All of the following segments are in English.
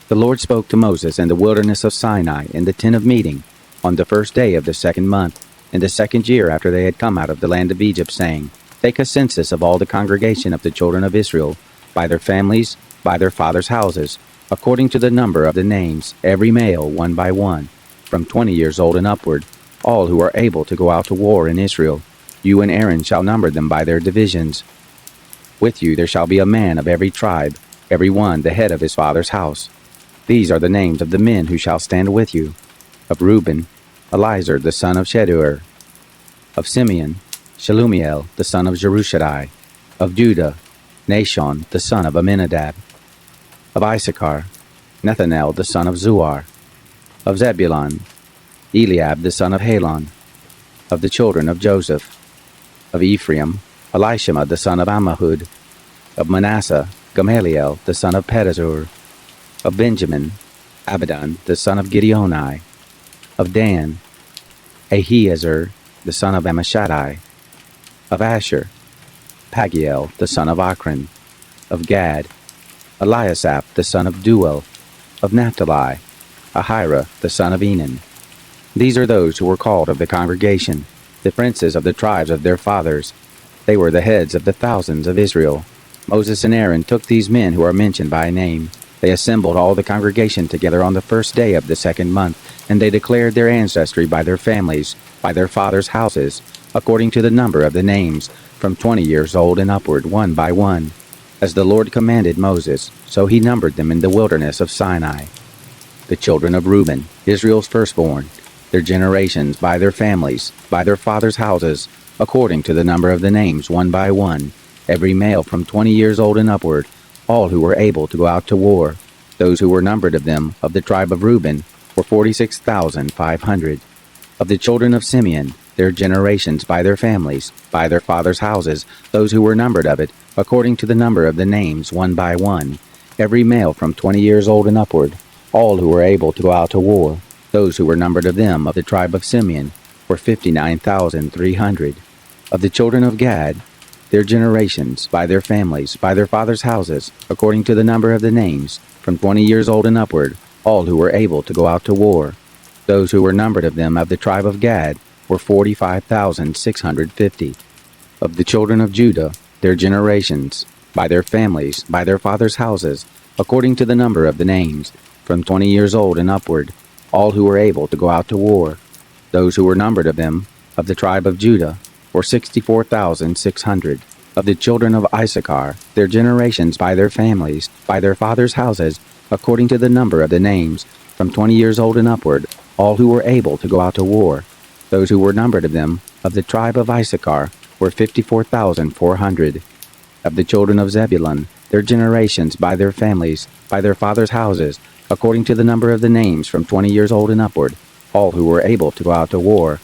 The Lord spoke to Moses in the wilderness of Sinai in the tent of meeting, on the first day of the 2nd month, in the 2nd year after they had come out of the land of Egypt, saying, Take a census of all the congregation of the children of Israel, by their families, by their fathers' houses, according to the number of the names, every male, one by one, from 20 years old and upward, all who are able to go out to war in Israel. You and Aaron shall number them by their divisions. With you there shall be a man of every tribe, every one the head of his father's house. These are the names of the men who shall stand with you. Of Reuben, Elizur the son of Sheduer. Of Simeon, Shelumiel the son of Jerushadai. Of Judah, Nashon the son of Amminadab. Of Issachar, Nethanel the son of Zuar. Of Zebulun, Eliab the son of Helon. Of the children of Joseph. Of Ephraim, Elishama the son of Ammihud. Of Manasseh, Gamaliel the son of Pedazur. Of Benjamin, Abidan the son of Gideoni. Of Dan, Ahiezer the son of Ammishaddai. Of Asher, Pagiel the son of Akron. Of Gad, Eliasaph the son of Duel. Of Naphtali, Ahira the son of Enan. These are those who were called of the congregation, the princes of the tribes of their fathers. They were the heads of the thousands of Israel. Moses and Aaron took these men who are mentioned by name. They assembled all the congregation together on the first day of the 2nd month, and they declared their ancestry by their families, by their fathers' houses, according to the number of the names, from 20 years old and upward, one by one. As the Lord commanded Moses, so he numbered them in the wilderness of Sinai. The children of Reuben, Israel's firstborn, their generations by their families, by their fathers' houses, according to the number of the names, one by one, every male from 20 years old and upward, all who were able to go out to war. Those who were numbered of them, of the tribe of Reuben, were 46,500. Of the children of Simeon, their generations by their families, by their fathers' houses, those who were numbered of it, according to the number of the names, one by one, every male from 20 years old and upward, all who were able to go out to war. Those who were numbered of them, of the tribe of Simeon, were 59,300. Of the children of Gad, their generations, by their families, by their fathers' houses, according to the number of the names, from 20 years old and upward, all who were able to go out to war. Those who were numbered of them, of the tribe of Gad, were 45,650. Of the children of Judah, their generations, by their families, by their fathers' houses, according to the number of the names, from 20 years old and upward, all who were able to go out to war. Those who were numbered of them, of the tribe of Judah, were 64,600. Of the children of Issachar, their generations by their families, by their fathers' houses, according to the number of the names, from 20 years old and upward, all who were able to go out to war. Those who were numbered of them, of the tribe of Issachar, were 54,400. Of the children of Zebulun, their generations by their families, by their fathers' houses, according to the number of the names, from 20 years old and upward, all who were able to go out to war.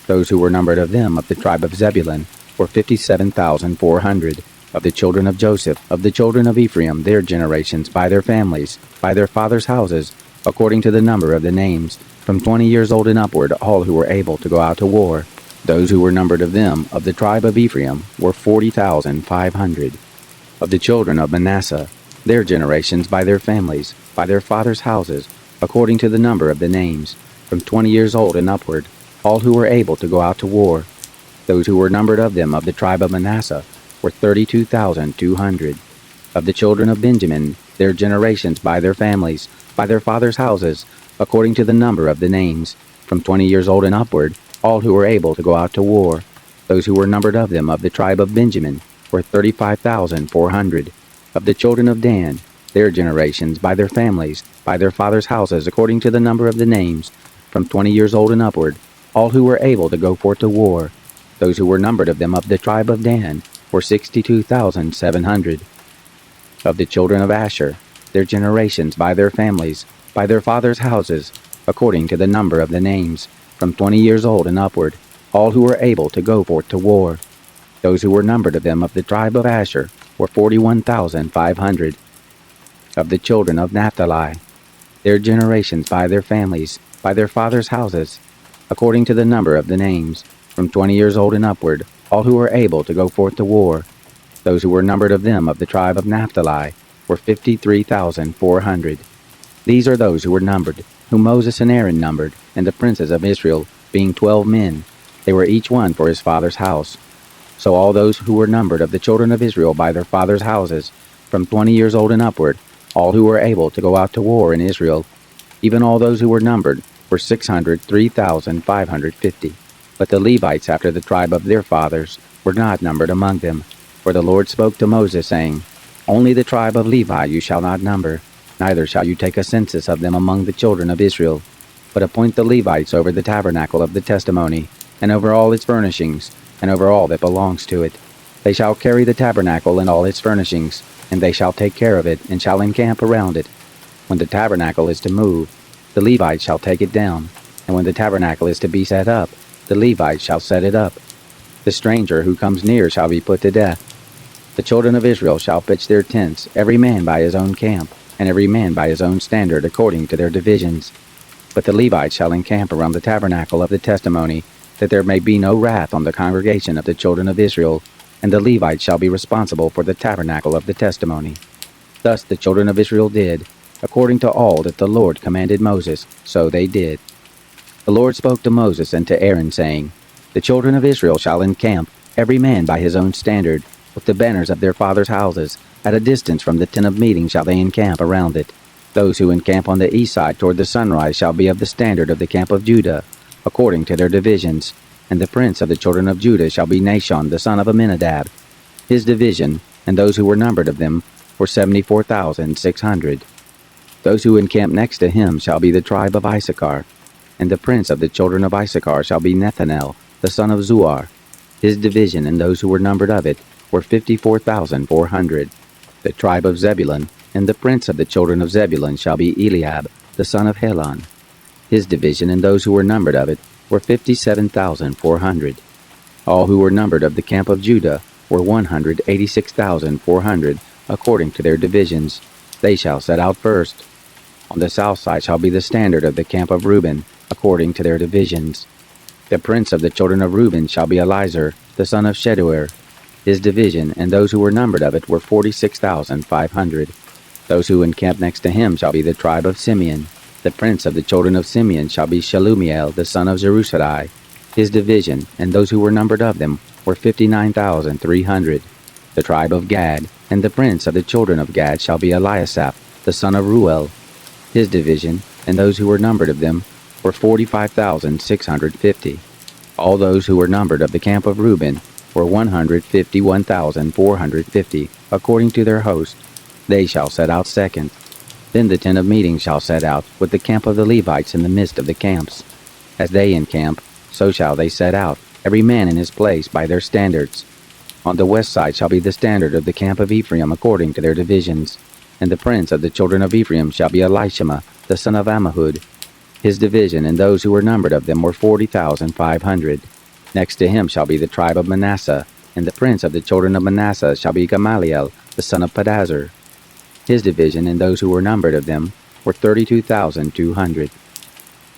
Those who were numbered of them, of the tribe of Zebulun, were 57,400. Of the children of Joseph, of the children of Ephraim, their generations by their families, by their fathers' houses, according to the number of the names, from 20 years old and upward, all who were able to go out to war. Those who were numbered of them, of the tribe of Ephraim, were 40,500. Of the children of Manasseh, their generations by their families, by their fathers' houses, according to the number of the names, from 20 years old and upward, all who were able to go out to war. Those who were numbered of them, of the tribe of Manasseh, were 32,200. Of the children of Benjamin, their generations by their families, by their fathers' houses, according to the number of the names, from 20 years old and upward, all who were able to go out to war. Those who were numbered of them, of the tribe of Benjamin, were 35,400. Of the children of Dan, their generations by their families, by their fathers' houses, according to the number of the names, from 20 years old and upward, all who were able to go forth to war. Those who were numbered of them, of the tribe of Dan, were 62,700. Of the children of Asher, their generations by their families, by their fathers' houses, according to the number of the names, from 20 years old and upward, all who were able to go forth to war. Those who were numbered of them, of the tribe of Asher, were 41,500. Of the children of Naphtali, their generations by their families, by their fathers' houses, according to the number of the names, from 20 years old and upward, all who were able to go forth to war. Those who were numbered of them, of the tribe of Naphtali, were 53,400. These are those who were numbered, whom Moses and Aaron numbered, and the princes of Israel, being 12 men. They were each one for his father's house. So all those who were numbered of the children of Israel by their fathers' houses, from 20 years old and upward, all who were able to go out to war in Israel, even all those who were numbered, were 603,550. But the Levites after the tribe of their fathers were not numbered among them. For the Lord spoke to Moses, saying, Only the tribe of Levi you shall not number, neither shall you take a census of them among the children of Israel. But appoint the Levites over the tabernacle of the testimony, and over all its furnishings, and over all that belongs to it. They shall carry the tabernacle and all its furnishings, and they shall take care of it, and shall encamp around it. When the tabernacle is to move, the Levites shall take it down, and when the tabernacle is to be set up, the Levites shall set it up. The stranger who comes near shall be put to death. The children of Israel shall pitch their tents, every man by his own camp, and every man by his own standard according to their divisions. But the Levites shall encamp around the tabernacle of the testimony, that there may be no wrath on the congregation of the children of Israel, and the Levites shall be responsible for the tabernacle of the testimony. Thus the children of Israel did, according to all that the Lord commanded Moses, so they did. The Lord spoke to Moses and to Aaron, saying, The children of Israel shall encamp, every man by his own standard, with the banners of their fathers' houses. At a distance from the tent of meeting shall they encamp around it. Those who encamp on the east side toward the sunrise shall be of the standard of the camp of Judah, according to their divisions. And the prince of the children of Judah shall be Nahshon the son of Amminadab. His division, and those who were numbered of them, were 74,600. Those who encamp next to him shall be the tribe of Issachar. And the prince of the children of Issachar shall be Nethanel, the son of Zuar. His division, and those who were numbered of it, were 54,400. The tribe of Zebulun, and the prince of the children of Zebulun shall be Eliab, the son of Helon. His division, and those who were numbered of it, were 57,400. All who were numbered of the camp of Judah were 186,400, according to their divisions. They shall set out first. On the south side shall be the standard of the camp of Reuben, according to their divisions. The prince of the children of Reuben shall be Elizur, the son of Sheduer. His division, and those who were numbered of it, were 46,500. Those who encamp next to him shall be the tribe of Simeon. The prince of the children of Simeon shall be Shelumiel, the son of Zerusadai. His division, and those who were numbered of them, were 59,300. The tribe of Gad, and the prince of the children of Gad shall be Eliasaph, the son of Ruel. His division, and those who were numbered of them, were 45,650. All those who were numbered of the camp of Reuben were 151,450, according to their host. They shall set out second. Then the tent of meeting shall set out, with the camp of the Levites in the midst of the camps. As they encamp, so shall they set out, every man in his place by their standards. On the west side shall be the standard of the camp of Ephraim according to their divisions. And the prince of the children of Ephraim shall be Elishama, the son of Ammihud. His division, and those who were numbered of them, were 40,500. Next to him shall be the tribe of Manasseh, and the prince of the children of Manasseh shall be Gamaliel, the son of Pedazur. His division, and those who were numbered of them, were 32,200.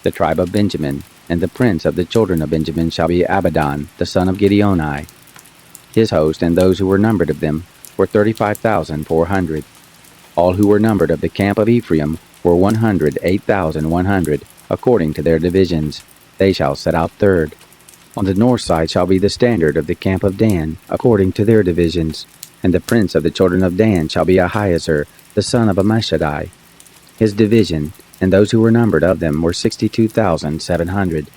The tribe of Benjamin, and the prince of the children of Benjamin shall be Abidan, the son of Gideoni. His host, and those who were numbered of them, were 35,400. All who were numbered of the camp of Ephraim were 108,100, according to their divisions. They shall set out third. On the north side shall be the standard of the camp of Dan, according to their divisions. And the prince of the children of Dan shall be Ahiezer, the son of Ammishaddai. His division, and those who were numbered of them, were 62,700.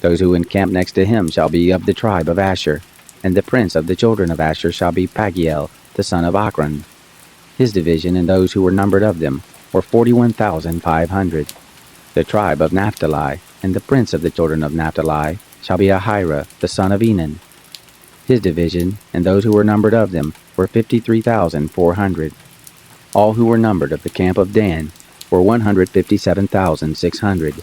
Those who encamp next to him shall be of the tribe of Asher, and the prince of the children of Asher shall be Pagiel, the son of Ochran. His division, and those who were numbered of them, were 41,500. The tribe of Naphtali, and the prince of the children of Naphtali, shall be Ahira, the son of Enan. His division, and those who were numbered of them, were 53,400. All who were numbered of the camp of Dan were 157,600.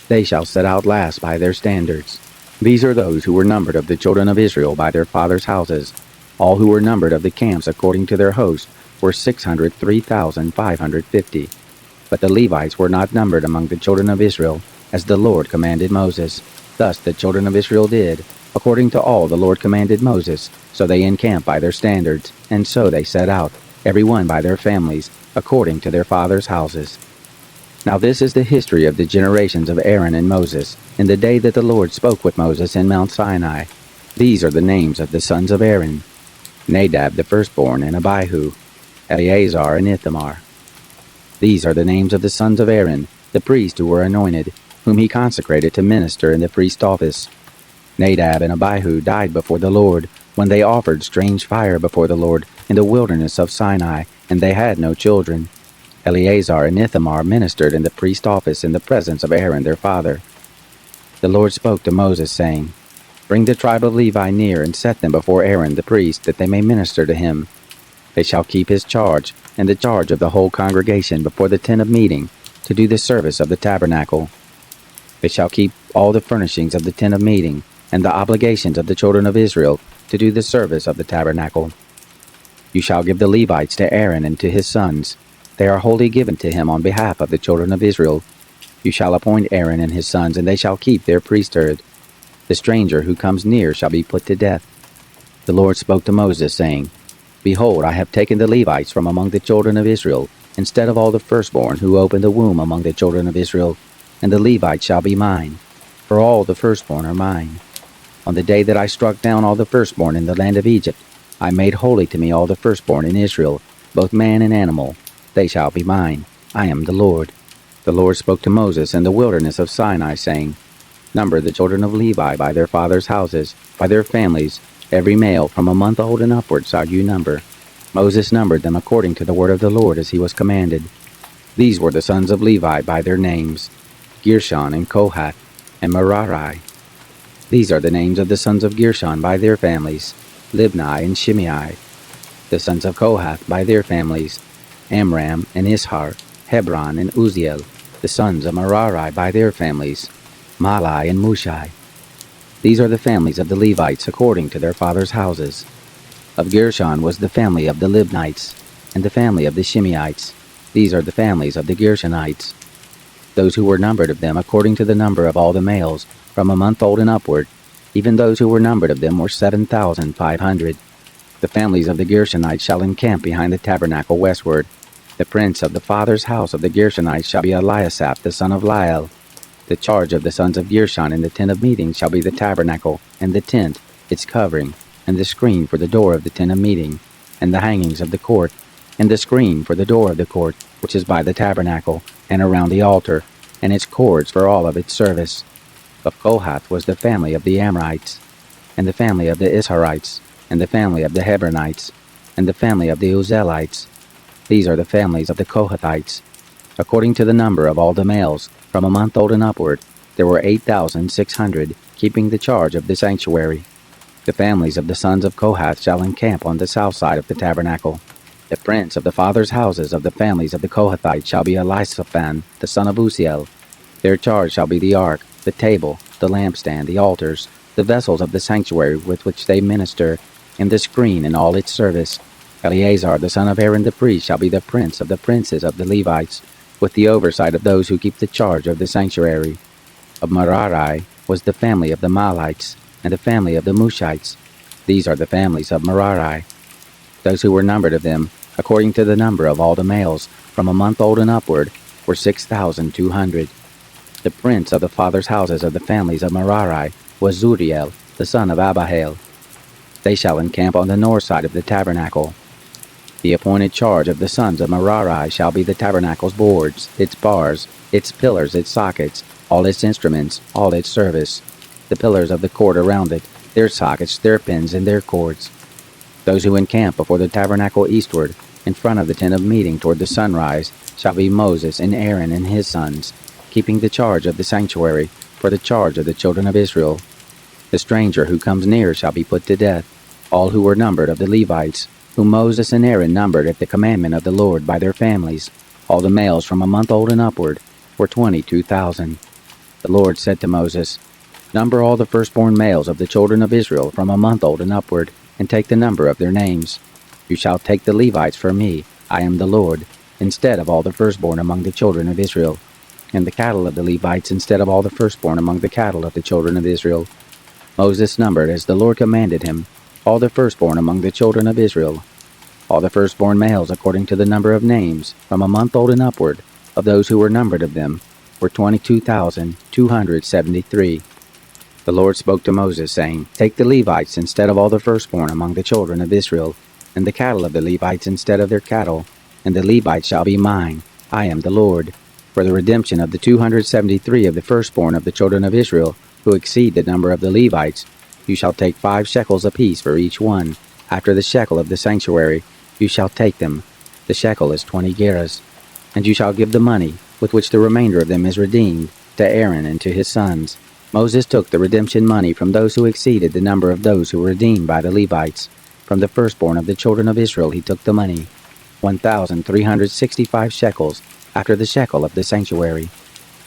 They shall set out last by their standards. These are those who were numbered of the children of Israel by their fathers' houses. All who were numbered of the camps according to their hosts were 603,550. But the Levites were not numbered among the children of Israel, as the Lord commanded Moses. Thus the children of Israel did, according to all the Lord commanded Moses. So they encamped by their standards, and so they set out, every one by their families, according to their fathers' houses. Now this is the history of the generations of Aaron and Moses, in the day that the Lord spoke with Moses in Mount Sinai. These are the names of the sons of Aaron: Nadab the firstborn, and Abihu, Eleazar and Ithamar. These are the names of the sons of Aaron, the priests who were anointed, whom he consecrated to minister in the priest office. Nadab and Abihu died before the Lord, when they offered strange fire before the Lord in the wilderness of Sinai, and they had no children. Eleazar and Ithamar ministered in the priest office in the presence of Aaron their father. The Lord spoke to Moses, saying, Bring the tribe of Levi near, and set them before Aaron the priest, that they may minister to him. They shall keep his charge, and the charge of the whole congregation before the tent of meeting, to do the service of the tabernacle. They shall keep all the furnishings of the tent of meeting, and the obligations of the children of Israel, to do the service of the tabernacle. You shall give the Levites to Aaron and to his sons. They are wholly given to him on behalf of the children of Israel. You shall appoint Aaron and his sons, and they shall keep their priesthood. The stranger who comes near shall be put to death. The Lord spoke to Moses, saying, Behold, I have taken the Levites from among the children of Israel, instead of all the firstborn who opened the womb among the children of Israel, and the Levites shall be mine, for all the firstborn are mine. On the day that I struck down all the firstborn in the land of Egypt, I made holy to me all the firstborn in Israel, both man and animal. They shall be mine. I am the Lord. The Lord spoke to Moses in the wilderness of Sinai, saying, Number the children of Levi by their fathers' houses, by their families, every male from a month old and upward shall you number. Moses numbered them according to the word of the Lord as he was commanded. These were the sons of Levi by their names, Gershon and Kohath and Merari. These are the names of the sons of Gershon by their families, Libni and Shimei. The sons of Kohath by their families, Amram and Ishar, Hebron and Uzziel. The sons of Merari by their families, Mahli and Mushai. These are the families of the Levites according to their fathers' houses. Of Gershon was the family of the Libnites, and the family of the Shimeites. These are the families of the Gershonites. Those who were numbered of them according to the number of all the males, from a month old and upward, even those who were numbered of them were 7,500. The families of the Gershonites shall encamp behind the tabernacle westward. The prince of the father's house of the Gershonites shall be Eliasaph the son of Lael. The charge of the sons of Gershon in the tent of meeting shall be the tabernacle, and the tent, its covering, and the screen for the door of the tent of meeting, and the hangings of the court, and the screen for the door of the court, which is by the tabernacle, and around the altar, and its cords for all of its service. Of Kohath was the family of the Amrites, and the family of the Isharites, and the family of the Hebronites, and the family of the Uzzielites. These are the families of the Kohathites. According to the number of all the males, from a month old and upward, there were 8,600, keeping the charge of the sanctuary. The families of the sons of Kohath shall encamp on the south side of the tabernacle. The prince of the fathers' houses of the families of the Kohathites shall be Elisaphan, the son of Uzziel. Their charge shall be the ark, the table, the lampstand, the altars, the vessels of the sanctuary with which they minister, and the screen in all its service. Eleazar the son of Aaron the priest shall be the prince of the princes of the Levites, with the oversight of those who keep the charge of the sanctuary. Of Merari was the family of the Mahlites, and the family of the Mushites. These are the families of Merari. Those who were numbered of them, according to the number of all the males, from a month old and upward, were 6,200. The prince of the fathers' houses of the families of Merari was Zuriel, the son of Abihail. They shall encamp on the north side of the tabernacle. The appointed charge of the sons of Merari shall be the tabernacle's boards, its bars, its pillars, its sockets, all its instruments, all its service, the pillars of the court around it, their sockets, their pins, and their cords. Those who encamp before the tabernacle eastward, in front of the tent of meeting toward the sunrise, shall be Moses and Aaron and his sons, keeping the charge of the sanctuary, for the charge of the children of Israel. The stranger who comes near shall be put to death. All who were numbered of the Levites, whom Moses and Aaron numbered at the commandment of the Lord by their families, all the males from a month old and upward, were 22,000. The Lord said to Moses, Number all the firstborn males of the children of Israel from a month old and upward, and take the number of their names. You shall take the Levites for me, I am the Lord, instead of all the firstborn among the children of Israel, and the cattle of the Levites instead of all the firstborn among the cattle of the children of Israel. Moses numbered as the Lord commanded him, all the firstborn among the children of Israel, all the firstborn males according to the number of names, from a month old and upward, of those who were numbered of them were 22,273. The Lord spoke to Moses, saying, Take the Levites instead of all the firstborn among the children of Israel, and the cattle of the Levites instead of their cattle, and the Levites shall be mine. I am the Lord. For the redemption of the 273 of the firstborn of the children of Israel, who exceed the number of the Levites, you shall take 5 shekels apiece for each one. After the shekel of the sanctuary, you shall take them. The shekel is 20 gerahs. And you shall give the money, with which the remainder of them is redeemed, to Aaron and to his sons. Moses took the redemption money from those who exceeded the number of those who were redeemed by the Levites. From the firstborn of the children of Israel he took the money, 1,365 shekels, after the shekel of the sanctuary.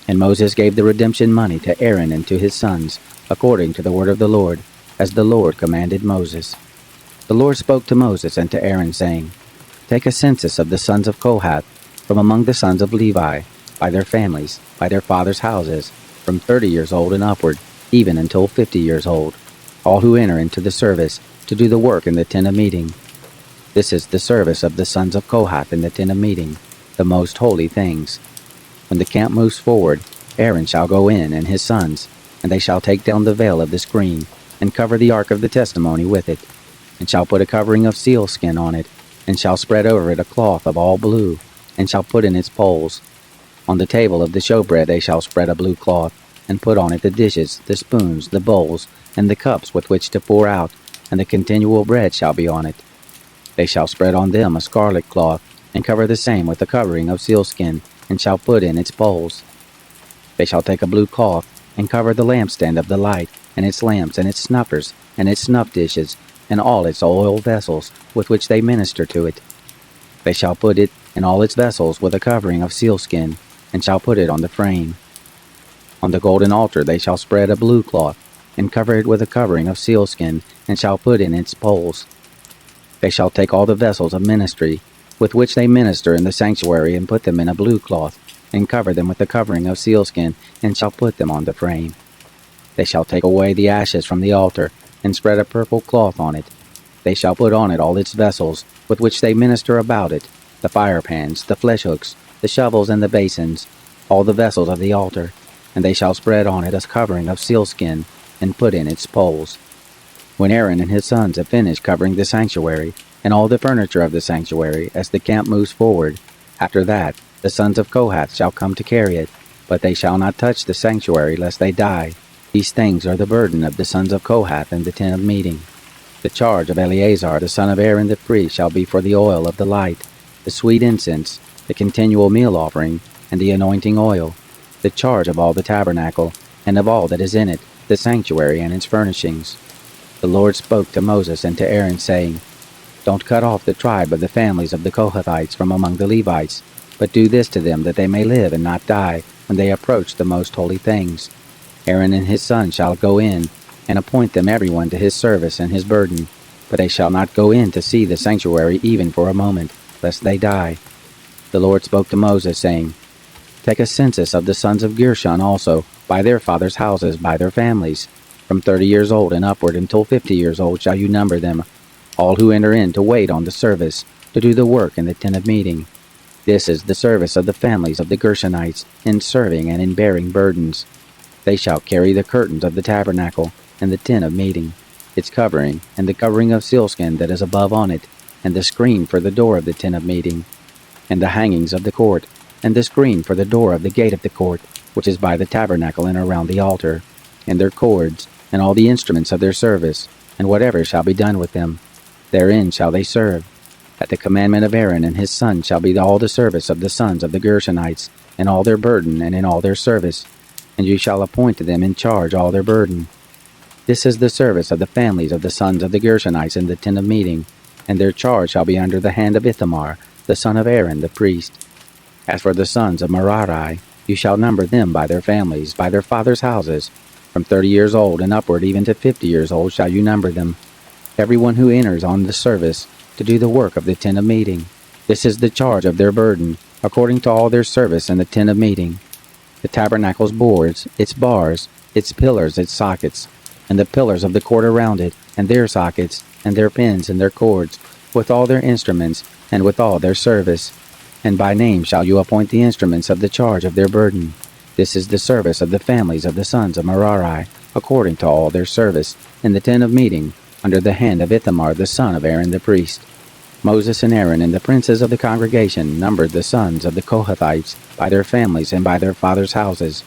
And Moses gave the redemption money to Aaron and to his sons, according to the word of the Lord, as the Lord commanded Moses. The Lord spoke to Moses and to Aaron, saying, Take a census of the sons of Kohath, from among the sons of Levi, by their families, by their fathers' houses, from 30 years old and upward, even until 50 years old, all who enter into the service, to do the work in the tent of meeting. This is the service of the sons of Kohath in the tent of meeting, the most holy things. When the camp moves forward, Aaron shall go in and his sons, and they shall take down the veil of the screen, and cover the ark of the testimony with it, and shall put a covering of sealskin on it, and shall spread over it a cloth of all blue, and shall put in its poles. On the table of the showbread they shall spread a blue cloth, and put on it the dishes, the spoons, the bowls, and the cups with which to pour out, and the continual bread shall be on it. They shall spread on them a scarlet cloth, and cover the same with a covering of sealskin, and shall put in its poles. They shall take a blue cloth, and cover the lampstand of the light, and its lamps, and its snuffers, and its snuff dishes, and all its oil vessels, with which they minister to it. They shall put it in all its vessels with a covering of sealskin, and shall put it on the frame. On the golden altar they shall spread a blue cloth, and cover it with a covering of sealskin, and shall put in its poles. They shall take all the vessels of ministry, with which they minister in the sanctuary, and put them in a blue cloth, and cover them with a covering of sealskin, and shall put them on the frame. They shall take away the ashes from the altar, and spread a purple cloth on it. They shall put on it all its vessels, with which they minister about it, the firepans, the flesh hooks, the shovels, and the basins, all the vessels of the altar, and they shall spread on it a covering of sealskin, and put in its poles. When Aaron and his sons have finished covering the sanctuary, and all the furniture of the sanctuary, as the camp moves forward, after that the sons of Kohath shall come to carry it, but they shall not touch the sanctuary, lest they die. These things are the burden of the sons of Kohath in the tent of meeting. The charge of Eleazar the son of Aaron the priest shall be for the oil of the light, the sweet incense, the continual meal offering, and the anointing oil, the charge of all the tabernacle, and of all that is in it, the sanctuary and its furnishings. The Lord spoke to Moses and to Aaron, saying, Don't cut off the tribe of the families of the Kohathites from among the Levites, but do this to them, that they may live and not die, when they approach the most holy things. Aaron and his sons shall go in, and appoint them every one to his service and his burden, but they shall not go in to see the sanctuary even for a moment, lest they die. The Lord spoke to Moses, saying, Take a census of the sons of Gershon also, by their fathers' houses, by their families. From 30 years old and upward until 50 years old shall you number them, all who enter in to wait on the service, to do the work in the tent of meeting. This is the service of the families of the Gershonites, in serving and in bearing burdens. They shall carry the curtains of the tabernacle, and the tent of meeting, its covering, and the covering of sealskin that is above on it, and the screen for the door of the tent of meeting, and the hangings of the court, and the screen for the door of the gate of the court, which is by the tabernacle and around the altar, and their cords, and all the instruments of their service, and whatever shall be done with them. Therein shall they serve. At the commandment of Aaron and his sons shall be all the service of the sons of the Gershonites, and all their burden, and in all their service, and you shall appoint to them in charge all their burden. This is the service of the families of the sons of the Gershonites in the tent of meeting, and their charge shall be under the hand of Ithamar, the son of Aaron the priest. As for the sons of Merari, you shall number them by their families, by their fathers' houses. From 30 years old and upward even to 50 years old shall you number them, every one who enters on the service, to do the work of the tent of meeting. This is the charge of their burden, according to all their service in the tent of meeting. The tabernacle's boards, its bars, its pillars, its sockets, and the pillars of the court around it, and their sockets, and their pins, and their cords, with all their instruments, and with all their service. And by name shall you appoint the instruments of the charge of their burden. This is the service of the families of the sons of Merari, according to all their service, in the tent of meeting, under the hand of Ithamar the son of Aaron the priest. Moses and Aaron and the princes of the congregation numbered the sons of the Kohathites by their families and by their fathers' houses,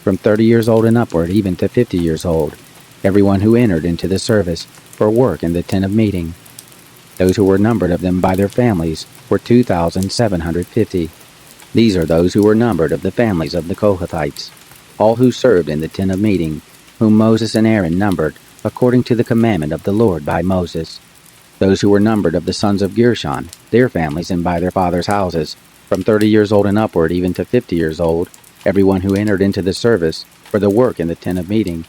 from 30 years old and upward, even to 50 years old, everyone who entered into the service for work in the tent of meeting. Those who were numbered of them by their families were 2,750. These are those who were numbered of the families of the Kohathites, all who served in the tent of meeting, whom Moses and Aaron numbered, according to the commandment of the Lord by Moses. Those who were numbered of the sons of Gershon, their families and by their fathers' houses, from 30 years old and upward, even to 50 years old, everyone who entered into the service for the work in the tent of meeting,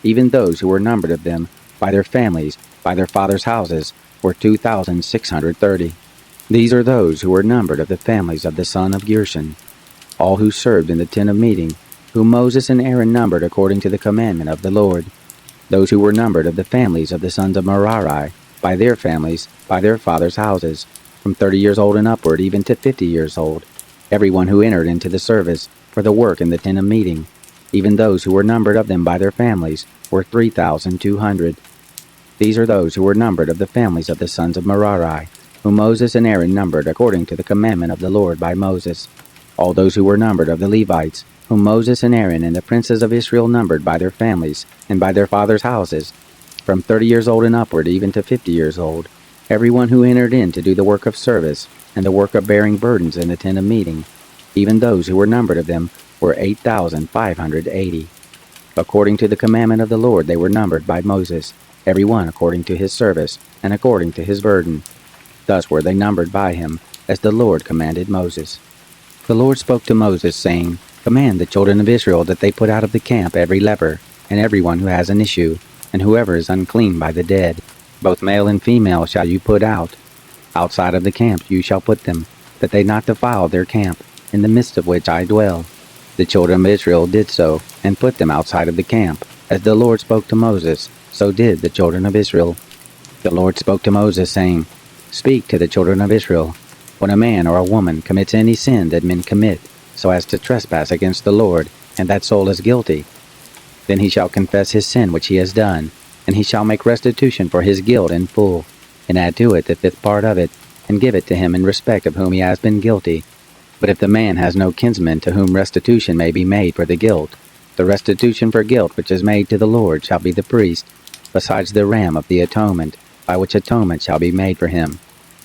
even those who were numbered of them by their families, by their fathers' houses, were 2,630. These are those who were numbered of the families of the son of Gershon, all who served in the tent of meeting, whom Moses and Aaron numbered according to the commandment of the Lord. Those who were numbered of the families of the sons of Merari, by their families, by their fathers' houses, from 30 years old and upward, even to 50 years old, everyone who entered into the service for the work in the tent of meeting, even those who were numbered of them by their families, were 3,200. These are those who were numbered of the families of the sons of Merari, whom Moses and Aaron numbered according to the commandment of the Lord by Moses. All those who were numbered of the Levites, whom Moses and Aaron and the princes of Israel numbered by their families and by their fathers' houses, from 30 years old and upward, even to 50 years old, everyone who entered in to do the work of service and the work of bearing burdens in the tent of meeting, even those who were numbered of them, were 8,580. According to the commandment of the Lord they were numbered by Moses, every one according to his service and according to his burden. Thus were they numbered by him, as the Lord commanded Moses. The Lord spoke to Moses, saying, Command the children of Israel that they put out of the camp every leper, and every one who has an issue, and whoever is unclean by the dead. Both male and female shall you put out. Outside of the camp you shall put them, that they not defile their camp, in the midst of which I dwell. The children of Israel did so, and put them outside of the camp. As the Lord spoke to Moses, so did the children of Israel. The Lord spoke to Moses, saying, Speak to the children of Israel. When a man or a woman commits any sin that men commit, so as to trespass against the Lord, and that soul is guilty, then he shall confess his sin which he has done, and he shall make restitution for his guilt in full, and add to it the fifth part of it, and give it to him in respect of whom he has been guilty. But if the man has no kinsman to whom restitution may be made for the guilt, the restitution for guilt which is made to the Lord shall be the priest, besides the ram of the atonement, by which atonement shall be made for him.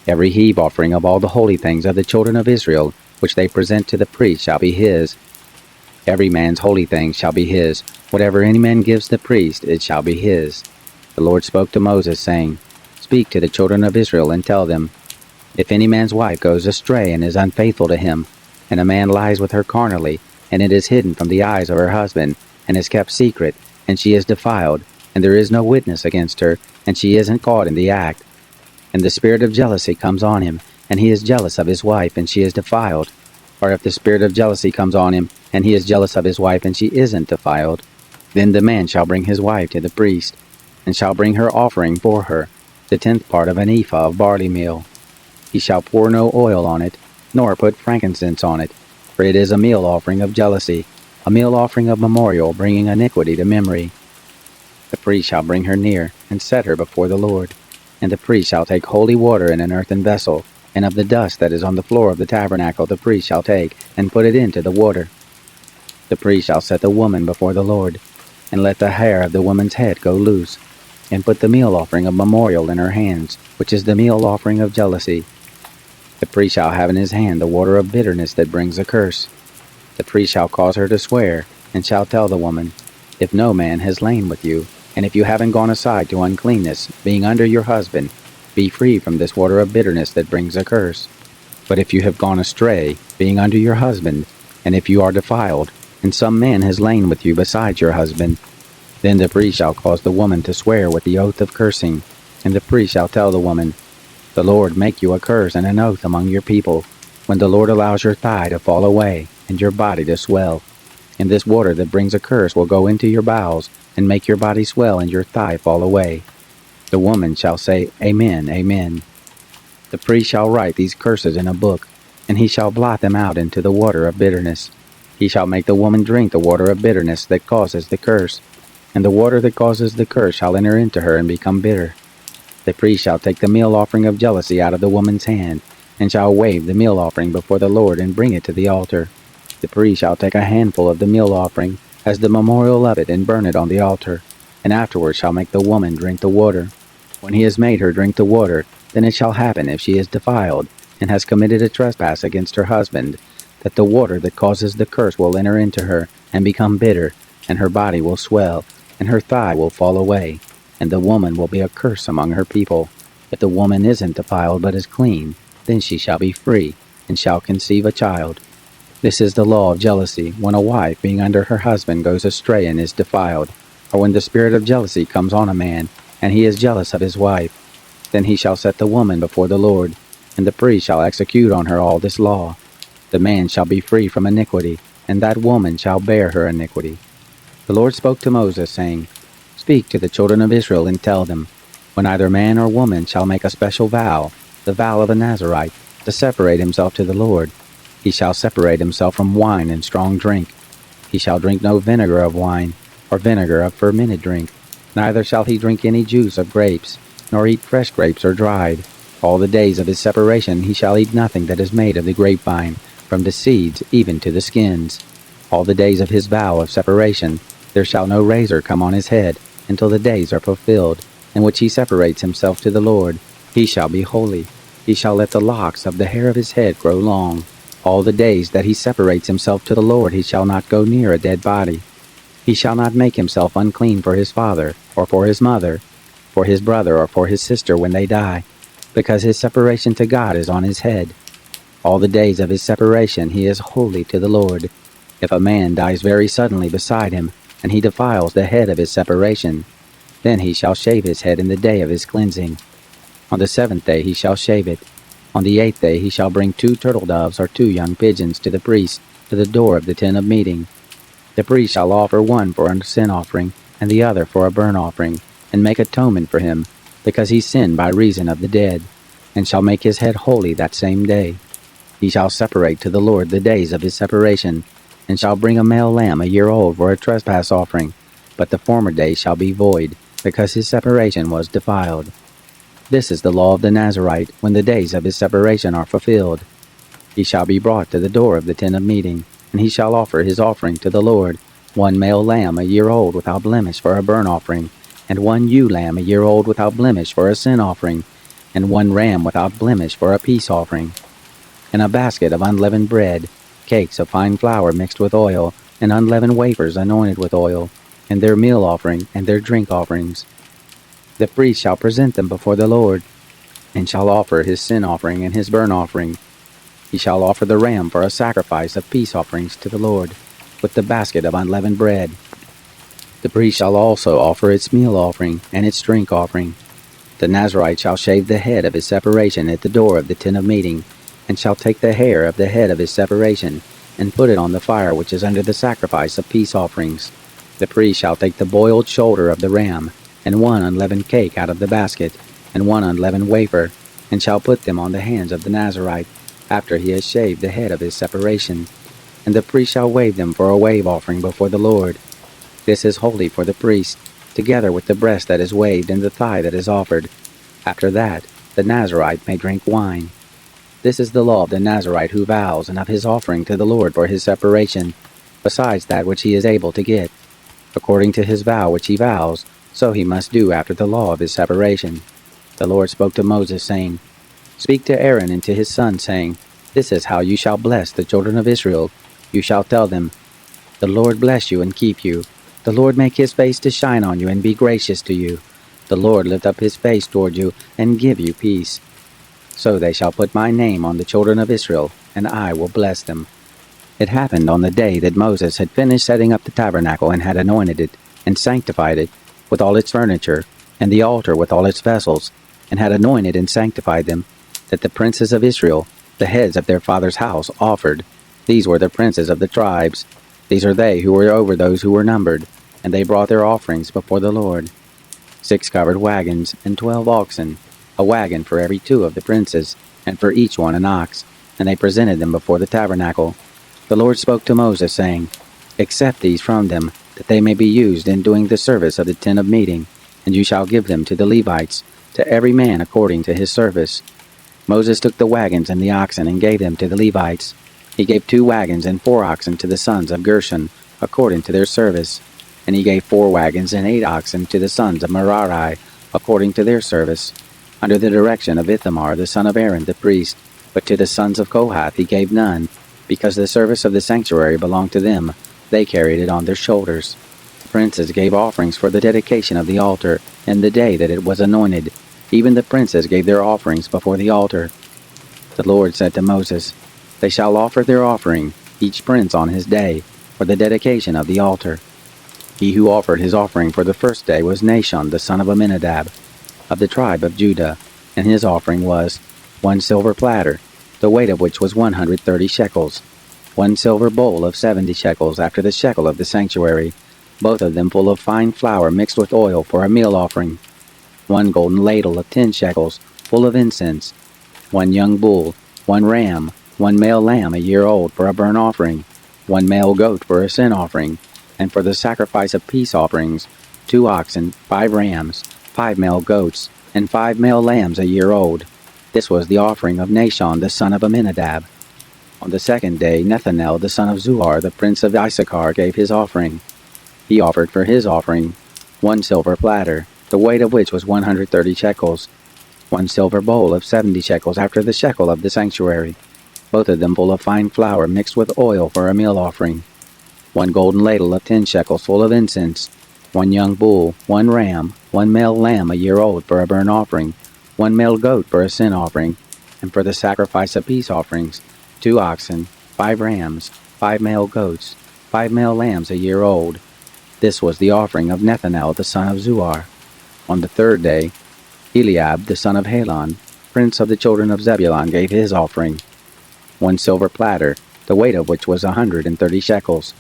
Every heave offering of all the holy things of the children of Israel, which they present to the priest, shall be his. Every man's holy thing shall be his. Whatever any man gives the priest, it shall be his. The Lord spoke to Moses, saying, Speak to the children of Israel, and tell them, If any man's wife goes astray and is unfaithful to him, and a man lies with her carnally, and it is hidden from the eyes of her husband, and is kept secret, and she is defiled, and there is no witness against her, and she isn't caught in the act, and the spirit of jealousy comes on him, and he is jealous of his wife, and she is defiled, or if the spirit of jealousy comes on him, and he is jealous of his wife, and she isn't defiled, then the man shall bring his wife to the priest, and shall bring her offering for her, the 10th part of an ephah of barley meal. He shall pour no oil on it, nor put frankincense on it, for it is a meal offering of jealousy, a meal offering of memorial, bringing iniquity to memory. The priest shall bring her near, and set her before the Lord. And the priest shall take holy water in an earthen vessel, and of the dust that is on the floor of the tabernacle the priest shall take, and put it into the water. The priest shall set the woman before the Lord, and let the hair of the woman's head go loose, and put the meal offering of memorial in her hands, which is the meal offering of jealousy. The priest shall have in his hand the water of bitterness that brings a curse. The priest shall cause her to swear, and shall tell the woman, If no man has lain with you, and if you haven't gone aside to uncleanness, being under your husband, be free from this water of bitterness that brings a curse. But if you have gone astray, being under your husband, and if you are defiled, and some man has lain with you besides your husband, then the priest shall cause the woman to swear with the oath of cursing, and the priest shall tell the woman, The Lord make you a curse and an oath among your people, when the Lord allows your thigh to fall away, and your body to swell. And this water that brings a curse will go into your bowels, and make your body swell and your thigh fall away. The woman shall say, Amen, Amen. The priest shall write these curses in a book, and he shall blot them out into the water of bitterness. He shall make the woman drink the water of bitterness that causes the curse, and the water that causes the curse shall enter into her and become bitter. The priest shall take the meal offering of jealousy out of the woman's hand, and shall wave the meal offering before the Lord and bring it to the altar. The priest shall take a handful of the meal offering as the memorial of it and burn it on the altar, and afterward shall make the woman drink the water. When he has made her drink the water, then it shall happen, if she is defiled, and has committed a trespass against her husband, that the water that causes the curse will enter into her, and become bitter, and her body will swell, and her thigh will fall away, and the woman will be a curse among her people. If the woman isn't defiled but is clean, then she shall be free, and shall conceive a child. This is the law of jealousy, when a wife, being under her husband, goes astray and is defiled, or when the spirit of jealousy comes on a man, and he is jealous of his wife. Then he shall set the woman before the Lord, and the priest shall execute on her all this law. The man shall be free from iniquity, and that woman shall bear her iniquity. The Lord spoke to Moses, saying, Speak to the children of Israel, and tell them, when either man or woman shall make a special vow, the vow of a Nazirite, to separate himself to the Lord, he shall separate himself from wine and strong drink. He shall drink no vinegar of wine, or vinegar of fermented drink, neither shall he drink any juice of grapes, nor eat fresh grapes or dried. All the days of his separation he shall eat nothing that is made of the grapevine, from the seeds even to the skins. All the days of his vow of separation there shall no razor come on his head, until the days are fulfilled, in which he separates himself to the Lord. He shall be holy. He shall let the locks of the hair of his head grow long. All the days that he separates himself to the Lord he shall not go near a dead body. He shall not make himself unclean for his father, or for his mother, for his brother, or for his sister when they die, because his separation to God is on his head. All the days of his separation he is holy to the Lord. If a man dies very suddenly beside him, and he defiles the head of his separation, then he shall shave his head in the day of his cleansing. On the 7th day he shall shave it. On the 8th day he shall bring 2 turtle doves or 2 young pigeons to the priest, to the door of the tent of meeting. The priest shall offer one for a sin offering, and the other for a burnt offering, and make atonement for him, because he sinned by reason of the dead, and shall make his head holy that same day. He shall separate to the Lord the days of his separation, and shall bring a male lamb a year old for a trespass offering, but the former days shall be void, because his separation was defiled. This is the law of the Nazirite, when the days of his separation are fulfilled. He shall be brought to the door of the tent of meeting, and he shall offer his offering to the Lord, 1 male lamb a year old without blemish for a burnt offering, and 1 ewe lamb a year old without blemish for a sin offering, and 1 ram without blemish for a peace offering, and a basket of unleavened bread, cakes of fine flour mixed with oil, and unleavened wafers anointed with oil, and their meal offering and their drink offerings. The priest shall present them before the Lord, and shall offer his sin offering and his burnt offering. He shall offer the ram for a sacrifice of peace offerings to the Lord, with the basket of unleavened bread. The priest shall also offer its meal offering and its drink offering. The Nazirite shall shave the head of his separation at the door of the tent of meeting, and shall take the hair of the head of his separation, and put it on the fire which is under the sacrifice of peace offerings. The priest shall take the boiled shoulder of the ram, and 1 unleavened cake out of the basket, and 1 unleavened wafer, and shall put them on the hands of the Nazirite, after he has shaved the head of his separation. And the priest shall wave them for a wave offering before the Lord. This is holy for the priest, together with the breast that is waved and the thigh that is offered. After that, the Nazirite may drink wine. This is the law of the Nazirite who vows, and of his offering to the Lord for his separation, besides that which he is able to get. According to his vow which he vows, so he must do after the law of his separation. The Lord spoke to Moses, saying, Speak to Aaron and to his sons, saying, This is how you shall bless the children of Israel. You shall tell them, The Lord bless you and keep you. The Lord make his face to shine on you and be gracious to you. The Lord lift up his face toward you and give you peace. So they shall put my name on the children of Israel, and I will bless them. It happened on the day that Moses had finished setting up the tabernacle and had anointed it, and sanctified it, with all its furniture, and the altar with all its vessels, and had anointed and sanctified them, that the princes of Israel, the heads of their father's house, offered. These were the princes of the tribes. These are they who were over those who were numbered, and they brought their offerings before the Lord. 6 covered wagons, and 12 oxen, a wagon for every 2 of the princes, and for each one an ox. and they presented them before the tabernacle. The Lord spoke to Moses, saying, Accept these from them, that they may be used in doing the service of the tent of meeting, and you shall give them to the Levites, to every man according to his service. Moses took the wagons and the oxen and gave them to the Levites. He gave 2 wagons and 4 oxen to the sons of Gershon, according to their service. And he gave 4 wagons and 8 oxen to the sons of Merari, according to their service, under the direction of Ithamar the son of Aaron the priest. But to the sons of Kohath he gave none, because the service of the sanctuary belonged to them. They carried it on their shoulders. The princes gave offerings for the dedication of the altar, in the day that it was anointed. Even the princes gave their offerings before the altar. The Lord said to Moses, They shall offer their offering, each prince on his day, for the dedication of the altar. He who offered his offering for the first day was Nahshon the son of Amminadab, of the tribe of Judah, and his offering was 1 silver platter, the weight of which was 130 shekels, 1 silver bowl of 70 shekels after the shekel of the sanctuary, both of them full of fine flour mixed with oil for a meal offering, 1 golden ladle of 10 shekels, full of incense, 1 young bull, 1 ram, 1 male lamb a year old for a burnt offering, 1 male goat for a sin offering, and for the sacrifice of peace offerings, 2 oxen, 5 rams, 5 male goats, and 5 male lambs a year old. This was the offering of Nahshon the son of Amminadab. On the second day Nethanel the son of Zuar the prince of Issachar gave his offering. He offered for his offering 1 silver platter, the weight of which was 130 shekels, 1 silver bowl of 70 shekels after the shekel of the sanctuary, both of them full of fine flour mixed with oil for a meal offering, 1 golden ladle of 10 shekels full of incense, 1 young bull, 1 ram, 1 male lamb a year old for a burnt offering, 1 male goat for a sin offering, and for the sacrifice of peace offerings, 2 oxen, 5 rams, 5 male goats, 5 male lambs a year old. This was the offering of Nethanel the son of Zuar. On the third day, Eliab the son of Helon, prince of the children of Zebulun, gave his offering, 1 silver platter, the weight of which was 130 shekels,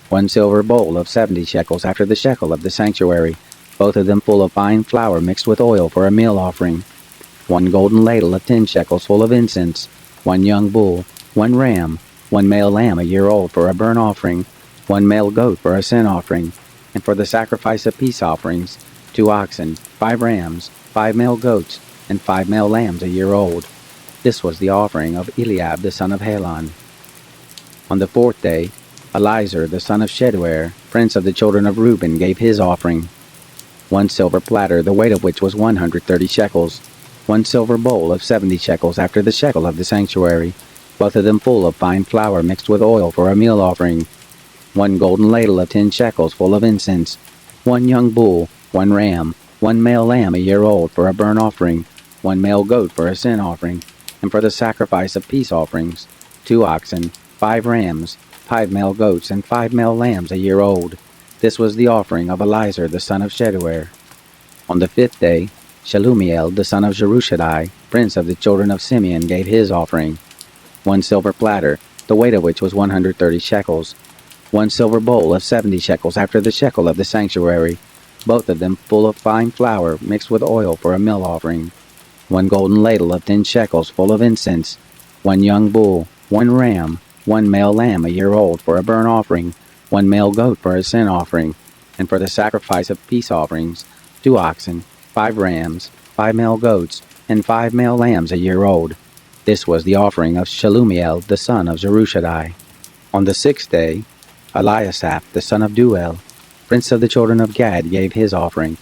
1 silver bowl of 70 shekels after the shekel of the sanctuary, both of them full of fine flour mixed with oil for a meal offering, 1 golden ladle of 10 shekels full of incense, 1 young bull, 1 ram, 1 male lamb a year old for a burnt offering, 1 male goat for a sin offering, and for the sacrifice of peace offerings, 2 oxen, 5 rams, 5 male goats, and 5 male lambs a year old. This was the offering of Eliab the son of Helon. On the fourth day, Elizur the son of Sheduer, prince of the children of Reuben, gave his offering, 1 silver platter, the weight of which was 130 shekels, 1 silver bowl of 70 shekels after the shekel of the sanctuary, both of them full of fine flour mixed with oil for a meal offering, 1 golden ladle of 10 shekels full of incense, 1 young bull, 1 ram, 1 male lamb a year old for a burnt offering, 1 male goat for a sin offering, and for the sacrifice of peace offerings, 2 oxen, 5 rams, 5 male goats, and 5 male lambs a year old. This was the offering of Elizur the son of Sheduer. On the fifth day, Shelumiel the son of Jerushadai, prince of the children of Simeon, gave his offering, 1 silver platter, the weight of which was 130 shekels, 1 silver bowl of 70 shekels after the shekel of the sanctuary, both of them full of fine flour mixed with oil for a meal offering, 1 golden ladle of 10 shekels full of incense, 1 young bull, 1 ram, 1 male lamb a year old for a burnt offering, 1 male goat for a sin offering, and for the sacrifice of peace offerings, 2 oxen, 5 rams, 5 male goats, and 5 male lambs a year old. This was the offering of Shelumiel the son of Zerushadai. On the sixth day, Eliasaph the son of Duel, prince of the children of Gad, gave his offering,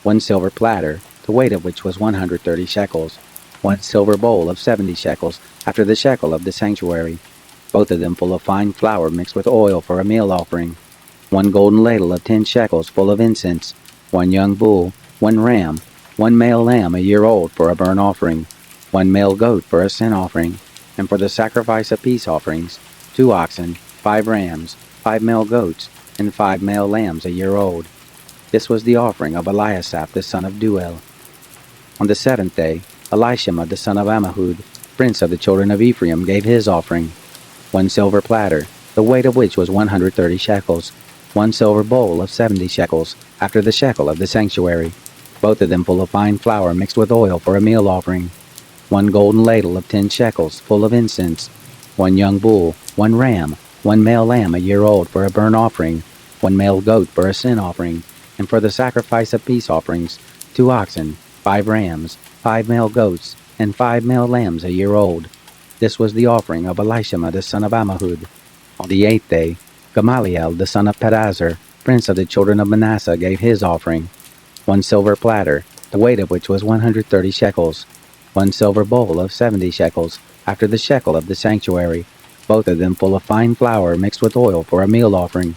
1 silver platter, the weight of which was 130 shekels, 1 silver bowl of 70 shekels after the shekel of the sanctuary, both of them full of fine flour mixed with oil for a meal offering, 1 golden ladle of 10 shekels full of incense, 1 young bull, 1 ram, 1 male lamb a year old for a burnt offering, 1 male goat for a sin offering, and for the sacrifice of peace offerings, 2 oxen, 5 rams, 5 male goats, and 5 male lambs a year old. This was the offering of Eliasaph the son of Duel. On the seventh day, Elishama the son of Ammihud, prince of the children of Ephraim, gave his offering, 1 silver platter, the weight of which was 130 shekels, 1 silver bowl of 70 shekels, after the shekel of the sanctuary, both of them full of fine flour mixed with oil for a meal offering, 1 golden ladle of 10 shekels, full of incense, 1 young bull, 1 ram, 1 male lamb a year old for a burnt offering, 1 male goat for a sin offering, and for the sacrifice of peace offerings, 2 oxen, 5 rams, 5 male goats, and 5 male lambs a year old. This was the offering of Elishama the son of Ammihud. On the 8th day, Gamaliel the son of Pedazur, prince of the children of Manasseh, gave his offering, 1 silver platter, the weight of which was 130 shekels, 1 silver bowl of 70 shekels, after the shekel of the sanctuary, both of them full of fine flour mixed with oil for a meal offering,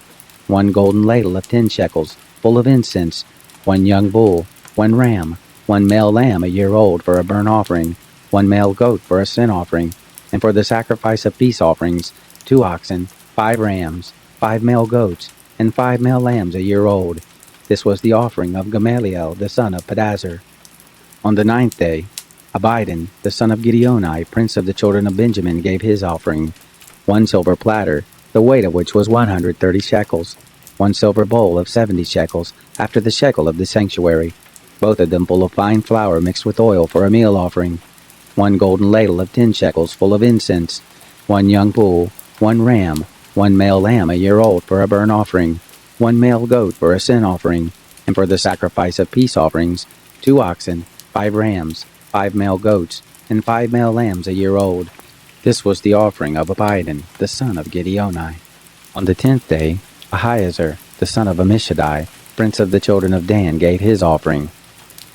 1 golden ladle of 10 shekels, full of incense, 1 young bull, 1 ram, 1 male lamb a year old for a burnt offering, 1 male goat for a sin offering, and for the sacrifice of peace offerings, 2 oxen, 5 rams, 5 male goats, and 5 male lambs a year old. This was the offering of Gamaliel the son of Pedazur. On the 9th day, Abidan the son of Gideoni, prince of the children of Benjamin, gave his offering, 1 silver platter, the weight of which was 130 shekels, 1 silver bowl of 70 shekels, after the shekel of the sanctuary, both of them full of fine flour mixed with oil for a meal offering, 1 golden ladle of 10 shekels full of incense, 1 young bull, 1 ram, 1 male lamb a year old for a burnt offering, 1 male goat for a sin offering, and for the sacrifice of peace offerings, 2 oxen, 5 rams, 5 male goats, and 5 male lambs a year old. This was the offering of Abidan, the son of Gideoni. On the 10th day, Ahiezer, the son of Ammishaddai, prince of the children of Dan, gave his offering,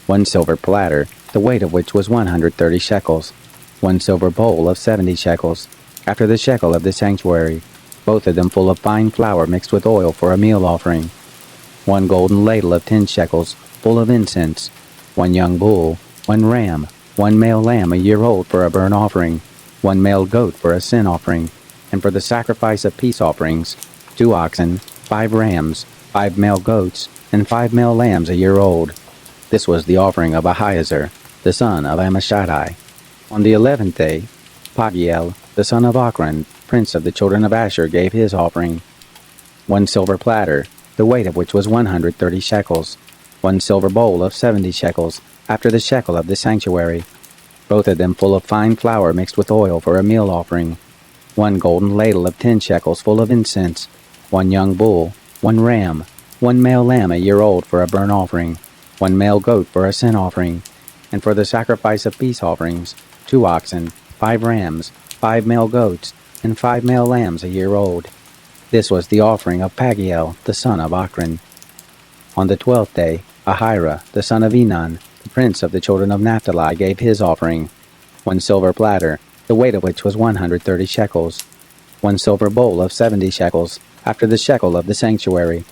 1 silver platter, the weight of which was 130 shekels, 1 silver bowl of 70 shekels, after the shekel of the sanctuary, both of them full of fine flour mixed with oil for a meal offering, 1 golden ladle of 10 shekels, full of incense, 1 young bull, 1 ram, 1 male lamb a year old for a burnt offering, 1 male goat for a sin offering, and for the sacrifice of peace offerings, 2 oxen, 5 rams, 5 male goats, and 5 male lambs a year old. This was the offering of Ahiezer, the son of Ammishaddai. On the 11th day, Pagiel, the son of Ochran, prince of the children of Asher, gave his offering, 1 silver platter, the weight of which was 130 shekels, 1 silver bowl of 70 shekels, after the shekel of the sanctuary, both of them full of fine flour mixed with oil for a meal offering, 1 golden ladle of 10 shekels full of incense, 1 young bull, 1 ram, 1 male lamb a year old for a burnt offering, 1 male goat for a sin offering, and for the sacrifice of peace offerings, 2 oxen, 5 rams, 5 male goats, and 5 male lambs a year old. This was the offering of Pagiel, the son of Ochran. On the 12th day, Ahira, the son of Enan, the prince of the children of Naphtali, gave his offering, 1 silver platter, the weight of which was 130 shekels, 1 silver bowl of 70 shekels, after the shekel of the sanctuary,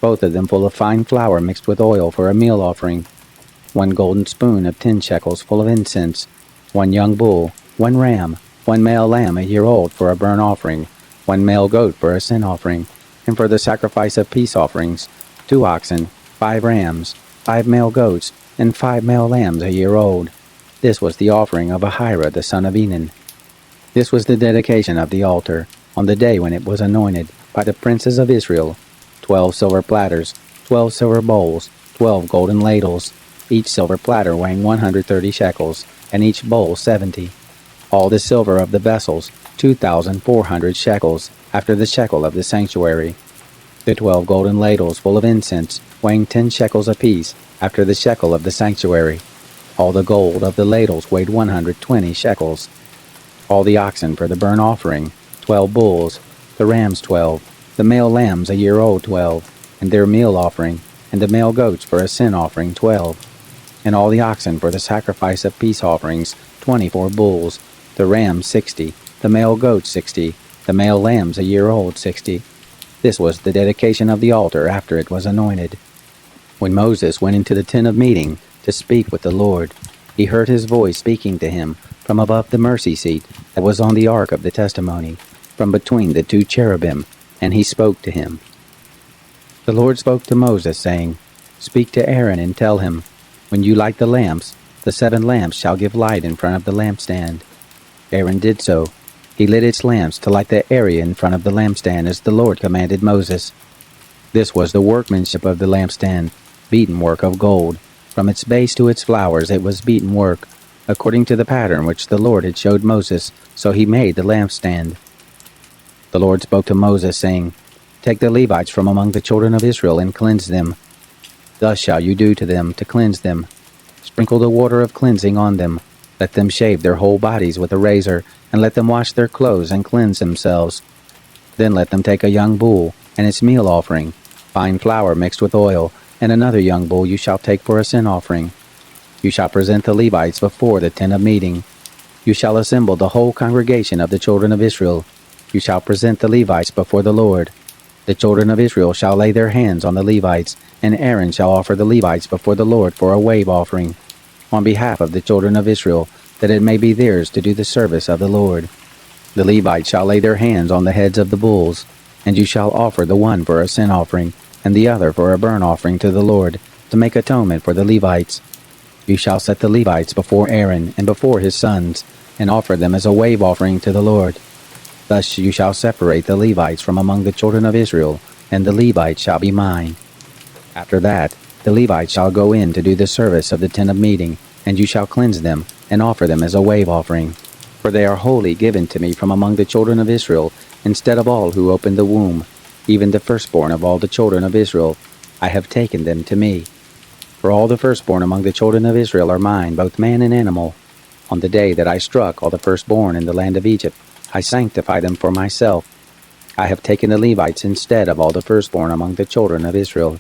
both of them full of fine flour mixed with oil for a meal offering, 1 golden spoon of 10 shekels full of incense, 1 young bull, 1 ram, 1 male lamb a year old for a burnt offering, 1 male goat for a sin offering, and for the sacrifice of peace offerings, 2 oxen, 5 rams, 5 male goats, and 5 male lambs a year old. This was the offering of Ahira the son of Enan. This was the dedication of the altar, on the day when it was anointed, by the princes of Israel, 12 silver platters, 12 silver bowls, 12 golden ladles, each silver platter weighing 130 shekels, and each bowl 70. All the silver of the vessels, 2,400 shekels, after the shekel of the sanctuary. The 12 golden ladles full of incense, weighing 10 shekels apiece, after the shekel of the sanctuary. All the gold of the ladles weighed 120 shekels. All the oxen for the burnt offering, 12 bulls, the rams 12, the male lambs a year old 12, and their meal offering, and the male goats for a sin offering 12. And all the oxen for the sacrifice of peace offerings, 24 bulls, the rams 60, the male goats 60, the male lambs a year old 60. This was the dedication of the altar after it was anointed. When Moses went into the tent of meeting to speak with the Lord, he heard his voice speaking to him from above the mercy seat that was on the ark of the testimony, from between the 2 cherubim, and he spoke to him. The Lord spoke to Moses, saying, Speak to Aaron and tell him, When you light the lamps, the 7 lamps shall give light in front of the lampstand. Aaron did so. He lit its lamps to light the area in front of the lampstand as the Lord commanded Moses. This was the workmanship of the lampstand, beaten work of gold. From its base to its flowers it was beaten work. according to the pattern which the Lord had showed Moses, so he made the lampstand. The Lord spoke to Moses, saying, Take the Levites from among the children of Israel and cleanse them. Thus shall you do to them to cleanse them. Sprinkle the water of cleansing on them. Let them shave their whole bodies with a razor, and let them wash their clothes and cleanse themselves. Then let them take a young bull and its meal offering, fine flour mixed with oil, and another young bull you shall take for a sin offering. You shall present the Levites before the tent of meeting. You shall assemble the whole congregation of the children of Israel. You shall present the Levites before the Lord. The children of Israel shall lay their hands on the Levites, and Aaron shall offer the Levites before the Lord for a wave offering, on behalf of the children of Israel, that it may be theirs to do the service of the Lord. The Levites shall lay their hands on the heads of the bulls, and you shall offer the one for a sin offering, and the other for a burnt offering to the Lord, to make atonement for the Levites. You shall set the Levites before Aaron and before his sons, and offer them as a wave offering to the Lord. Thus you shall separate the Levites from among the children of Israel, and the Levites shall be mine. After that, the Levites shall go in to do the service of the tent of meeting, and you shall cleanse them, and offer them as a wave offering. For they are wholly given to me from among the children of Israel, instead of all who opened the womb, even the firstborn of all the children of Israel. I have taken them to me. For all the firstborn among the children of Israel are mine, both man and animal. On the day that I struck all the firstborn in the land of Egypt, I sanctify them for myself. I have taken the Levites instead of all the firstborn among the children of Israel.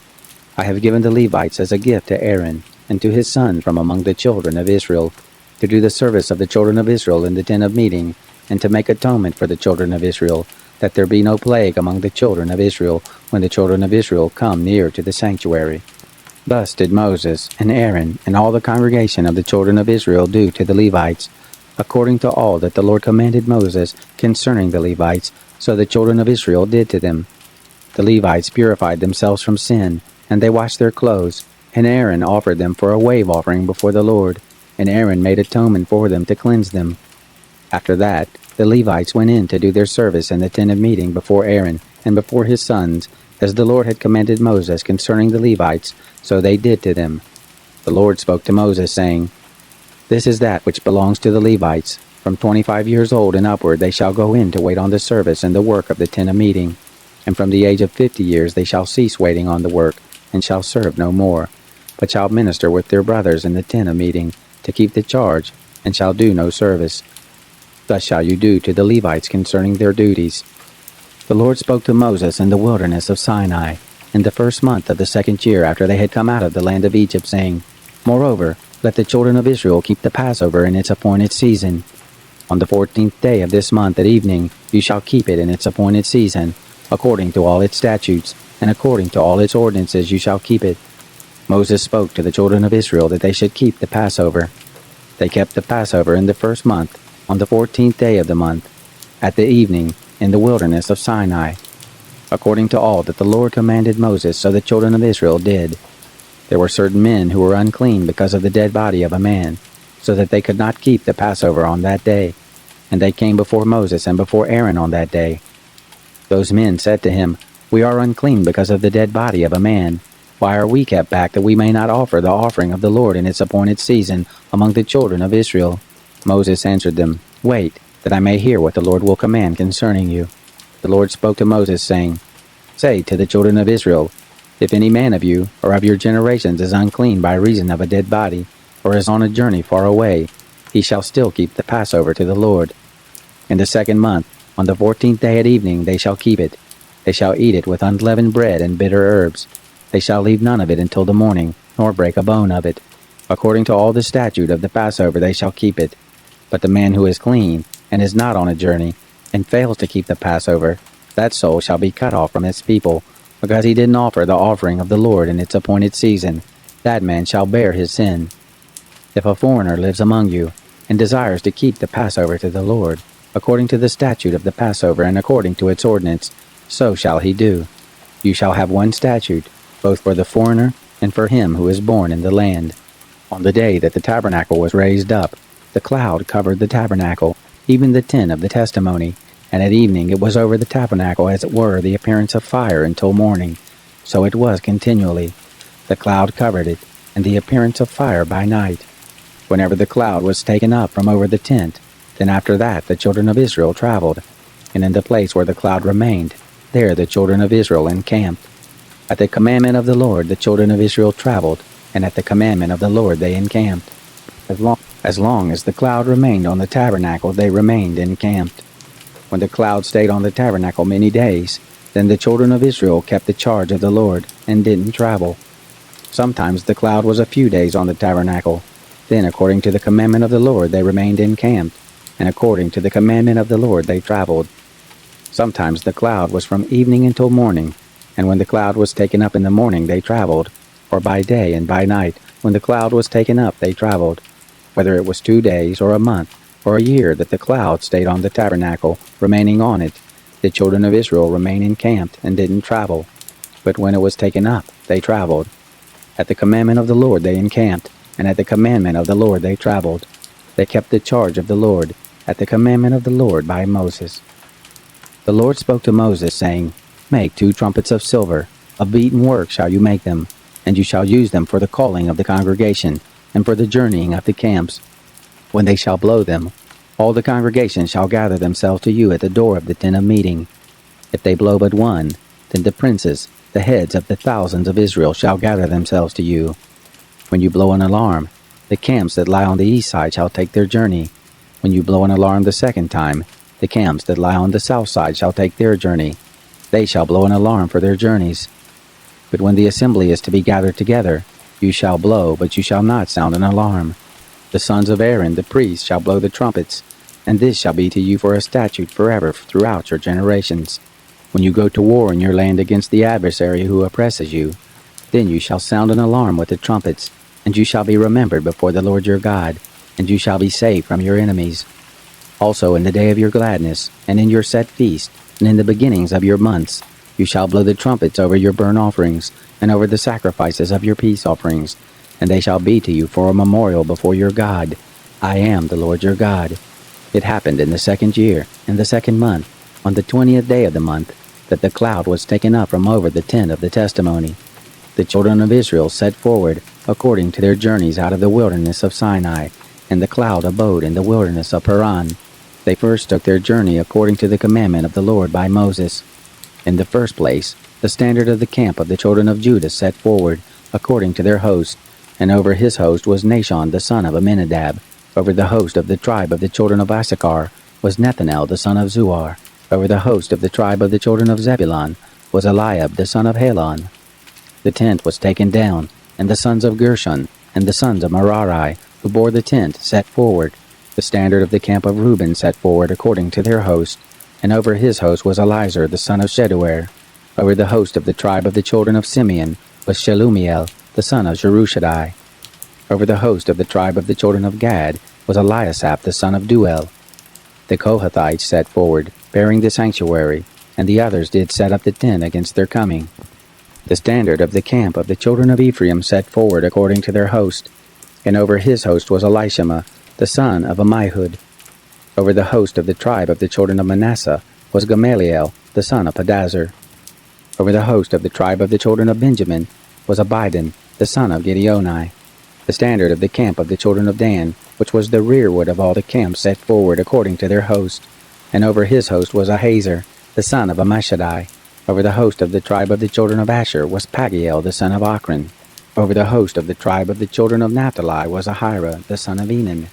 I have given the Levites as a gift to Aaron, and to his sons from among the children of Israel, to do the service of the children of Israel in the tent of meeting, and to make atonement for the children of Israel, that there be no plague among the children of Israel, when the children of Israel come near to the sanctuary. Thus did Moses, and Aaron, and all the congregation of the children of Israel do to the Levites, according to all that the Lord commanded Moses concerning the Levites, so the children of Israel did to them. The Levites purified themselves from sin, and they washed their clothes, and Aaron offered them for a wave offering before the Lord, and Aaron made atonement for them to cleanse them. After that, the Levites went in to do their service in the tent of meeting before Aaron and before his sons, as the Lord had commanded Moses concerning the Levites, so they did to them. The Lord spoke to Moses, saying, This is that which belongs to the Levites. From 25 years old and upward they shall go in to wait on the service and the work of the tent of meeting. And from the age of 50 years they shall cease waiting on the work, and shall serve no more, but shall minister with their brothers in the tent of meeting, to keep the charge, and shall do no service. Thus shall you do to the Levites concerning their duties. The Lord spoke to Moses in the wilderness of Sinai, in the first month of the second year after they had come out of the land of Egypt, saying, Moreover, let the children of Israel keep the Passover in its appointed season. On the 14th day of this month at evening you shall keep it in its appointed season, according to all its statutes, and according to all its ordinances you shall keep it. Moses spoke to the children of Israel that they should keep the Passover. They kept the Passover in the first month, on the 14th day of the month, at the evening, in the wilderness of Sinai, according to all that the Lord commanded Moses, so the children of Israel did. There were certain men who were unclean because of the dead body of a man, so that they could not keep the Passover on that day, and they came before Moses and before Aaron on that day. Those men said to him, We are unclean because of the dead body of a man. Why are we kept back that we may not offer the offering of the Lord in its appointed season among the children of Israel? Moses answered them, Wait, that I may hear what the Lord will command concerning you. The Lord spoke to Moses, saying, Say to the children of Israel, If any man of you or of your generations is unclean by reason of a dead body, or is on a journey far away, he shall still keep the Passover to the Lord. In the second month, on the 14th day at evening, they shall keep it. They shall eat it with unleavened bread and bitter herbs. They shall leave none of it until the morning, nor break a bone of it. According to all the statute of the Passover they shall keep it. But the man who is clean, and is not on a journey, and fails to keep the Passover, that soul shall be cut off from its people, because he didn't offer the offering of the Lord in its appointed season. That man shall bear his sin. If a foreigner lives among you, and desires to keep the Passover to the Lord, according to the statute of the Passover and according to its ordinance, so shall he do. You shall have one statute, both for the foreigner and for him who is born in the land. On the day that the tabernacle was raised up, the cloud covered the tabernacle, even the tent of the testimony, and at evening it was over the tabernacle as it were the appearance of fire until morning. So it was continually. The cloud covered it, and the appearance of fire by night. whenever the cloud was taken up from over the tent. Then after that the children of Israel traveled, and in the place where the cloud remained, there the children of Israel encamped. At the commandment of the Lord the children of Israel traveled, and at the commandment of the Lord they encamped. As long as the cloud remained on the tabernacle they remained encamped. When the cloud stayed on the tabernacle many days, then the children of Israel kept the charge of the Lord, and didn't travel. Sometimes the cloud was a few days on the tabernacle. Then according to the commandment of the Lord they remained encamped, and according to the commandment of the Lord they traveled. Sometimes the cloud was from evening until morning, and when the cloud was taken up in the morning they traveled, or by day and by night, when the cloud was taken up they traveled. Whether it was 2 days, or a month, or a year that the cloud stayed on the tabernacle, remaining on it, the children of Israel remained encamped and didn't travel. But when it was taken up, they traveled. At the commandment of the Lord they encamped, and at the commandment of the Lord they traveled. They kept the charge of the Lord, at the commandment of the Lord by Moses. The Lord spoke to Moses, saying, Make 2 trumpets of silver, of beaten work shall you make them, and you shall use them for the calling of the congregation, and for the journeying of the camps. When they shall blow them, all the congregation shall gather themselves to you at the door of the tent of meeting. If they blow but one, then the princes, the heads of the thousands of Israel, shall gather themselves to you. When you blow an alarm, the camps that lie on the east side shall take their journey. When you blow an alarm the second time, the camps that lie on the south side shall take their journey. They shall blow an alarm for their journeys. But when the assembly is to be gathered together, you shall blow, but you shall not sound an alarm. The sons of Aaron the priest shall blow the trumpets, and this shall be to you for a statute forever throughout your generations. When you go to war in your land against the adversary who oppresses you, then you shall sound an alarm with the trumpets, and you shall be remembered before the Lord your God, and you shall be saved from your enemies. Also in the day of your gladness, and in your set feast, and in the beginnings of your months, you shall blow the trumpets over your burnt offerings, and over the sacrifices of your peace offerings, and they shall be to you for a memorial before your God. I am the Lord your God. It happened in the 2nd year, in the 2nd month, on the 20th day of the month, that the cloud was taken up from over the tent of the testimony. The children of Israel set forward, according to their journeys out of the wilderness of Sinai, and the cloud abode in the wilderness of Paran. They first took their journey according to the commandment of the Lord by Moses. In the first place, the standard of the camp of the children of Judah set forward, according to their host, and over his host was Nahshon the son of Amminadab. Over the host of the tribe of the children of Issachar was Nethanel the son of Zuar. Over the host of the tribe of the children of Zebulun was Eliab the son of Helon. The tent was taken down, and the sons of Gershon, and the sons of Merari, who bore the tent, set forward. The standard of the camp of Reuben set forward according to their host, and over his host was Elizur the son of Sheduer. Over the host of the tribe of the children of Simeon was Shelumiel the son of Jerushaddai. Over the host of the tribe of the children of Gad was Eliasaph the son of Duel. The Kohathites set forward, bearing the sanctuary, and the others did set up the tent against their coming. The standard of the camp of the children of Ephraim set forward according to their host, and over his host was Elishama the son of Ammihud. Over the host of the tribe of the children of Manasseh was Gamaliel the son of Pedazur. Over the host of the tribe of the children of Benjamin was Abidan the son of Gideoni. The standard of the camp of the children of Dan, which was the rearward of all the camps, set forward according to their host, and over his host was Ahiezer the son of Ammishaddai. Over the host of the tribe of the children of Asher was Pagiel the son of Ochran. Over the host of the tribe of the children of Naphtali was Ahira the son of Enan.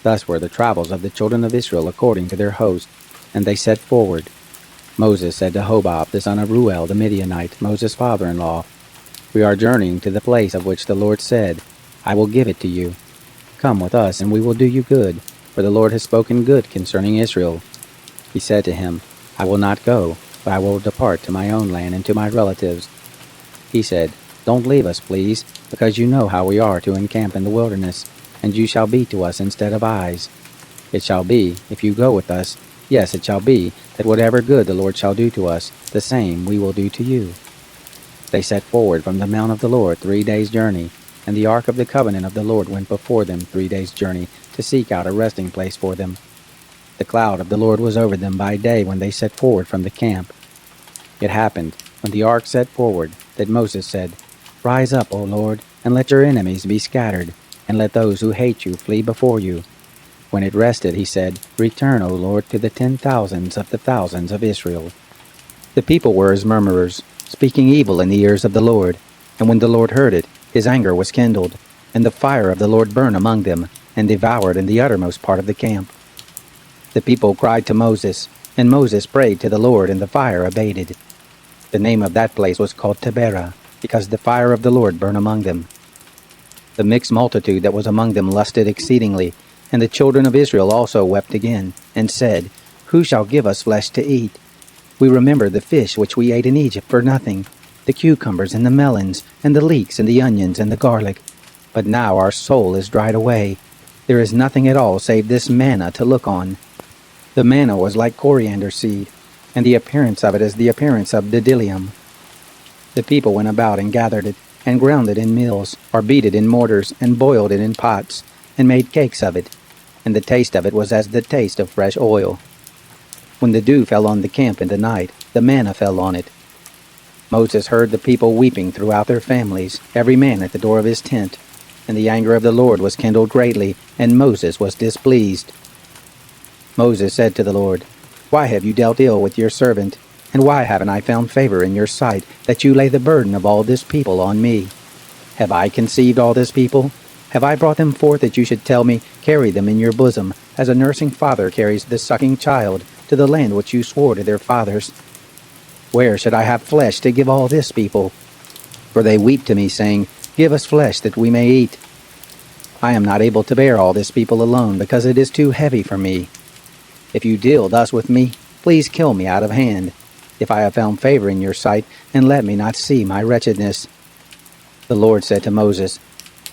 Thus were the travels of the children of Israel according to their host, and they set forward. Moses said to Hobab the son of Ruel the Midianite, Moses' father-in-law, We are journeying to the place of which the Lord said, I will give it to you. Come with us, and we will do you good, for the Lord has spoken good concerning Israel. He said to him, I will not go, but I will depart to my own land and to my relatives. He said, Don't leave us, please, because you know how we are to encamp in the wilderness, and you shall be to us instead of eyes. It shall be, if you go with us, yes, it shall be, that whatever good the Lord shall do to us, the same we will do to you. They set forward from the mount of the Lord 3 days' journey, and the ark of the covenant of the Lord went before them 3 days' journey, to seek out a resting place for them. The cloud of the Lord was over them by day when they set forward from the camp. It happened, when the ark set forward, that Moses said, Rise up, O Lord, and let your enemies be scattered. and let those who hate you flee before you." When it rested, he said, "Return, O Lord, to the 10,000s of the thousands of Israel." The people were as murmurers, speaking evil in the ears of the Lord. And when the Lord heard it, his anger was kindled, and the fire of the Lord burned among them, and devoured in the uttermost part of the camp. The people cried to Moses, and Moses prayed to the Lord, and the fire abated. The name of that place was called Taberah, because the fire of the Lord burned among them. The mixed multitude that was among them lusted exceedingly, and the children of Israel also wept again, and said, "Who shall give us flesh to eat? We remember the fish which we ate in Egypt for nothing, the cucumbers and the melons, and the leeks and the onions and the garlic. But now our soul is dried away. There is nothing at all save this manna to look on." The manna was like coriander seed, and the appearance of it as the appearance of bdellium. The people went about and gathered it, and ground it in mills, or beat it in mortars, and boiled it in pots, and made cakes of it, and the taste of it was as the taste of fresh oil. When the dew fell on the camp in the night, the manna fell on it. Moses heard the people weeping throughout their families, every man at the door of his tent, and the anger of the Lord was kindled greatly, and Moses was displeased. Moses said to the Lord, "Why have you dealt ill with your servant? And why haven't I found favor in your sight, that you lay the burden of all this people on me? Have I conceived all this people? Have I brought them forth that you should tell me, carry them in your bosom, as a nursing father carries the sucking child, to the land which you swore to their fathers? Where should I have flesh to give all this people? For they weep to me, saying, 'Give us flesh that we may eat.' I am not able to bear all this people alone, because it is too heavy for me. If you deal thus with me, please kill me out of hand, if I have found favor in your sight, and let me not see my wretchedness." The Lord said to Moses,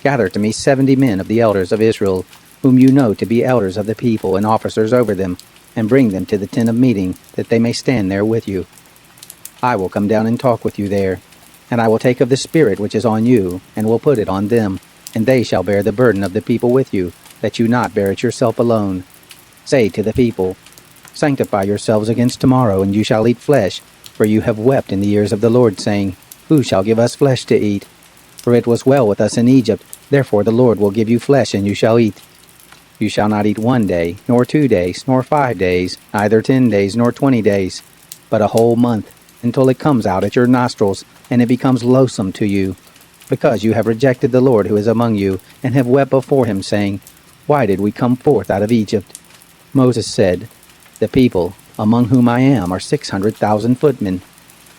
"Gather to me 70 men of the elders of Israel, whom you know to be elders of the people and officers over them, and bring them to the tent of meeting, that they may stand there with you. I will come down and talk with you there, and I will take of the Spirit which is on you, and will put it on them, and they shall bear the burden of the people with you, that you not bear it yourself alone. Say to the people, 'Sanctify yourselves against tomorrow, and you shall eat flesh, for you have wept in the ears of the Lord, saying, Who shall give us flesh to eat? For it was well with us in Egypt, therefore the Lord will give you flesh, and you shall eat. You shall not eat 1 day, nor 2 days, nor 5 days, neither 10 days, nor 20 days, but a whole month, until it comes out at your nostrils, and it becomes loathsome to you, because you have rejected the Lord who is among you, and have wept before him, saying, Why did we come forth out of Egypt?' Moses said, 'The people, among whom I am, are 600,000 footmen.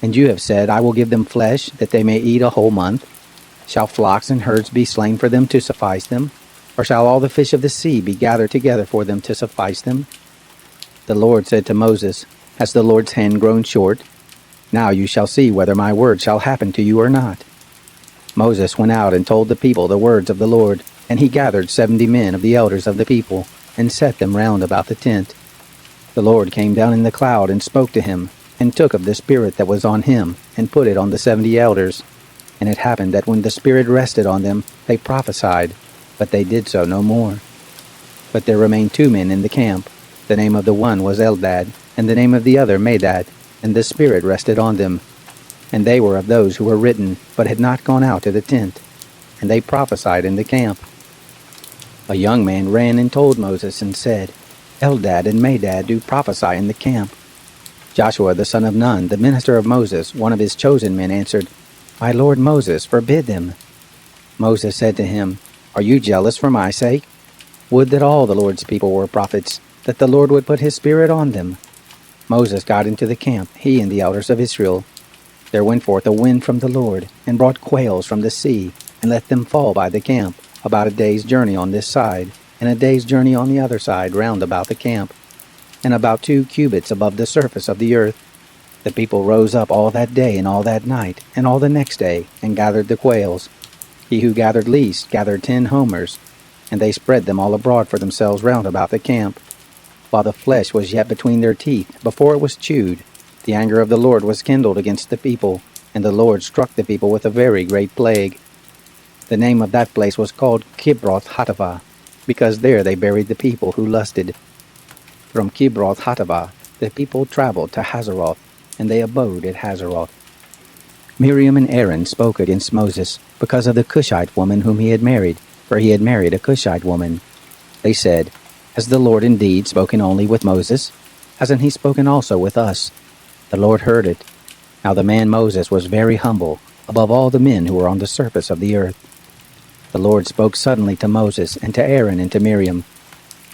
And you have said, I will give them flesh, that they may eat a whole month. Shall flocks and herds be slain for them to suffice them? Or shall all the fish of the sea be gathered together for them to suffice them?' The Lord said to Moses, Has the Lord's hand grown short? Now you shall see whether my word shall happen to you or not." Moses went out and told the people the words of the Lord, and he gathered 70 men of the elders of the people, and set them round about the tent. The Lord came down in the cloud and spoke to him, and took of the Spirit that was on him, and put it on the 70 elders. And it happened that when the Spirit rested on them, they prophesied, but they did so no more. But there remained 2 men in the camp. The name of the one was Eldad, and the name of the other Medad, and the Spirit rested on them. And they were of those who were written, but had not gone out to the tent. And they prophesied in the camp. A young man ran and told Moses, and said, Eldad and Medad do prophesy in the camp. Joshua the son of Nun, the minister of Moses, one of his chosen men, answered, My lord Moses, forbid them. Moses said to him, Are you jealous for my sake? Would that all the Lord's people were prophets, that the Lord would put his Spirit on them. Moses got into the camp, he and the elders of Israel. There went forth a wind from the Lord, and brought quails from the sea, and let them fall by the camp, about a day's journey on this side, and a day's journey on the other side round about the camp, and about 2 cubits above the surface of the earth. The people rose up all that day and all that night, and all the next day, and gathered the quails. He who gathered least gathered 10 homers, and they spread them all abroad for themselves round about the camp. While the flesh was yet between their teeth, before it was chewed, the anger of the Lord was kindled against the people, and the Lord struck the people with a very great plague. The name of that place was called Kibroth Hattaavah, because there they buried the people who lusted. From Kibroth Hattaavah the people traveled to Hazeroth, and they abode at Hazeroth. Miriam and Aaron spoke against Moses, because of the Cushite woman whom he had married, for he had married a Cushite woman. They said, "Has the Lord indeed spoken only with Moses? Hasn't he spoken also with us?" The Lord heard it. Now the man Moses was very humble, above all the men who were on the surface of the earth. The Lord spoke suddenly to Moses and to Aaron and to Miriam,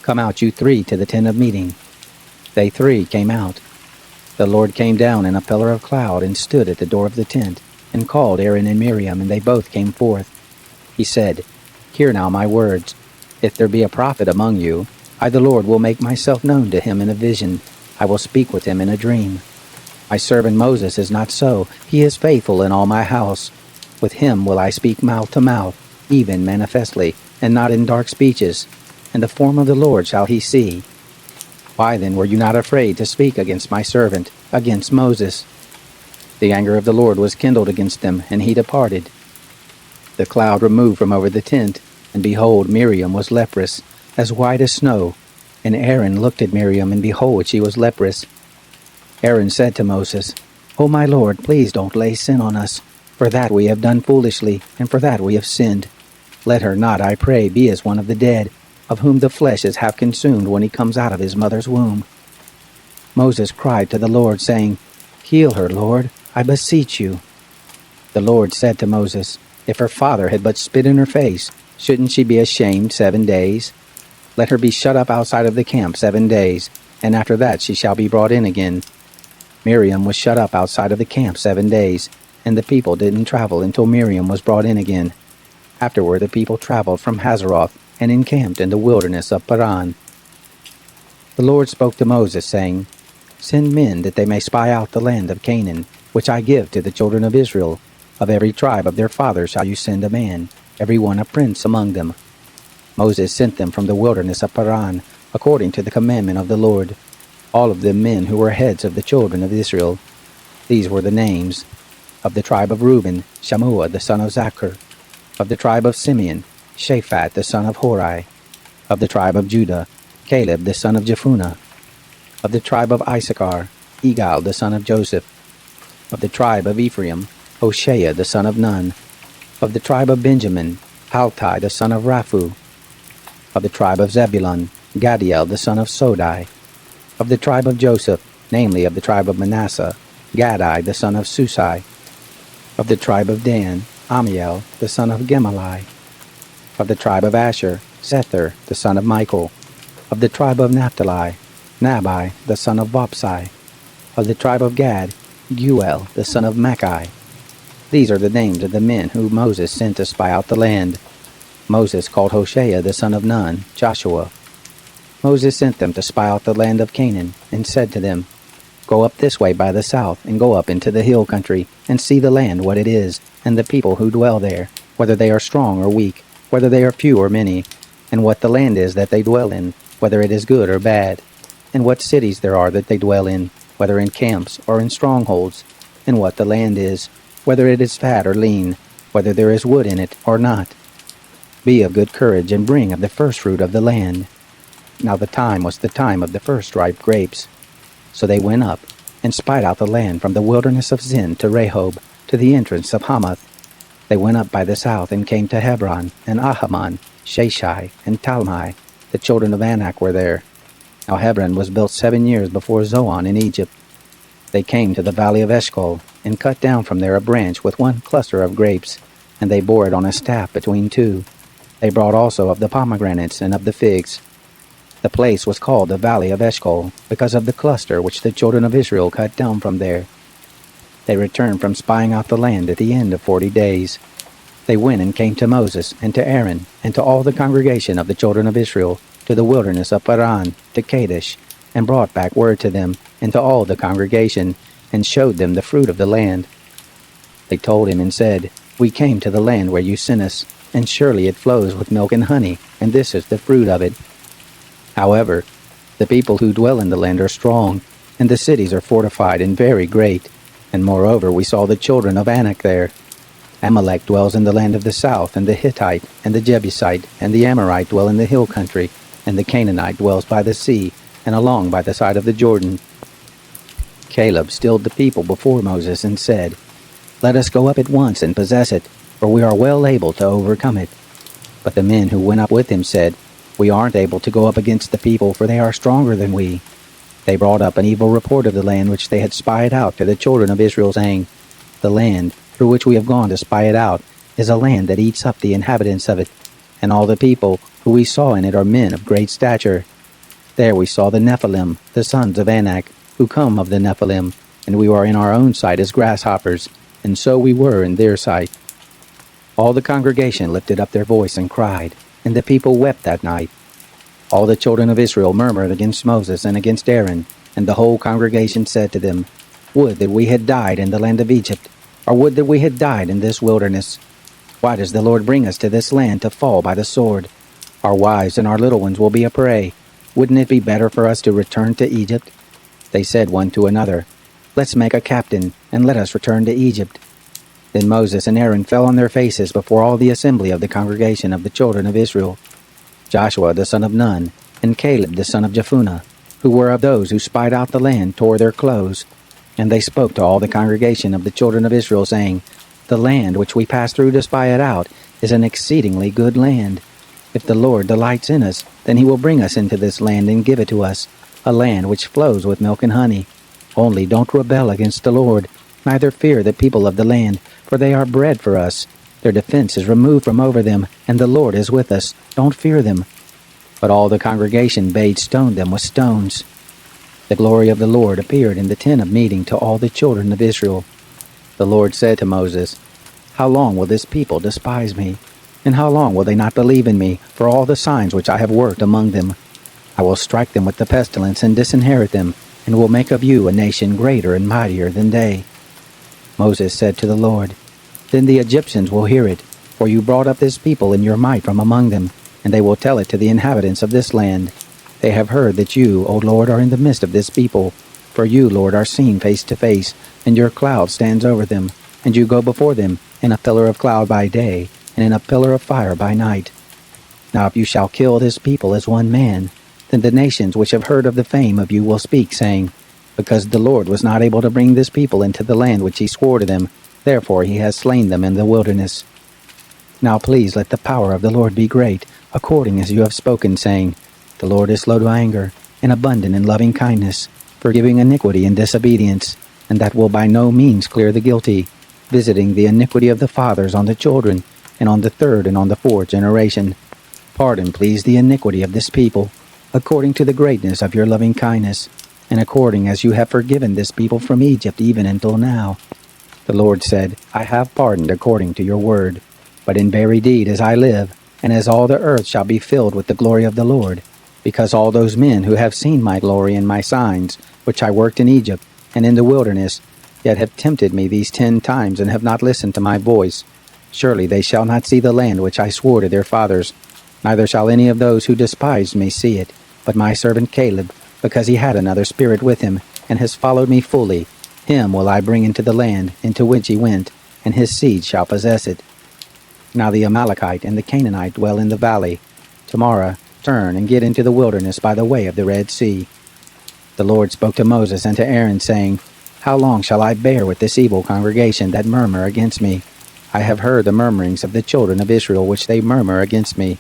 "Come out, you three, to the tent of meeting." They three came out. The Lord came down in a pillar of cloud and stood at the door of the tent, and called Aaron and Miriam, and they both came forth. He said, "Hear now my words. If there be a prophet among you, I the Lord will make myself known to him in a vision. I will speak with him in a dream. My servant Moses is not so. He is faithful in all my house. With him will I speak mouth to mouth, even manifestly, and not in dark speeches. And the form of the Lord shall he see. Why then were you not afraid to speak against my servant, against Moses?" The anger of the Lord was kindled against them, and he departed. The cloud removed from over the tent, and behold, Miriam was leprous, as white as snow. And Aaron looked at Miriam, and behold, she was leprous. Aaron said to Moses, "O my Lord, please don't lay sin on us, for that we have done foolishly, and for that we have sinned. Let her not, I pray, be as one of the dead, of whom the flesh is half consumed when he comes out of his mother's womb." Moses cried to the Lord, saying, "Heal her, Lord, I beseech you." The Lord said to Moses, "If her father had but spit in her face, shouldn't she be ashamed 7 days? Let her be shut up outside of the camp 7 days, and after that she shall be brought in again." Miriam was shut up outside of the camp 7 days, and the people didn't travel until Miriam was brought in again. Afterward the people traveled from Hazeroth and encamped in the wilderness of Paran. The Lord spoke to Moses, saying, "Send men that they may spy out the land of Canaan, which I give to the children of Israel. Of every tribe of their fathers shall you send a man, every one a prince among them." Moses sent them from the wilderness of Paran, according to the commandment of the Lord, all of them men who were heads of the children of Israel. These were the names: of the tribe of Reuben, Shammua the son of Zachar; of the tribe of Simeon, Shaphat the son of Hori; of the tribe of Judah, Caleb the son of Jephunneh; of the tribe of Issachar, Igal the son of Joseph; of the tribe of Ephraim, Hoshea the son of Nun; of the tribe of Benjamin, Paltai the son of Raphu; of the tribe of Zebulun, Gadiel the son of Sodai; of the tribe of Joseph, namely of the tribe of Manasseh, Gadai the son of Susai; of the tribe of Dan, Amiel the son of Gemalli; of the tribe of Asher, Sethur the son of Michael; of the tribe of Naphtali, Nabai the son of Vopsai; of the tribe of Gad, Guel the son of Machai. These are the names of the men whom Moses sent to spy out the land. Moses called Hoshea the son of Nun, Joshua. Moses sent them to spy out the land of Canaan, and said to them, "Go up this way by the south, and go up into the hill country, and see the land what it is, and the people who dwell there, whether they are strong or weak, whether they are few or many, and what the land is that they dwell in, whether it is good or bad, and what cities there are that they dwell in, whether in camps or in strongholds, and what the land is, whether it is fat or lean, whether there is wood in it or not. Be of good courage, and bring of the first fruit of the land." Now the time was the time of the first ripe grapes. So they went up, and spied out the land from the wilderness of Zin to Rehob, to the entrance of Hamath. They went up by the south, and came to Hebron, and Ahaman, Sheshai, and Talmai. The children of Anak were there. Now Hebron was built 7 years before Zoan in Egypt. They came to the valley of Eshcol, and cut down from there a branch with one cluster of grapes, and they bore it on a staff between two. They brought also of the pomegranates and of the figs. The place was called the valley of Eshcol, because of the cluster which the children of Israel cut down from there. They returned from spying out the land at the end of 40 days. They went and came to Moses, and to Aaron, and to all the congregation of the children of Israel, to the wilderness of Paran, to Kadesh, and brought back word to them, and to all the congregation, and showed them the fruit of the land. They told him and said, "We came to the land where you sent us, and surely it flows with milk and honey, and this is the fruit of it. However, the people who dwell in the land are strong, and the cities are fortified and very great. And moreover, we saw the children of Anak there. Amalek dwells in the land of the south, and the Hittite, and the Jebusite, and the Amorite dwell in the hill country, and the Canaanite dwells by the sea, and along by the side of the Jordan." Caleb stilled the people before Moses and said, "Let us go up at once and possess it, for we are well able to overcome it." But the men who went up with him said, "We aren't able to go up against the people, for they are stronger than we." They brought up an evil report of the land which they had spied out to the children of Israel, saying, "The land through which we have gone to spy it out is a land that eats up the inhabitants of it, and all the people who we saw in it are men of great stature. There we saw the Nephilim, the sons of Anak, who come of the Nephilim, and we were in our own sight as grasshoppers, and so we were in their sight." All the congregation lifted up their voice and cried, and the people wept that night. All the children of Israel murmured against Moses and against Aaron, and the whole congregation said to them, "Would that we had died in the land of Egypt, or would that we had died in this wilderness. Why does the Lord bring us to this land to fall by the sword? Our wives and our little ones will be a prey. Wouldn't it be better for us to return to Egypt?" They said one to another, "Let's make a captain, and let us return to Egypt." Then Moses and Aaron fell on their faces before all the assembly of the congregation of the children of Israel. Joshua the son of Nun, and Caleb the son of Jephunneh, who were of those who spied out the land, tore their clothes. And they spoke to all the congregation of the children of Israel, saying, "The land which we passed through to spy it out is an exceedingly good land. If the Lord delights in us, then he will bring us into this land and give it to us, a land which flows with milk and honey. Only don't rebel against the Lord, neither fear the people of the land, for they are bread for us. Their defense is removed from over them, and the Lord is with us. Don't fear them." But all the congregation bade stone them with stones. The glory of the Lord appeared in the tent of meeting to all the children of Israel. The Lord said to Moses, "How long will this people despise me? And how long will they not believe in me for all the signs which I have worked among them? I will strike them with the pestilence and disinherit them, and will make of you a nation greater and mightier than they." Moses said to the Lord, "Then the Egyptians will hear it, for you brought up this people in your might from among them, and they will tell it to the inhabitants of this land. They have heard that you, O Lord, are in the midst of this people. For you, Lord, are seen face to face, and your cloud stands over them, and you go before them in a pillar of cloud by day, and in a pillar of fire by night. Now if you shall kill this people as one man, then the nations which have heard of the fame of you will speak, saying, 'Because the Lord was not able to bring this people into the land which he swore to them, therefore he has slain them in the wilderness.' Now please let the power of the Lord be great, according as you have spoken, saying, 'The Lord is slow to anger, and abundant in loving kindness, forgiving iniquity and disobedience, and that will by no means clear the guilty, visiting the iniquity of the fathers on the children, and on the third and on the fourth generation. Pardon, please, the iniquity of this people, according to the greatness of your loving kindness, and according as you have forgiven this people from Egypt even until now.' The Lord said, 'I have pardoned according to your word. But in very deed as I live, and as all the earth shall be filled with the glory of the Lord, because all those men who have seen my glory and my signs, which I worked in Egypt and in the wilderness, yet have tempted me these 10 times and have not listened to my voice, surely they shall not see the land which I swore to their fathers, neither shall any of those who despised me see it, but my servant Caleb, because he had another spirit with him, and has followed me fully, him will I bring into the land into which he went, and his seed shall possess it. Now the Amalekite and the Canaanite dwell in the valley. Tomorrow turn and get into the wilderness by the way of the Red Sea." The Lord spoke to Moses and to Aaron, saying, "How long shall I bear with this evil congregation that murmur against me? I have heard the murmurings of the children of Israel which they murmur against me.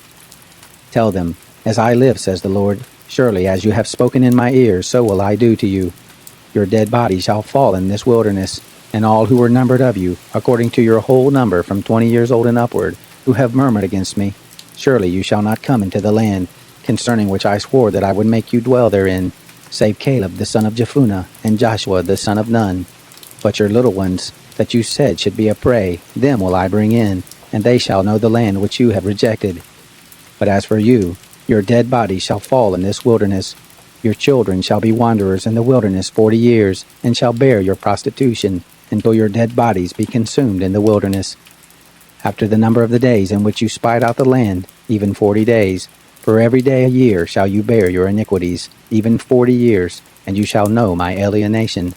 Tell them, as I live, says the Lord, surely as you have spoken in my ears, so will I do to you. Your dead body shall fall in this wilderness, and all who were numbered of you, according to your whole number from 20 years old and upward, who have murmured against me, surely you shall not come into the land, concerning which I swore that I would make you dwell therein, save Caleb the son of Jephunneh, and Joshua the son of Nun. But your little ones, that you said should be a prey, them will I bring in, and they shall know the land which you have rejected. But as for you, your dead body shall fall in this wilderness. Your children shall be wanderers in the wilderness 40 years, and shall bear your prostitution, until your dead bodies be consumed in the wilderness. After the number of the days in which you spied out the land, even 40 days, for every day a year shall you bear your iniquities, even 40 years, and you shall know my alienation.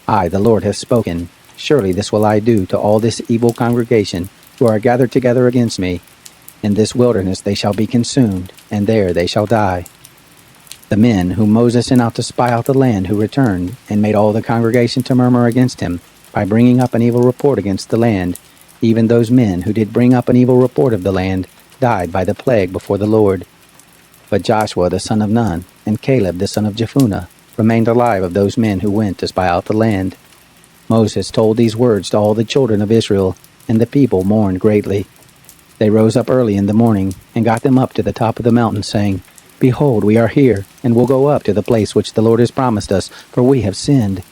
I, the Lord, have spoken. Surely this will I do to all this evil congregation, who are gathered together against me. In this wilderness they shall be consumed, and there they shall die." The men whom Moses sent out to spy out the land who returned, and made all the congregation to murmur against him, by bringing up an evil report against the land, even those men who did bring up an evil report of the land, died by the plague before the Lord. But Joshua the son of Nun and Caleb the son of Jephunneh remained alive of those men who went to spy out the land. Moses told these words to all the children of Israel, and the people mourned greatly. They rose up early in the morning and got them up to the top of the mountain, saying, Behold, we are here, and will go up to the place which the Lord has promised us, for we have sinned.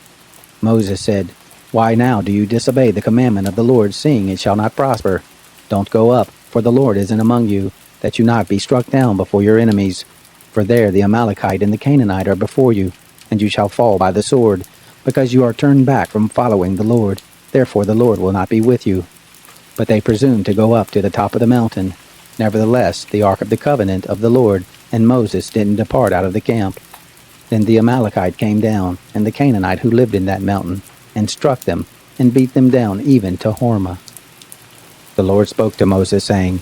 Moses said, Why now do you disobey the commandment of the Lord, seeing it shall not prosper? Don't go up, for the Lord isn't among you, that you not be struck down before your enemies. For there the Amalekite and the Canaanite are before you, and you shall fall by the sword, because you are turned back from following the Lord. Therefore the Lord will not be with you. But they presumed to go up to the top of the mountain. Nevertheless, the ark of the covenant of the Lord and Moses didn't depart out of the camp. Then the Amalekite came down, and the Canaanite who lived in that mountain, and struck them, and beat them down even to Hormah. The Lord spoke to Moses, saying,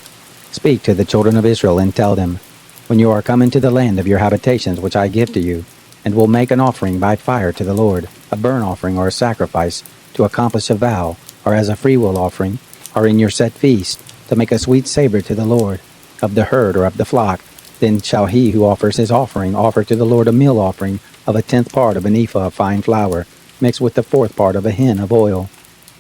Speak to the children of Israel, and tell them, When you are come into the land of your habitations which I give to you, and will make an offering by fire to the Lord, a burnt offering or a sacrifice, to accomplish a vow, or as a freewill offering, or in your set feast, to make a sweet savor to the Lord, of the herd or of the flock, then shall he who offers his offering offer to the Lord a meal offering of 1/10 part of an ephah of fine flour, mixed with the 4th part of a hin of oil,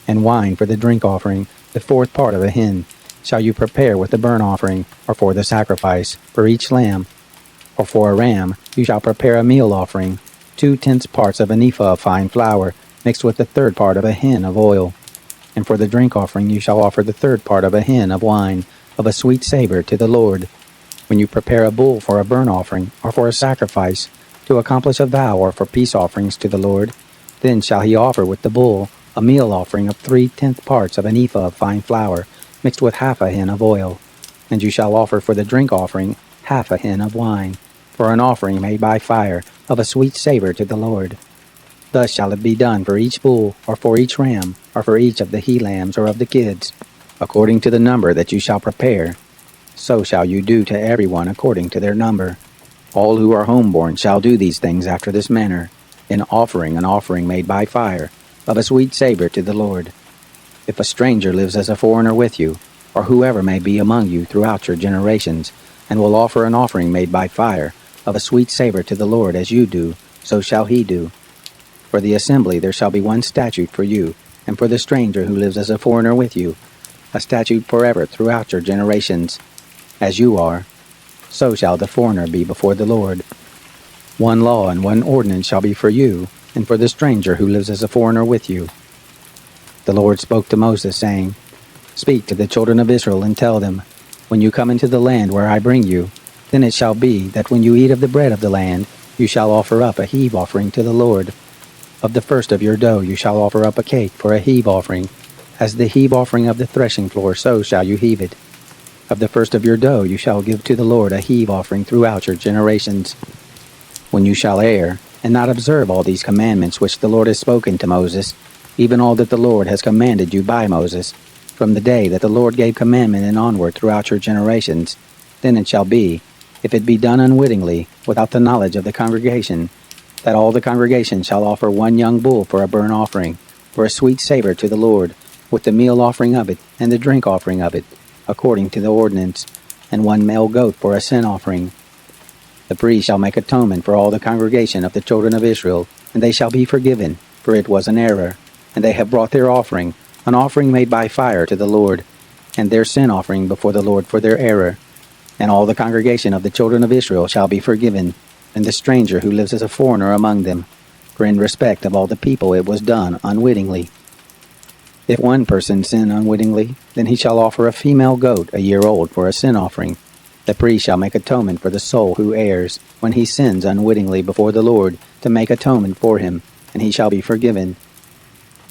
and wine for the drink offering, the 4th part of a hin, shall you prepare with the burnt offering, or for the sacrifice, for each lamb. Or for a ram, you shall prepare a meal offering, 2/10 parts of an ephah of fine flour, mixed with the 3rd part of a hin of oil. And for the drink offering you shall offer the 3rd part of a hin of wine, of a sweet savor to the Lord. When you prepare a bull for a burnt offering, or for a sacrifice, to accomplish a vow or for peace offerings to the Lord, then shall he offer with the bull a meal offering of 3/10 parts of an ephah of fine flour, mixed with half a hin of oil. And you shall offer for the drink offering half a hin of wine, for an offering made by fire, of a sweet savor to the Lord. Thus shall it be done for each bull, or for each ram, or for each of the he-lambs or of the kids, according to the number that you shall prepare. So shall you do to everyone according to their number. All who are homeborn shall do these things after this manner, in offering an offering made by fire, of a sweet savor to the Lord. If a stranger lives as a foreigner with you, or whoever may be among you throughout your generations, and will offer an offering made by fire, of a sweet savor to the Lord as you do, so shall he do. For the assembly there shall be one statute for you, and for the stranger who lives as a foreigner with you, a statute forever throughout your generations. As you are, so shall the foreigner be before the Lord. One law and one ordinance shall be for you, and for the stranger who lives as a foreigner with you. The Lord spoke to Moses, saying, Speak to the children of Israel, and tell them, When you come into the land where I bring you, then it shall be that when you eat of the bread of the land, you shall offer up a heave offering to the Lord. Of the first of your dough you shall offer up a cake for a heave offering. As the heave offering of the threshing floor, so shall you heave it. Of the first of your dough you shall give to the Lord a heave offering throughout your generations. When you shall err, and not observe all these commandments which the Lord has spoken to Moses, even all that the Lord has commanded you by Moses, from the day that the Lord gave commandment and onward throughout your generations, then it shall be, if it be done unwittingly, without the knowledge of the congregation, that all the congregation shall offer one young bull for a burnt offering, for a sweet savor to the Lord, with the meal offering of it and the drink offering of it, according to the ordinance, and one male goat for a sin offering. The priest shall make atonement for all the congregation of the children of Israel, and they shall be forgiven, for it was an error, and they have brought their offering, an offering made by fire to the Lord, and their sin offering before the Lord for their error. And all the congregation of the children of Israel shall be forgiven, and the stranger who lives as a foreigner among them, for in respect of all the people it was done unwittingly. If one person sin unwittingly, then he shall offer a female goat a year old for a sin offering. The priest shall make atonement for the soul who errs, when he sins unwittingly before the Lord, to make atonement for him, and he shall be forgiven.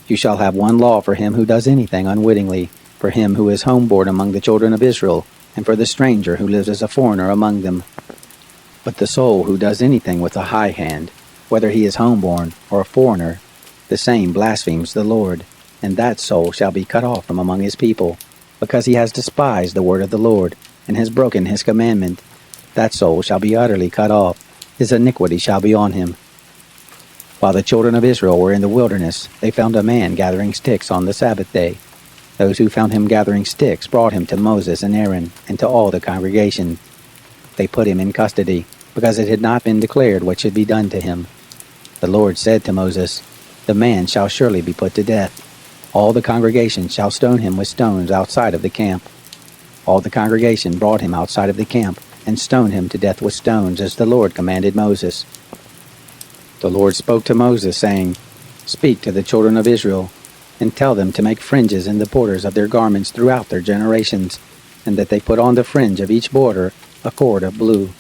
You shall have one law for him who does anything unwittingly, for him who is homeborn among the children of Israel, and for the stranger who lives as a foreigner among them. But the soul who does anything with a high hand, whether he is homeborn or a foreigner, the same blasphemes the Lord, and that soul shall be cut off from among his people, because he has despised the word of the Lord, and has broken his commandment. That soul shall be utterly cut off, his iniquity shall be on him. While the children of Israel were in the wilderness, they found a man gathering sticks on the Sabbath day. Those who found him gathering sticks brought him to Moses and Aaron and to all the congregation. They put him in custody, because it had not been declared what should be done to him. The Lord said to Moses, "The man shall surely be put to death. All the congregation shall stone him with stones outside of the camp." All the congregation brought him outside of the camp and stoned him to death with stones, as the Lord commanded Moses. The Lord spoke to Moses, saying, "Speak to the children of Israel, and tell them to make fringes in the borders of their garments throughout their generations, and that they put on the fringe of each border a cord of blue.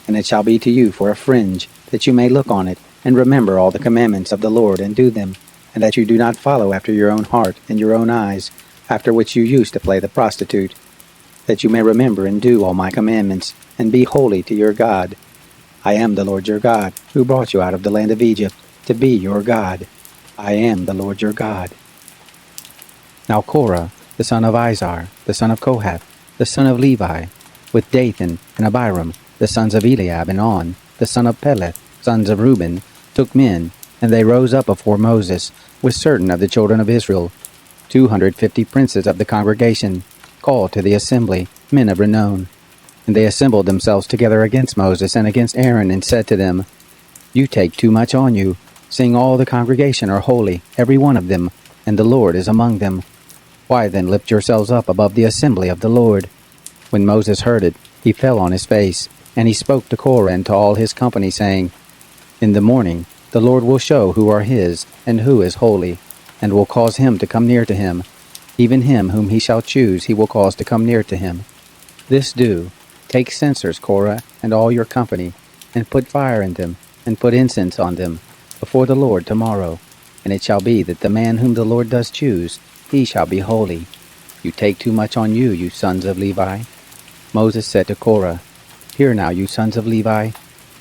And it shall be to you for a fringe, that you may look on it, and remember all the commandments of the Lord, and do them, and that you do not follow after your own heart and your own eyes, after which you used to play the prostitute, that you may remember and do all my commandments, and be holy to your God. I am the Lord your God, who brought you out of the land of Egypt, to be your God. I am the Lord your God." Now Korah, the son of Izhar, the son of Kohath, the son of Levi, with Dathan and Abiram, the sons of Eliab, and On, the son of Peleth, sons of Reuben, took men, and they rose up before Moses, with certain of the children of Israel, 250 princes of the congregation, called to the assembly, men of renown. And they assembled themselves together against Moses and against Aaron, and said to them, "You take too much on you, seeing all the congregation are holy, every one of them, and the Lord is among them. Why then lift yourselves up above the assembly of the Lord?" When Moses heard it, he fell on his face, and he spoke to Korah and to all his company, saying, "In the morning the Lord will show who are his, and who is holy, and will cause him to come near to him. Even him whom he shall choose he will cause to come near to him. This do, take censers, Korah, and all your company, and put fire in them, and put incense on them, before the Lord tomorrow. And it shall be that the man whom the Lord does choose, he shall be holy. You take too much on you, you sons of Levi." Moses said to Korah, "Hear now, you sons of Levi.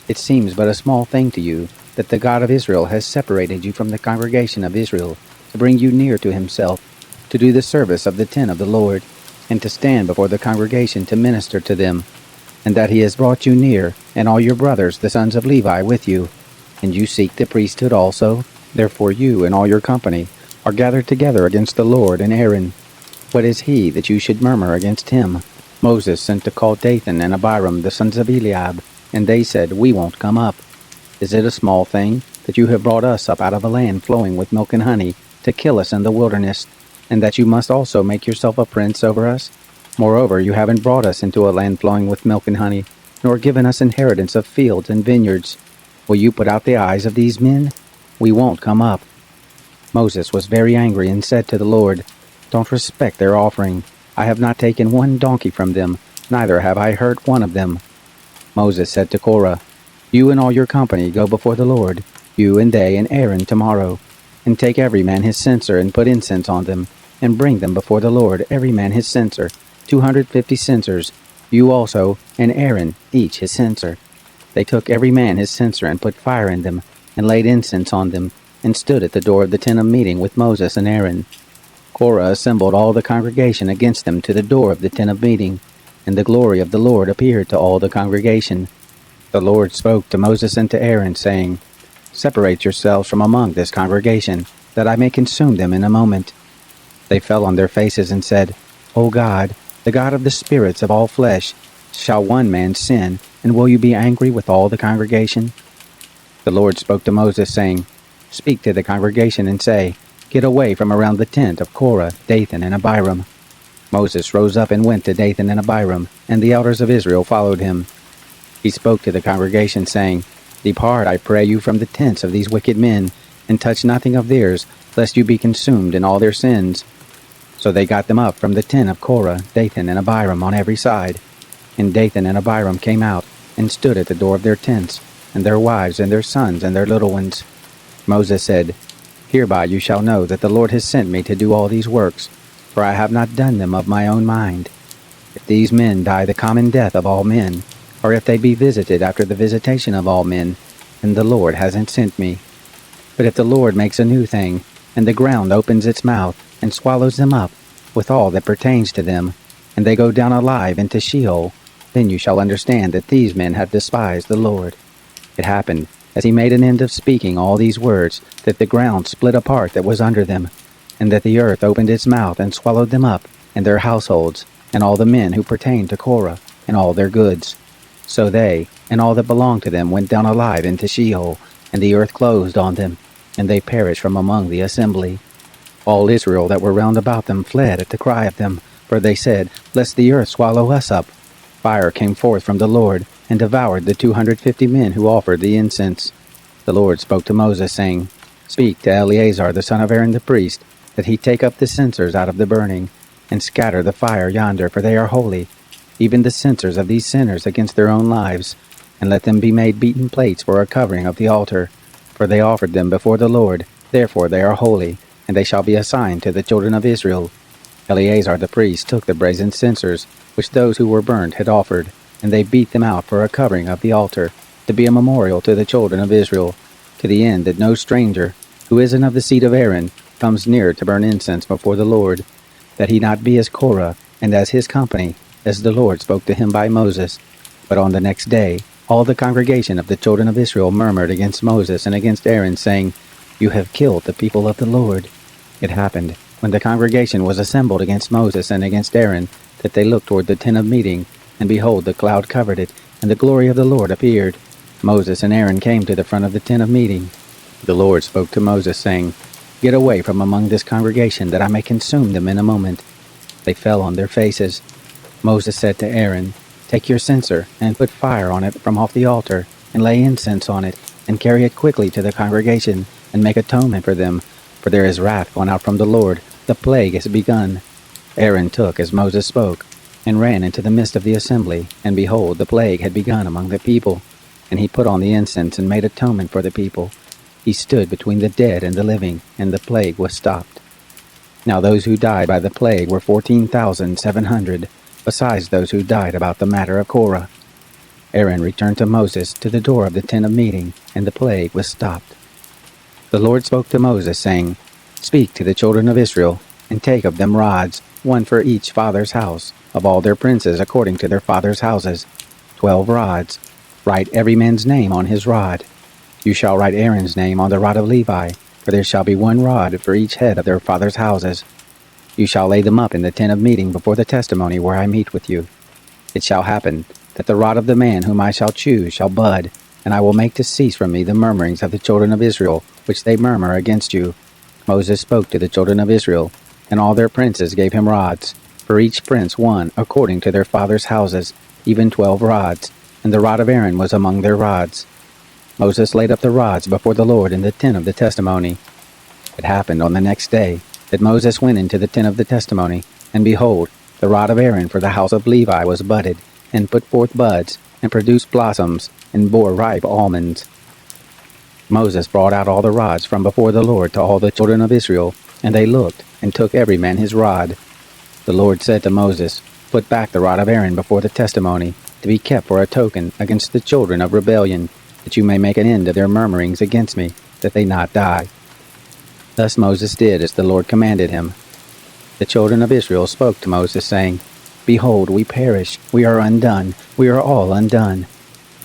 It seems but a small thing to you that the God of Israel has separated you from the congregation of Israel, to bring you near to himself, to do the service of the tent of the Lord, and to stand before the congregation to minister to them, and that he has brought you near, and all your brothers, the sons of Levi, with you. And you seek the priesthood also? Therefore you and all your company are gathered together against the Lord and Aaron. What is he that you should murmur against him?" Moses sent to call Dathan and Abiram, the sons of Eliab, and they said, "We won't come up. Is it a small thing that you have brought us up out of a land flowing with milk and honey, to kill us in the wilderness, and that you must also make yourself a prince over us? Moreover, you haven't brought us into a land flowing with milk and honey, nor given us inheritance of fields and vineyards. Will you put out the eyes of these men? We won't come up." Moses was very angry and said to the Lord, "Don't respect their offering. I have not taken one donkey from them, neither have I hurt one of them." Moses said to Korah, "You and all your company go before the Lord, you and they and Aaron tomorrow, and take every man his censer and put incense on them, and bring them before the Lord, every man his censer, 250 censers, you also and Aaron each his censer." They took every man his censer and put fire in them, and laid incense on them, and stood at the door of the tent of meeting with Moses and Aaron. Korah assembled all the congregation against them to the door of the tent of meeting, and the glory of the Lord appeared to all the congregation. The Lord spoke to Moses and to Aaron, saying, "Separate yourselves from among this congregation, that I may consume them in a moment." They fell on their faces and said, "O God, the God of the spirits of all flesh, shall one man sin, and will you be angry with all the congregation?" The Lord spoke to Moses, saying, "Speak to the congregation and say, Get away from around the tent of Korah, Dathan, and Abiram." Moses rose up and went to Dathan and Abiram, and the elders of Israel followed him. He spoke to the congregation, saying, "Depart, I pray you, from the tents of these wicked men, and touch nothing of theirs, lest you be consumed in all their sins." So they got them up from the tent of Korah, Dathan, and Abiram on every side. And Dathan and Abiram came out, and stood at the door of their tents, and their wives, and their sons, and their little ones. Moses said, "Hereby you shall know that the Lord has sent me to do all these works, for I have not done them of my own mind. If these men die the common death of all men, or if they be visited after the visitation of all men, then the Lord hasn't sent me. But if the Lord makes a new thing, and the ground opens its mouth, and swallows them up, with all that pertains to them, and they go down alive into Sheol, then you shall understand that these men have despised the Lord." It happened, as he made an end of speaking all these words, that the ground split apart that was under them, and that the earth opened its mouth and swallowed them up, and their households, and all the men who pertained to Korah, and all their goods. So they, and all that belonged to them, went down alive into Sheol, and the earth closed on them, and they perished from among the assembly. All Israel that were round about them fled at the cry of them, for they said, Lest the earth swallow us up. Fire came forth from the Lord, and devoured the 250 men who offered the incense. The Lord spoke to Moses, saying, Speak to Eleazar the son of Aaron the priest, that he take up the censers out of the burning, and scatter the fire yonder, for they are holy, even the censers of these sinners against their own lives, and let them be made beaten plates for a covering of the altar. For they offered them before the Lord, therefore they are holy, and they shall be a sign to the children of Israel. Eleazar the priest took the brazen censers, which those who were burned had offered, and they beat them out for a covering of the altar, to be a memorial to the children of Israel, to the end that no stranger, who isn't of the seed of Aaron, comes near to burn incense before the Lord, that he not be as Korah, and as his company, as the Lord spoke to him by Moses. But on the next day, all the congregation of the children of Israel murmured against Moses and against Aaron, saying, You have killed the people of the Lord. It happened, when the congregation was assembled against Moses and against Aaron, that they looked toward the tent of meeting, and behold, the cloud covered it, and the glory of the Lord appeared. Moses and Aaron came to the front of the tent of meeting. The Lord spoke to Moses, saying, Get away from among this congregation, that I may consume them in a moment. They fell on their faces. Moses said to Aaron, Take your censer, and put fire on it from off the altar, and lay incense on it, and carry it quickly to the congregation, and make atonement for them, for there is wrath gone out from the Lord, the plague has begun. Aaron took as Moses spoke, and ran into the midst of the assembly, and behold, the plague had begun among the people. And he put on the incense, and made atonement for the people. He stood between the dead and the living, and the plague was stopped. Now those who died by the plague were 14,700, besides those who died about the matter of Korah. Aaron returned to Moses to the door of the tent of meeting, and the plague was stopped. The Lord spoke to Moses, saying, Speak to the children of Israel, and take of them rods, one for each father's house, of all their princes according to their father's houses, 12 rods. Write every man's name on his rod. You shall write Aaron's name on the rod of Levi, for there shall be one rod for each head of their father's houses. You shall lay them up in the tent of meeting before the testimony where I meet with you. It shall happen that the rod of the man whom I shall choose shall bud, and I will make to cease from me the murmurings of the children of Israel, which they murmur against you. Moses spoke to the children of Israel, and all their princes gave him rods, for each prince one according to their father's houses, even 12 rods, and the rod of Aaron was among their rods. Moses laid up the rods before the Lord in the tent of the testimony. It happened on the next day that Moses went into the tent of the testimony, and behold, the rod of Aaron for the house of Levi was budded, and put forth buds, and produced blossoms, and bore ripe almonds. Moses brought out all the rods from before the Lord to all the children of Israel, and they looked, and took every man his rod. The Lord said to Moses, Put back the rod of Aaron before the testimony, to be kept for a token against the children of rebellion, that you may make an end of their murmurings against me, that they not die. Thus Moses did as the Lord commanded him. The children of Israel spoke to Moses, saying, Behold, we perish, we are undone, we are all undone.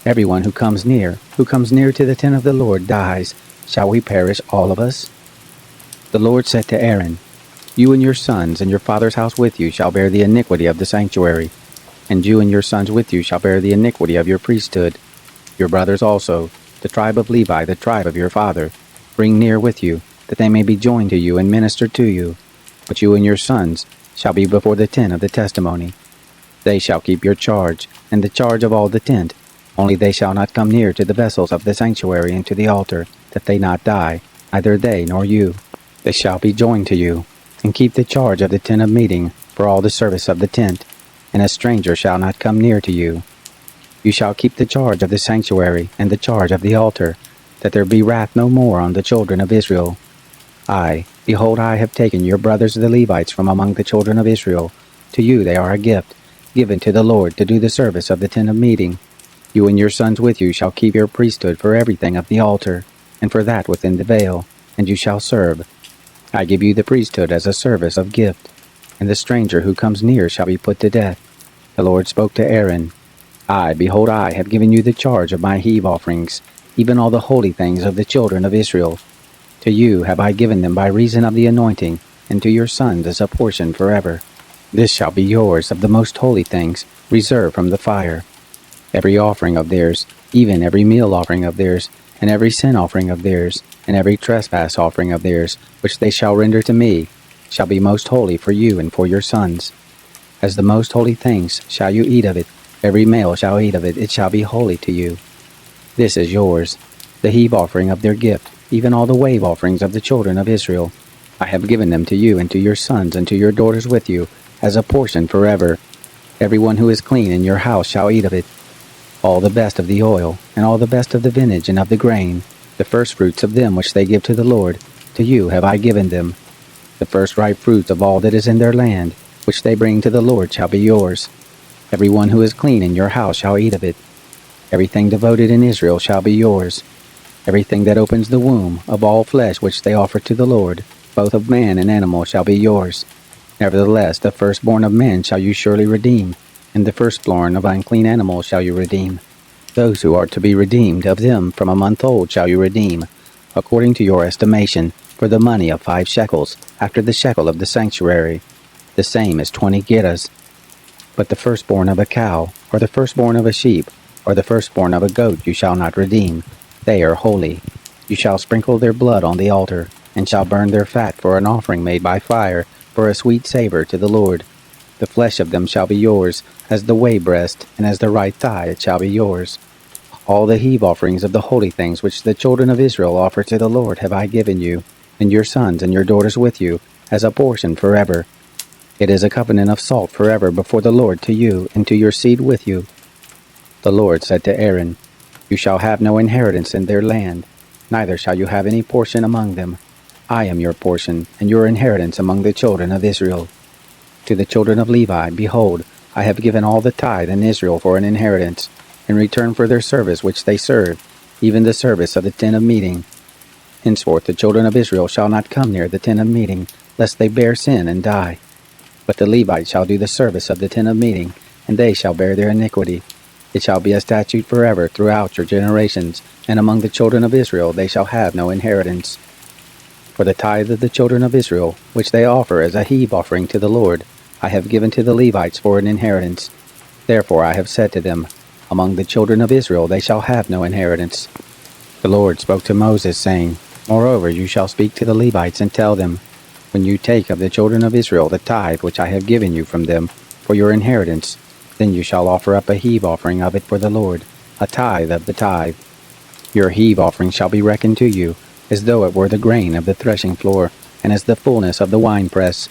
Everyone who comes near to the tent of the Lord dies. Shall we perish all of us? The Lord said to Aaron, You and your sons and your father's house with you shall bear the iniquity of the sanctuary, and you and your sons with you shall bear the iniquity of your priesthood. Your brothers also, the tribe of Levi, the tribe of your father, bring near with you, that they may be joined to you and minister to you. But you and your sons shall be before the tent of the testimony. They shall keep your charge, and the charge of all the tent. Only they shall not come near to the vessels of the sanctuary and to the altar, that they not die, neither they nor you. They shall be joined to you, and keep the charge of the tent of meeting, for all the service of the tent, and a stranger shall not come near to you. You shall keep the charge of the sanctuary, and the charge of the altar, that there be wrath no more on the children of Israel. Behold, I have taken your brothers the Levites from among the children of Israel. To you they are a gift, given to the Lord to do the service of the tent of meeting. You and your sons with you shall keep your priesthood for everything of the altar, and for that within the veil, and you shall serve. I give you the priesthood as a service of gift, and the stranger who comes near shall be put to death. The Lord spoke to Aaron, Behold, I have given you the charge of my heave offerings, even all the holy things of the children of Israel. To you have I given them by reason of the anointing, and to your sons as a portion forever. This shall be yours of the most holy things, reserved from the fire. Every offering of theirs, even every meal offering of theirs, and every sin offering of theirs, and every trespass offering of theirs, which they shall render to me, shall be most holy for you and for your sons. As the most holy things shall you eat of it, every male shall eat of it, it shall be holy to you. This is yours, the heave offering of their gift, even all the wave offerings of the children of Israel. I have given them to you and to your sons and to your daughters with you, as a portion forever. Everyone who is clean in your house shall eat of it. All the best of the oil, and all the best of the vintage and of the grain, the firstfruits of them which they give to the Lord, to you have I given them. The first ripe fruits of all that is in their land, which they bring to the Lord, shall be yours. Every one who is clean in your house shall eat of it. Everything devoted in Israel shall be yours. Everything that opens the womb of all flesh which they offer to the Lord, both of man and animal, shall be yours. Nevertheless, the firstborn of men shall you surely redeem, and the firstborn of unclean animals shall you redeem. Those who are to be redeemed of them from a month old shall you redeem, according to your estimation, for the money of 5 shekels, after the shekel of the sanctuary. The same is 20 gerahs. But the firstborn of a cow, or the firstborn of a sheep, or the firstborn of a goat you shall not redeem. They are holy. You shall sprinkle their blood on the altar, and shall burn their fat for an offering made by fire, for a sweet savor to the Lord. The flesh of them shall be yours, as the way breast, and as the right thigh it shall be yours. All the heave offerings of the holy things which the children of Israel offer to the Lord have I given you, and your sons and your daughters with you, as a portion forever. It is a covenant of salt forever before the Lord to you, and to your seed with you. The Lord said to Aaron, You shall have no inheritance in their land, neither shall you have any portion among them. I am your portion, and your inheritance among the children of Israel. To the children of Levi, behold, I have given all the tithe in Israel for an inheritance, in return for their service which they serve, even the service of the tent of meeting. Henceforth the children of Israel shall not come near the tent of meeting, lest they bear sin and die. But the Levites shall do the service of the tent of meeting, and they shall bear their iniquity. It shall be a statute forever throughout your generations, and among the children of Israel they shall have no inheritance. For the tithe of the children of Israel, which they offer as a heave offering to the Lord, I have given to the Levites for an inheritance. Therefore I have said to them, Among the children of Israel they shall have no inheritance. The Lord spoke to Moses, saying, Moreover you shall speak to the Levites, and tell them, When you take of the children of Israel the tithe which I have given you from them for your inheritance, then you shall offer up a heave offering of it for the Lord, a tithe of the tithe. Your heave offering shall be reckoned to you, as though it were the grain of the threshing floor, and as the fullness of the winepress.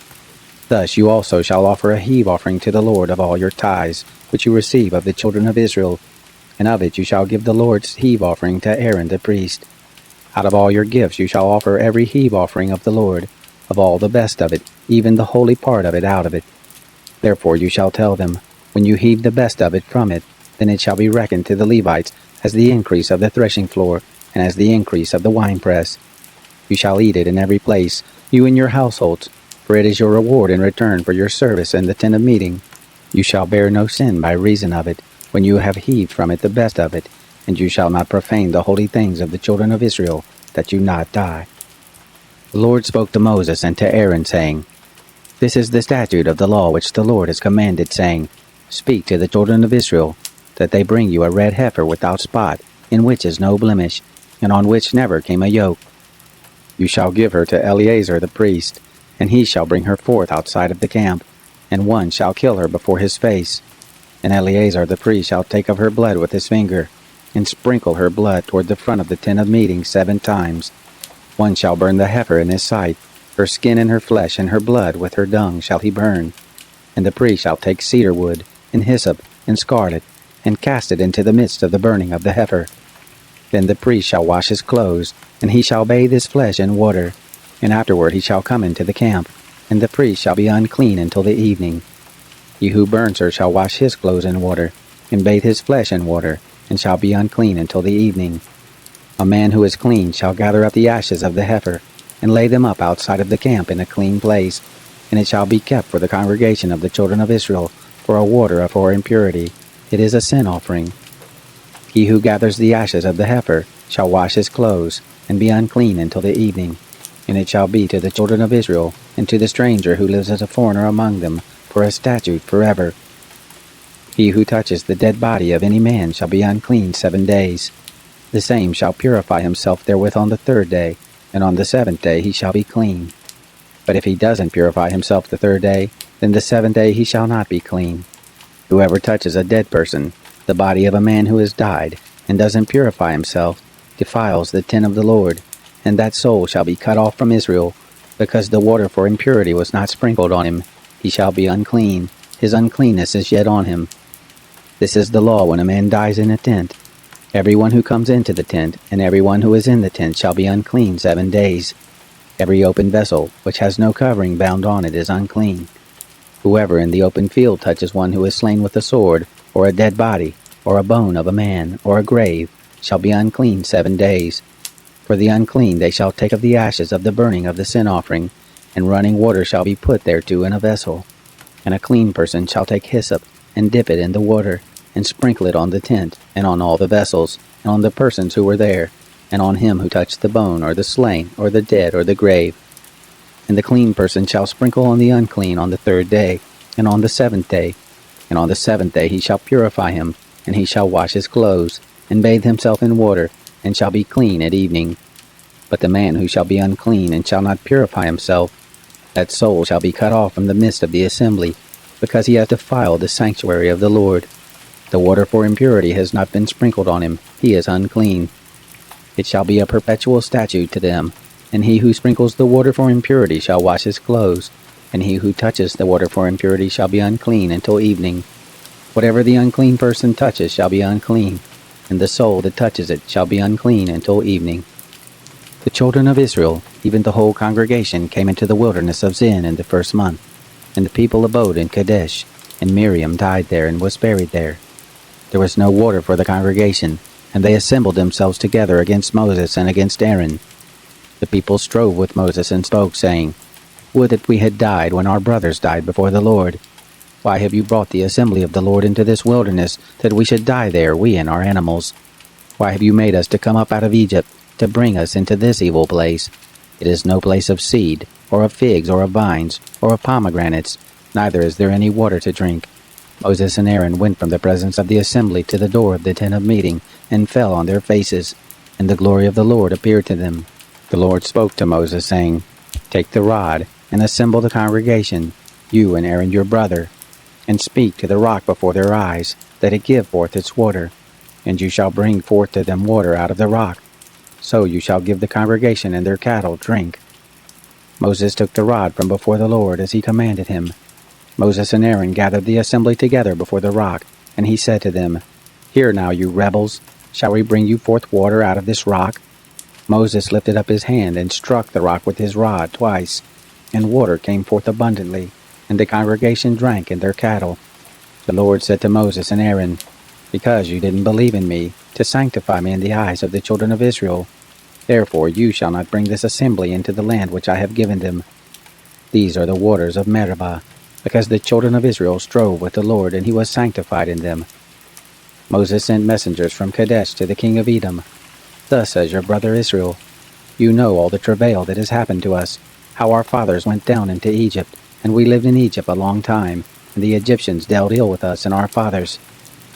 Thus you also shall offer a heave offering to the Lord of all your tithes, which you receive of the children of Israel, and of it you shall give the Lord's heave offering to Aaron the priest. Out of all your gifts you shall offer every heave offering of the Lord, of all the best of it, even the holy part of it out of it. Therefore you shall tell them, When you heave the best of it from it, then it shall be reckoned to the Levites as the increase of the threshing floor, and as the increase of the winepress. You shall eat it in every place, you and your households, for it is your reward in return for your service in the tent of meeting. You shall bear no sin by reason of it, when you have heaved from it the best of it, and you shall not profane the holy things of the children of Israel, that you not die. The Lord spoke to Moses and to Aaron, saying, This is the statute of the law which the Lord has commanded, saying, Speak to the children of Israel, that they bring you a red heifer without spot, in which is no blemish, and on which never came a yoke. You shall give her to Eleazar the priest, and he shall bring her forth outside of the camp, and one shall kill her before his face. And Eleazar the priest shall take of her blood with his finger, and sprinkle her blood toward the front of the tent of meeting 7 times. One shall burn the heifer in his sight, her skin and her flesh and her blood with her dung shall he burn. And the priest shall take cedar wood, and hyssop, and scarlet, and cast it into the midst of the burning of the heifer. Then the priest shall wash his clothes, and he shall bathe his flesh in water, and afterward he shall come into the camp, and the priest shall be unclean until the evening. He who burns her shall wash his clothes in water, and bathe his flesh in water, and shall be unclean until the evening. A man who is clean shall gather up the ashes of the heifer, and lay them up outside of the camp in a clean place, and it shall be kept for the congregation of the children of Israel, for a water for impurity. It is a sin offering. He who gathers the ashes of the heifer shall wash his clothes, and be unclean until the evening. And it shall be to the children of Israel, and to the stranger who lives as a foreigner among them, for a statute forever. He who touches the dead body of any man shall be unclean 7 days. The same shall purify himself therewith on the 3rd day, and on the 7th day he shall be clean. But if he doesn't purify himself the 3rd day, then the 7th day he shall not be clean. Whoever touches a dead person, the body of a man who has died, and doesn't purify himself, defiles the tent of the Lord, and that soul shall be cut off from Israel, because the water for impurity was not sprinkled on him. He shall be unclean, his uncleanness is yet on him. This is the law when a man dies in a tent. Everyone who comes into the tent, and everyone who is in the tent shall be unclean 7 days. Every open vessel, which has no covering bound on it, is unclean. Whoever in the open field touches one who is slain with a sword, or a dead body, or a bone of a man, or a grave, shall be unclean 7 days. For the unclean they shall take of the ashes of the burning of the sin offering, and running water shall be put thereto in a vessel. And a clean person shall take hyssop, and dip it in the water, and sprinkle it on the tent, and on all the vessels, and on the persons who were there, and on him who touched the bone, or the slain, or the dead, or the grave. And the clean person shall sprinkle on the unclean on the 3rd day, and on the 7th day. And on the 7th day he shall purify him, and he shall wash his clothes, and bathe himself in water, and shall be clean at evening. But the man who shall be unclean, and shall not purify himself, that soul shall be cut off from the midst of the assembly, because he hath defiled the sanctuary of the Lord. The water for impurity has not been sprinkled on him, he is unclean. It shall be a perpetual statute to them, and he who sprinkles the water for impurity shall wash his clothes, and he who touches the water for impurity shall be unclean until evening. Whatever the unclean person touches shall be unclean, and the soul that touches it shall be unclean until evening. The children of Israel, even the whole congregation, came into the wilderness of Zin in the 1st month, and the people abode in Kadesh, and Miriam died there and was buried there. There was no water for the congregation, and they assembled themselves together against Moses and against Aaron. The people strove with Moses and spoke, saying, Would that we had died when our brothers died before the Lord. Why have you brought the assembly of the Lord into this wilderness, that we should die there, we and our animals? Why have you made us to come up out of Egypt, to bring us into this evil place? It is no place of seed, or of figs, or of vines, or of pomegranates, neither is there any water to drink. Moses and Aaron went from the presence of the assembly to the door of the tent of meeting, and fell on their faces, and the glory of the Lord appeared to them. The Lord spoke to Moses, saying, Take the rod, and assemble the congregation, you and Aaron your brother, and speak to the rock before their eyes, that it give forth its water. And you shall bring forth to them water out of the rock. So you shall give the congregation and their cattle drink. Moses took the rod from before the Lord as he commanded him. Moses and Aaron gathered the assembly together before the rock, and he said to them, Hear now, you rebels, shall we bring you forth water out of this rock? Moses lifted up his hand and struck the rock with his rod twice, and water came forth abundantly, and the congregation drank and their cattle. The Lord said to Moses and Aaron, Because you didn't believe in me, to sanctify me in the eyes of the children of Israel, therefore you shall not bring this assembly into the land which I have given them. These are the waters of Meribah, because the children of Israel strove with the Lord, and he was sanctified in them. Moses sent messengers from Kadesh to the king of Edom. Thus says your brother Israel, You know all the travail that has happened to us, how our fathers went down into Egypt, and we lived in Egypt a long time, and the Egyptians dealt ill with us and our fathers.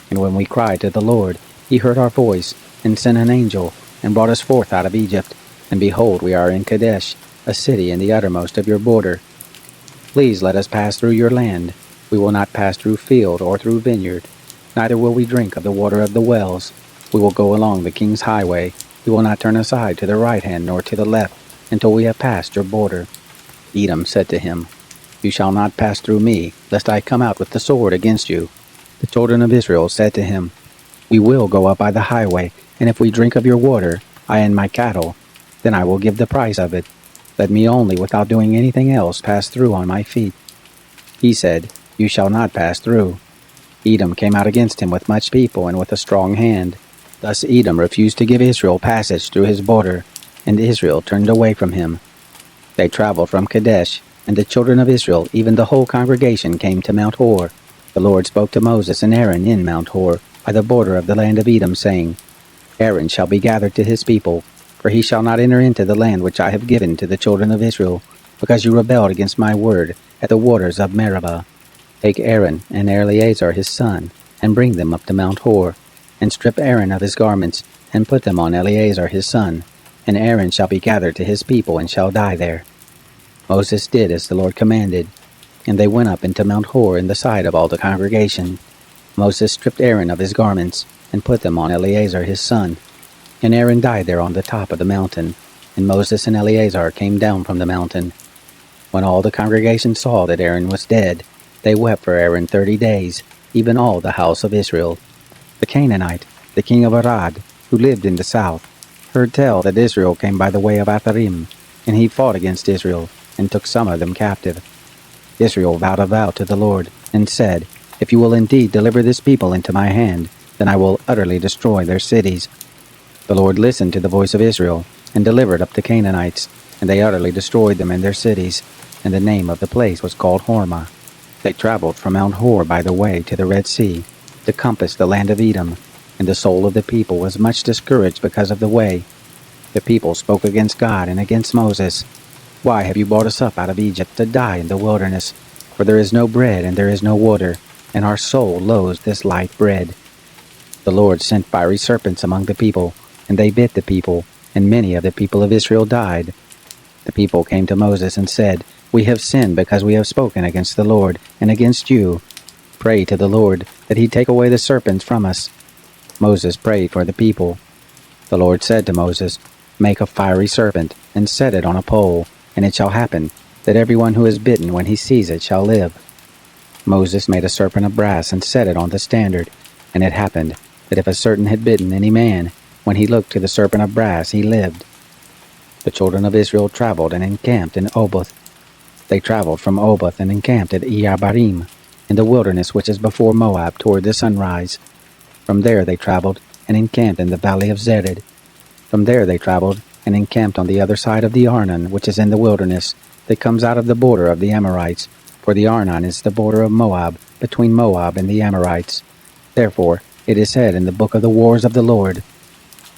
And when we cried to the Lord, he heard our voice, and sent an angel, and brought us forth out of Egypt. And behold, we are in Kadesh, a city in the uttermost of your border. Please let us pass through your land. We will not pass through field or through vineyard, neither will we drink of the water of the wells. We will go along the king's highway. We will not turn aside to the right hand nor to the left, until we have passed your border. Edom said to him, You shall not pass through me, lest I come out with the sword against you. The children of Israel said to him, We will go up by the highway, and if we drink of your water, I and my cattle, then I will give the price of it. Let me only, without doing anything else, pass through on my feet. He said, You shall not pass through. Edom came out against him with much people and with a strong hand. Thus Edom refused to give Israel passage through his border, and Israel turned away from him. They traveled from Kadesh, and the children of Israel, even the whole congregation, came to Mount Hor. The Lord spoke to Moses and Aaron in Mount Hor, by the border of the land of Edom, saying, Aaron shall be gathered to his people, for for he shall not enter into the land which I have given to the children of Israel, because you rebelled against my word at the waters of Meribah. Take Aaron and Eleazar his son, and bring them up to Mount Hor, and strip Aaron of his garments, and put them on Eleazar his son, and Aaron shall be gathered to his people, and shall die there. Moses did as the Lord commanded, and they went up into Mount Hor in the sight of all the congregation. Moses stripped Aaron of his garments, and put them on Eleazar his son, and Aaron died there on the top of the mountain, and Moses and Eleazar came down from the mountain. When all the congregation saw that Aaron was dead, they wept for Aaron 30 days, even all the house of Israel. The Canaanite, the king of Arad, who lived in the south, heard tell that Israel came by the way of Atharim, and he fought against Israel, and took some of them captive. Israel vowed a vow to the Lord, and said, If you will indeed deliver this people into my hand, then I will utterly destroy their cities. The Lord listened to the voice of Israel, and delivered up the Canaanites, and they utterly destroyed them and their cities, and the name of the place was called Hormah. They traveled from Mount Hor by the way to the Red Sea, to compass the land of Edom, and the soul of the people was much discouraged because of the way. The people spoke against God and against Moses. Why have you brought us up out of Egypt to die in the wilderness? For there is no bread and there is no water, and our soul loathes this light bread. The Lord sent fiery serpents among the people, and they bit the people, and many of the people of Israel died. The people came to Moses and said, We have sinned because we have spoken against the Lord and against you. Pray to the Lord that he take away the serpents from us. Moses prayed for the people. The Lord said to Moses, Make a fiery serpent, and set it on a pole, and it shall happen that everyone who is bitten when he sees it shall live. Moses made a serpent of brass and set it on the standard, and it happened that if a certain had bitten any man, when he looked to the serpent of brass he lived. The children of Israel traveled and encamped in Oboth. They traveled from Oboth and encamped at Iyabarim, in the wilderness which is before Moab toward the sunrise. From there they traveled and encamped in the valley of Zered. From there they traveled and encamped on the other side of the Arnon, which is in the wilderness, that comes out of the border of the Amorites, for the Arnon is the border of Moab, between Moab and the Amorites. Therefore it is said in the book of the wars of the Lord,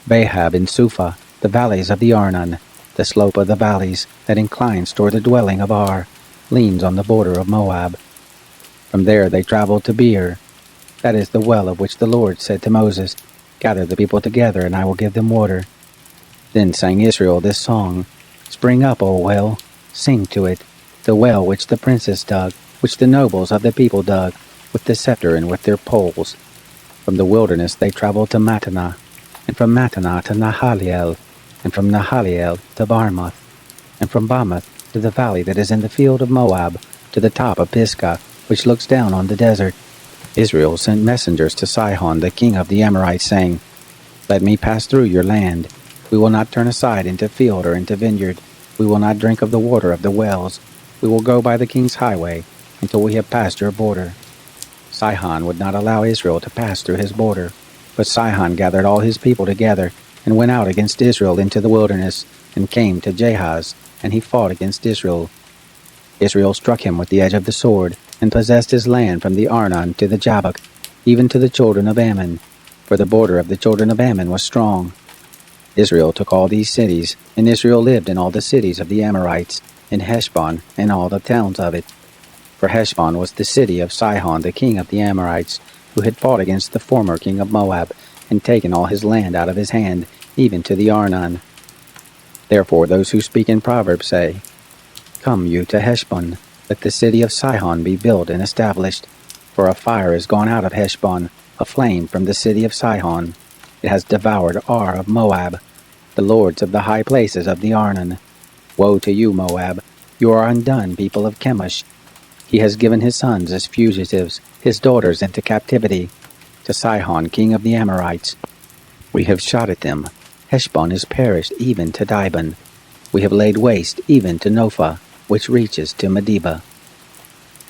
Bahab and Suphah, the valleys of the Arnon, the slope of the valleys that inclines toward the dwelling of Ar, leans on the border of Moab. From there they traveled to Beer. That is the well of which the Lord said to Moses, Gather the people together, and I will give them water. Then sang Israel this song, Spring up, O well, sing to it, the well which the princes dug, which the nobles of the people dug, with the scepter and with their poles. From the wilderness they traveled to Mattanah, and from Mattanah to Nahaliel, and from Nahaliel to Barmoth, and from Barmoth to the valley that is in the field of Moab, to the top of Pisgah, which looks down on the desert. Israel sent messengers to Sihon the king of the Amorites, saying, Let me pass through your land. We will not turn aside into field or into vineyard. We will not drink of the water of the wells. We will go by the king's highway until we have passed your border. Sihon would not allow Israel to pass through his border, but Sihon gathered all his people together and went out against Israel into the wilderness, and came to Jahaz, and he fought against Israel. Israel struck him with the edge of the sword, and possessed his land from the Arnon to the Jabbok, even to the children of Ammon, for the border of the children of Ammon was strong. Israel took all these cities, and Israel lived in all the cities of the Amorites, in Heshbon, and all the towns of it. For Heshbon was the city of Sihon the king of the Amorites, who had fought against the former king of Moab, and taken all his land out of his hand, even to the Arnon. Therefore those who speak in Proverbs say, Come you to Heshbon, let the city of Sihon be built and established. For a fire is gone out of Heshbon, a flame from the city of Sihon. It has devoured Ar of Moab, the lords of the high places of the Arnon. Woe to you, Moab! You are undone, people of Chemosh. He has given his sons as fugitives, his daughters into captivity, to Sihon king of the Amorites. We have shot at them. Heshbon is perished even to Dibon. We have laid waste even to Nophah, which reaches to Medeba.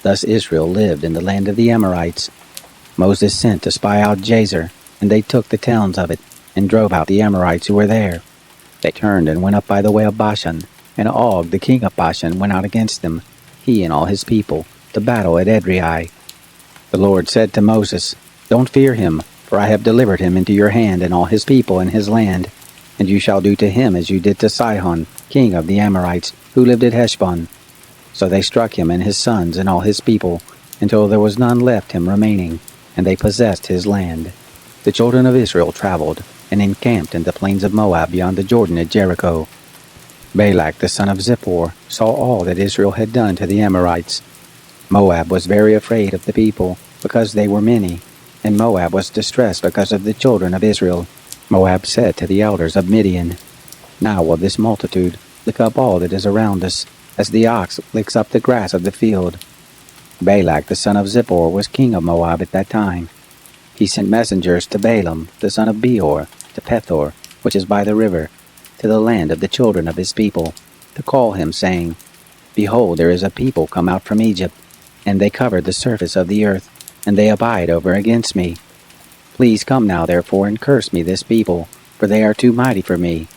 Thus Israel lived in the land of the Amorites. Moses sent to spy out Jazer, and they took the towns of it, and drove out the Amorites who were there. They turned and went up by the way of Bashan, and Og the king of Bashan went out against them, he and all his people, to battle at Edrei. The Lord said to Moses, Don't fear him, for I have delivered him into your hand and all his people and his land. and you shall do to him as you did to Sihon, king of the Amorites, who lived at Heshbon. So they struck him and his sons and all his people, until there was none left him remaining, and they possessed his land. The children of Israel traveled, and encamped in the plains of Moab beyond the Jordan at Jericho. Balak the son of Zippor saw all that Israel had done to the Amorites. Moab was very afraid of the people, because they were many, and Moab was distressed because of the children of Israel. Moab said to the elders of Midian, Now will this multitude lick up all that is around us, as the ox licks up the grass of the field. Balak the son of Zippor was king of Moab at that time. He sent messengers to Balaam the son of Beor, to Pethor, which is by the river, to the land of the children of his people, to call him, saying, Behold, there is a people come out from Egypt, and they cover the surface of the earth, and they abide over against me. Please come now therefore and curse me this people, for they are too mighty for me.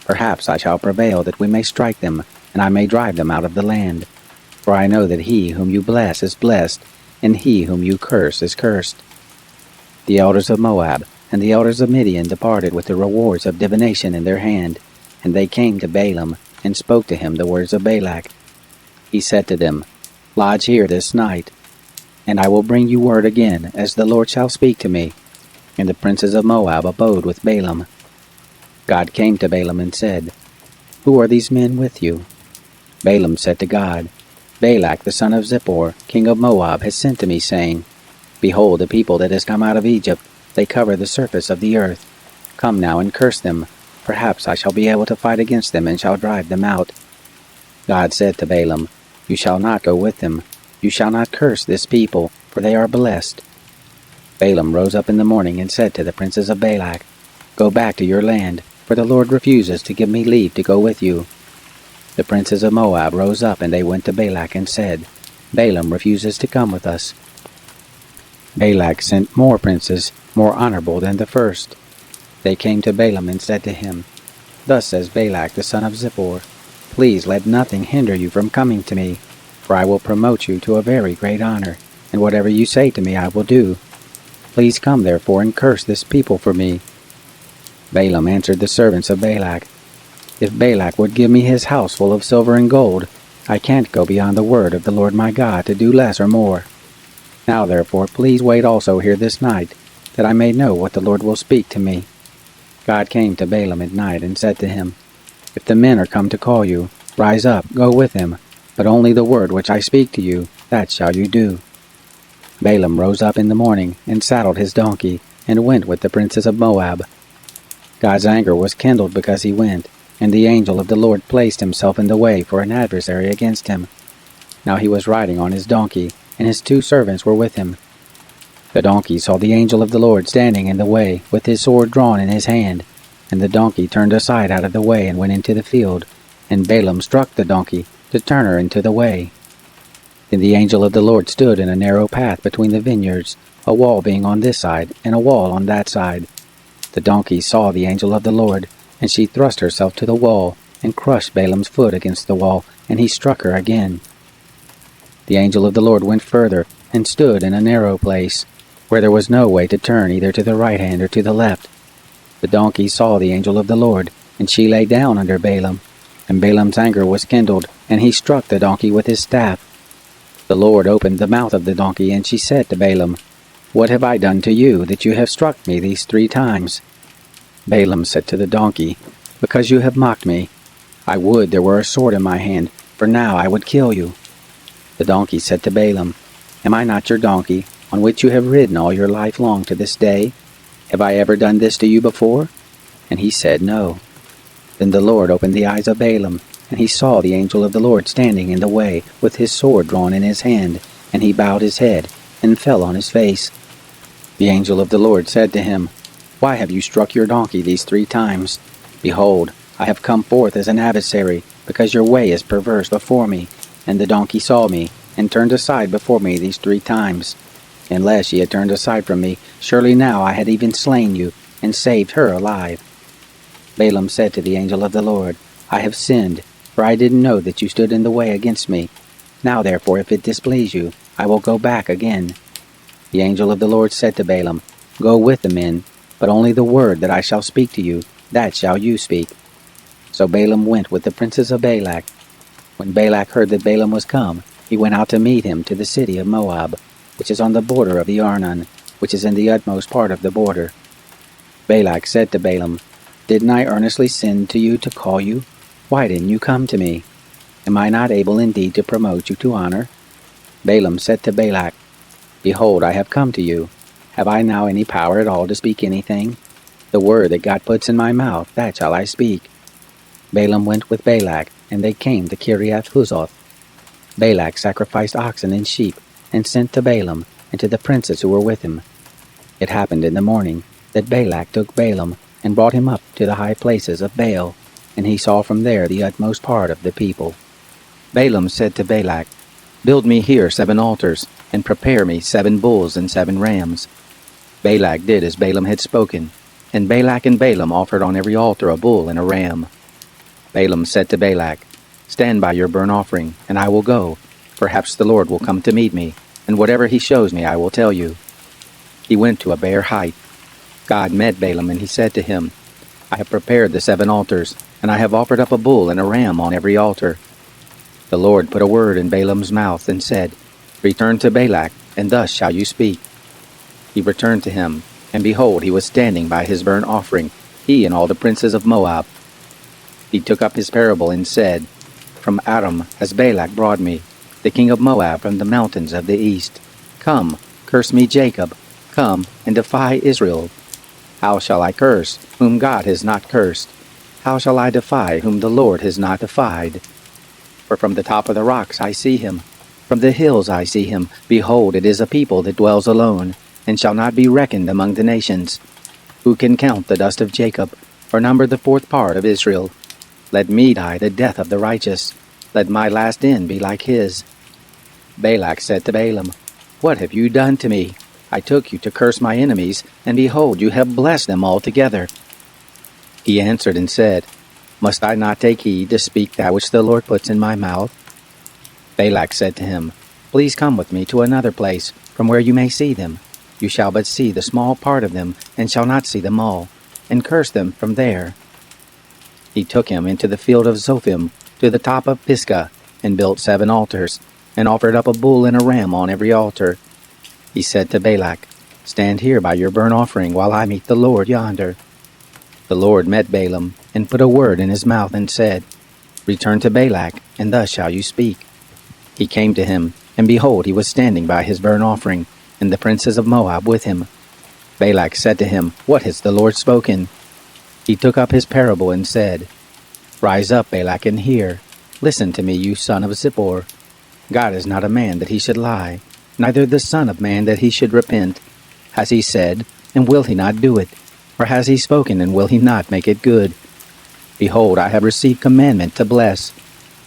Perhaps I shall prevail that we may strike them, and I may drive them out of the land. For I know that he whom you bless is blessed, and he whom you curse is cursed. The elders of Moab and the elders of Midian departed with the rewards of divination in their hand, and they came to Balaam, and spoke to him the words of Balak. He said to them, Lodge here this night, and I will bring you word again, as the Lord shall speak to me. And the princes of Moab abode with Balaam. God came to Balaam and said, Who are these men with you? Balaam said to God, Balak the son of Zippor, king of Moab, has sent to me, saying, Behold, the people that has come out of Egypt, they cover the surface of the earth. Come now and curse them. Perhaps I shall be able to fight against them and shall drive them out. God said to Balaam, You shall not go with them. You shall not curse this people, for they are blessed. Balaam rose up in the morning and said to the princes of Balak, Go back to your land, for the Lord refuses to give me leave to go with you. The princes of Moab rose up, and they went to Balak and said, Balaam refuses to come with us. Balak sent more princes, more honorable than the first. They came to Balaam and said to him, Thus says Balak the son of Zippor, Please let nothing hinder you from coming to me, for I will promote you to a very great honor, and whatever you say to me I will do. Please come therefore and curse this people for me. Balaam answered the servants of Balak, If Balak would give me his house full of silver and gold, I can't go beyond the word of the Lord my God to do less or more. Now therefore please wait also here this night, that I may know what the Lord will speak to me. God came to Balaam at night and said to him, If the men are come to call you, rise up, go with them, but only the word which I speak to you, that shall you do. Balaam rose up in the morning, and saddled his donkey, and went with the princes of Moab. God's anger was kindled because he went, and the angel of the Lord placed himself in the way for an adversary against him. Now he was riding on his donkey, and his 2 servants were with him. The donkey saw the angel of the Lord standing in the way, with his sword drawn in his hand, and the donkey turned aside out of the way and went into the field, and Balaam struck the donkey to turn her into the way. Then the angel of the Lord stood in a narrow path between the vineyards, a wall being on this side, and a wall on that side. The donkey saw the angel of the Lord, and she thrust herself to the wall, and crushed Balaam's foot against the wall, and he struck her again. The angel of the Lord went further, and stood in a narrow place, where there was no way to turn either to the right hand or to the left. The donkey saw the angel of the Lord, and she lay down under Balaam. And Balaam's anger was kindled, and he struck the donkey with his staff. The Lord opened the mouth of the donkey, and she said to Balaam, What have I done to you, that you have struck me these 3 times? Balaam said to the donkey, Because you have mocked me. I would there were a sword in my hand, for now I would kill you. The donkey said to Balaam, Am I not your donkey, on which you have ridden all your life long to this day? Have I ever done this to you before? And he said, No. Then the Lord opened the eyes of Balaam, and he saw the angel of the Lord standing in the way, with his sword drawn in his hand, and he bowed his head, and fell on his face. The angel of the Lord said to him, Why have you struck your donkey these 3 times? Behold, I have come forth as an adversary, because your way is perverse before me. And the donkey saw me, and turned aside before me these 3 times. Unless ye had turned aside from me, surely now I had even slain you, and saved her alive. Balaam said to the angel of the Lord, I have sinned, for I didn't know that you stood in the way against me. Now therefore, if it displease you, I will go back again. The angel of the Lord said to Balaam, Go with the men, but only the word that I shall speak to you, that shall you speak. So Balaam went with the princes of Balak. When Balak heard that Balaam was come, he went out to meet him to the city of Moab, which is on the border of the Arnon, which is in the utmost part of the border. Balak said to Balaam, Didn't I earnestly send to you to call you? Why didn't you come to me? Am I not able indeed to promote you to honor? Balaam said to Balak, Behold, I have come to you. Have I now any power at all to speak anything? The word that God puts in my mouth, that shall I speak. Balaam went with Balak, and they came to Kiriath-Huzoth. Balak sacrificed oxen and sheep, and sent to Balaam, and to the princes who were with him. It happened in the morning, that Balak took Balaam, and brought him up to the high places of Baal, and he saw from there the utmost part of the people. Balaam said to Balak, Build me here 7 altars, and prepare me 7 bulls and 7 rams. Balak did as Balaam had spoken, and Balak and Balaam offered on every altar a bull and a ram. Balaam said to Balak, Stand by your burnt offering, and I will go. Perhaps the Lord will come to meet me, and whatever he shows me I will tell you. He went to a bare height. God met Balaam, and he said to him, I have prepared the 7 altars, and I have offered up a bull and a ram on every altar. The Lord put a word in Balaam's mouth, and said, Return to Balak, and thus shall you speak. He returned to him, and behold, he was standing by his burnt offering, he and all the princes of Moab. He took up his parable and said, From Aram has Balak brought me, the king of Moab from the mountains of the east. Come, curse me Jacob, come, and defy Israel. How shall I curse, whom God has not cursed? How shall I defy, whom the Lord has not defied? For from the top of the rocks I see him, from the hills I see him. Behold, it is a people that dwells alone, and shall not be reckoned among the nations. Who can count the dust of Jacob, or number the 4th part of Israel? Let me die the death of the righteous. Let my last end be like his. Balak said to Balaam, What have you done to me? I took you to curse my enemies, and behold, you have blessed them altogether. He answered and said, Must I not take heed to speak that which the Lord puts in my mouth? Balak said to him, Please come with me to another place, from where you may see them. You shall but see the small part of them, and shall not see them all, and curse them from there. He took him into the field of Zophim, to the top of Pisgah, and built 7 altars, and offered up a bull and a ram on every altar. He said to Balak, Stand here by your burnt offering, while I meet the Lord yonder. The Lord met Balaam, and put a word in his mouth, and said, Return to Balak, and thus shall you speak. He came to him, and behold, he was standing by his burnt offering, and the princes of Moab with him. Balak said to him, What has the Lord spoken? He took up his parable and said, Rise up, Balak, and hear. Listen to me, you son of Zippor. God is not a man that he should lie, neither the son of man that he should repent. Has he said, and will he not do it? Or has he spoken, and will he not make it good? Behold, I have received commandment to bless.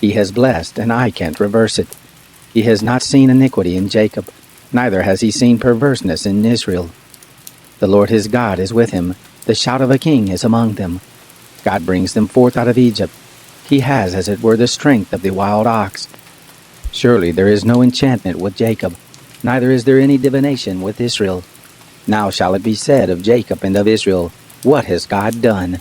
He has blessed, and I can't reverse it. He has not seen iniquity in Jacob, neither has he seen perverseness in Israel. The Lord his God is with him. The shout of a king is among them. God brings them forth out of Egypt. He has, as it were, the strength of the wild ox. Surely there is no enchantment with Jacob, neither is there any divination with Israel. Now shall it be said of Jacob and of Israel, What has God done?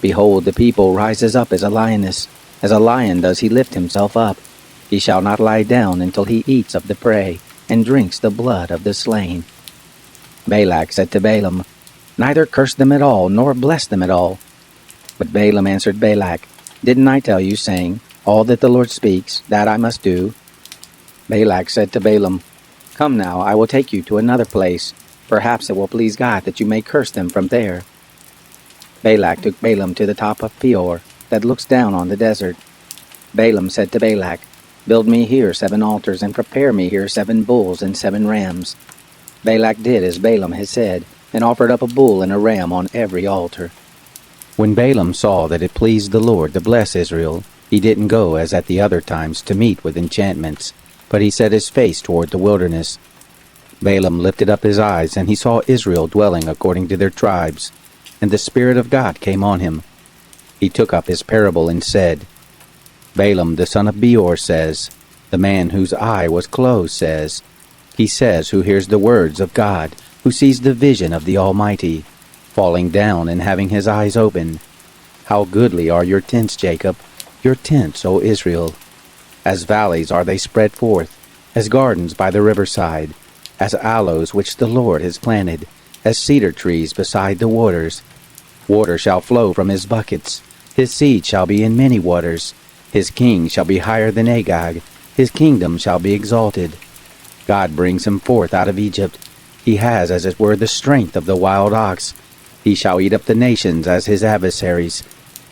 Behold, the people rises up as a lioness. As a lion does he lift himself up. He shall not lie down until he eats of the prey, and drinks the blood of the slain. Balak said to Balaam, Neither curse them at all, nor bless them at all. But Balaam answered Balak, Didn't I tell you, saying, All that the Lord speaks, that I must do? Balak said to Balaam, Come now, I will take you to another place. Perhaps it will please God that you may curse them from there. Balak took Balaam to the top of Peor, that looks down on the desert. Balaam said to Balak, Build me here 7 altars, and prepare me here 7 bulls and 7 rams. Balak did as Balaam had said, and offered up a bull and a ram on every altar. When Balaam saw that it pleased the Lord to bless Israel, he didn't go as at the other times to meet with enchantments, but he set his face toward the wilderness. Balaam lifted up his eyes, and he saw Israel dwelling according to their tribes, and the Spirit of God came on him. He took up his parable and said, Balaam the son of Beor says, The man whose eye was closed says, He says who hears the words of God, who sees the vision of the Almighty. falling down and having his eyes open. How goodly are your tents, Jacob, your tents, O Israel! As valleys are they spread forth, as gardens by the riverside, as aloes which the Lord has planted, as cedar trees beside the waters. Water shall flow from his buckets, his seed shall be in many waters. His king shall be higher than Agag, his kingdom shall be exalted. God brings him forth out of Egypt. He has, as it were, the strength of the wild ox. He shall eat up the nations as his adversaries.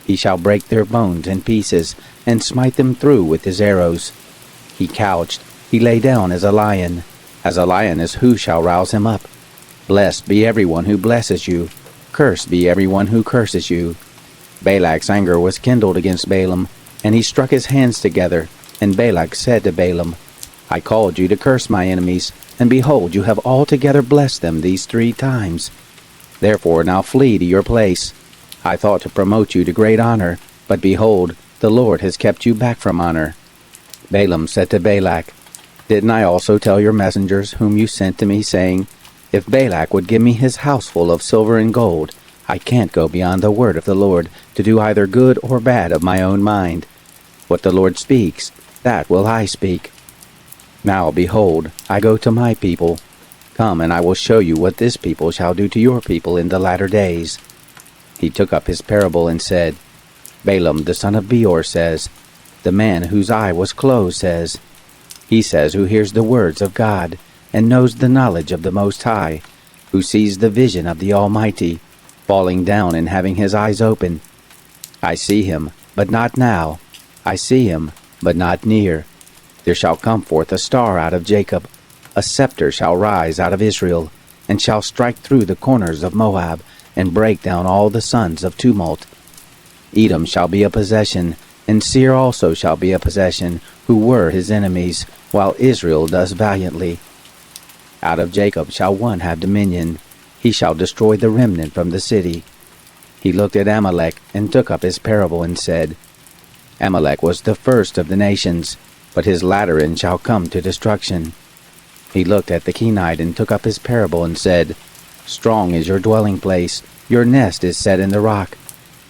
He shall break their bones in pieces, and smite them through with his arrows. He couched, he lay down as a lion. As a lioness, who shall rouse him up? Blessed be everyone who blesses you. Cursed be everyone who curses you. Balak's anger was kindled against Balaam, and he struck his hands together. And Balak said to Balaam, I called you to curse my enemies, and behold, you have altogether blessed them these 3 times. Therefore now flee to your place. I thought to promote you to great honor, but behold, the Lord has kept you back from honor. Balaam said to Balak, Didn't I also tell your messengers whom you sent to me, saying, If Balak would give me his house full of silver and gold, I can't go beyond the word of the Lord to do either good or bad of my own mind. What the Lord speaks, that will I speak. Now, behold, I go to my people. Come, and I will show you what this people shall do to your people in the latter days. He took up his parable and said, Balaam the son of Beor says, The man whose eye was closed says, He says who hears the words of God, and knows the knowledge of the Most High, who sees the vision of the Almighty, falling down and having his eyes open. I see him, but not now. I see him, but not near. There shall come forth a star out of Jacob, a scepter shall rise out of Israel, and shall strike through the corners of Moab, and break down all the sons of tumult. Edom shall be a possession, and Seir also shall be a possession, who were his enemies, while Israel does valiantly. Out of Jacob shall one have dominion. He shall destroy the remnant from the city. He looked at Amalek, and took up his parable, and said, Amalek was the first of the nations, but his latter end shall come to destruction. He looked at the Kenite, and took up his parable, and said, Strong is your dwelling place, your nest is set in the rock.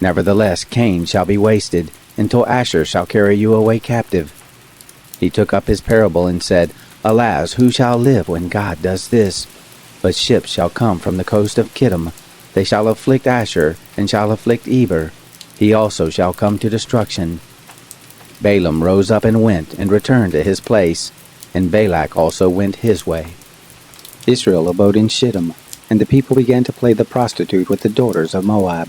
Nevertheless Cain shall be wasted, until Asher shall carry you away captive. He took up his parable, and said, Alas, who shall live when God does this? But ships shall come from the coast of Kittim. They shall afflict Asher, and shall afflict Eber. He also shall come to destruction. Balaam rose up and went, and returned to his place, and Balak also went his way. Israel abode in Shittim, and the people began to play the prostitute with the daughters of Moab,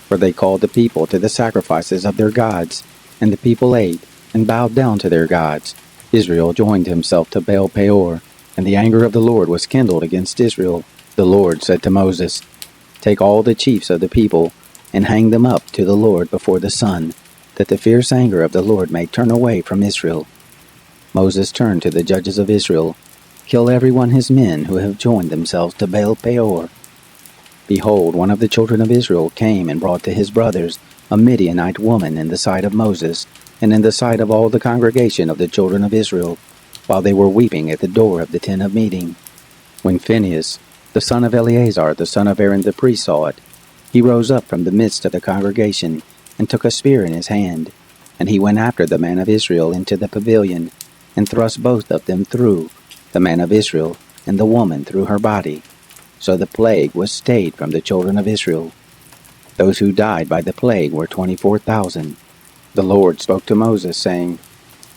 for they called the people to the sacrifices of their gods, and the people ate, and bowed down to their gods. Israel joined himself to Baal Peor, and the anger of the Lord was kindled against Israel. The Lord said to Moses, Take all the chiefs of the people, and hang them up to the Lord before the sun, that the fierce anger of the Lord may turn away from Israel. Moses turned to the judges of Israel, Kill every one his men who have joined themselves to Baal Peor. Behold, one of the children of Israel came and brought to his brothers a Midianite woman in the sight of Moses, and in the sight of all the congregation of the children of Israel, while they were weeping at the door of the tent of meeting. When Phinehas, the son of Eleazar, the son of Aaron the priest, saw it, he rose up from the midst of the congregation, and took a spear in his hand, and he went after the man of Israel into the pavilion, and thrust both of them through, the man of Israel and the woman through her body. So the plague was stayed from the children of Israel. Those who died by the plague were 24,000. The Lord spoke to Moses, saying,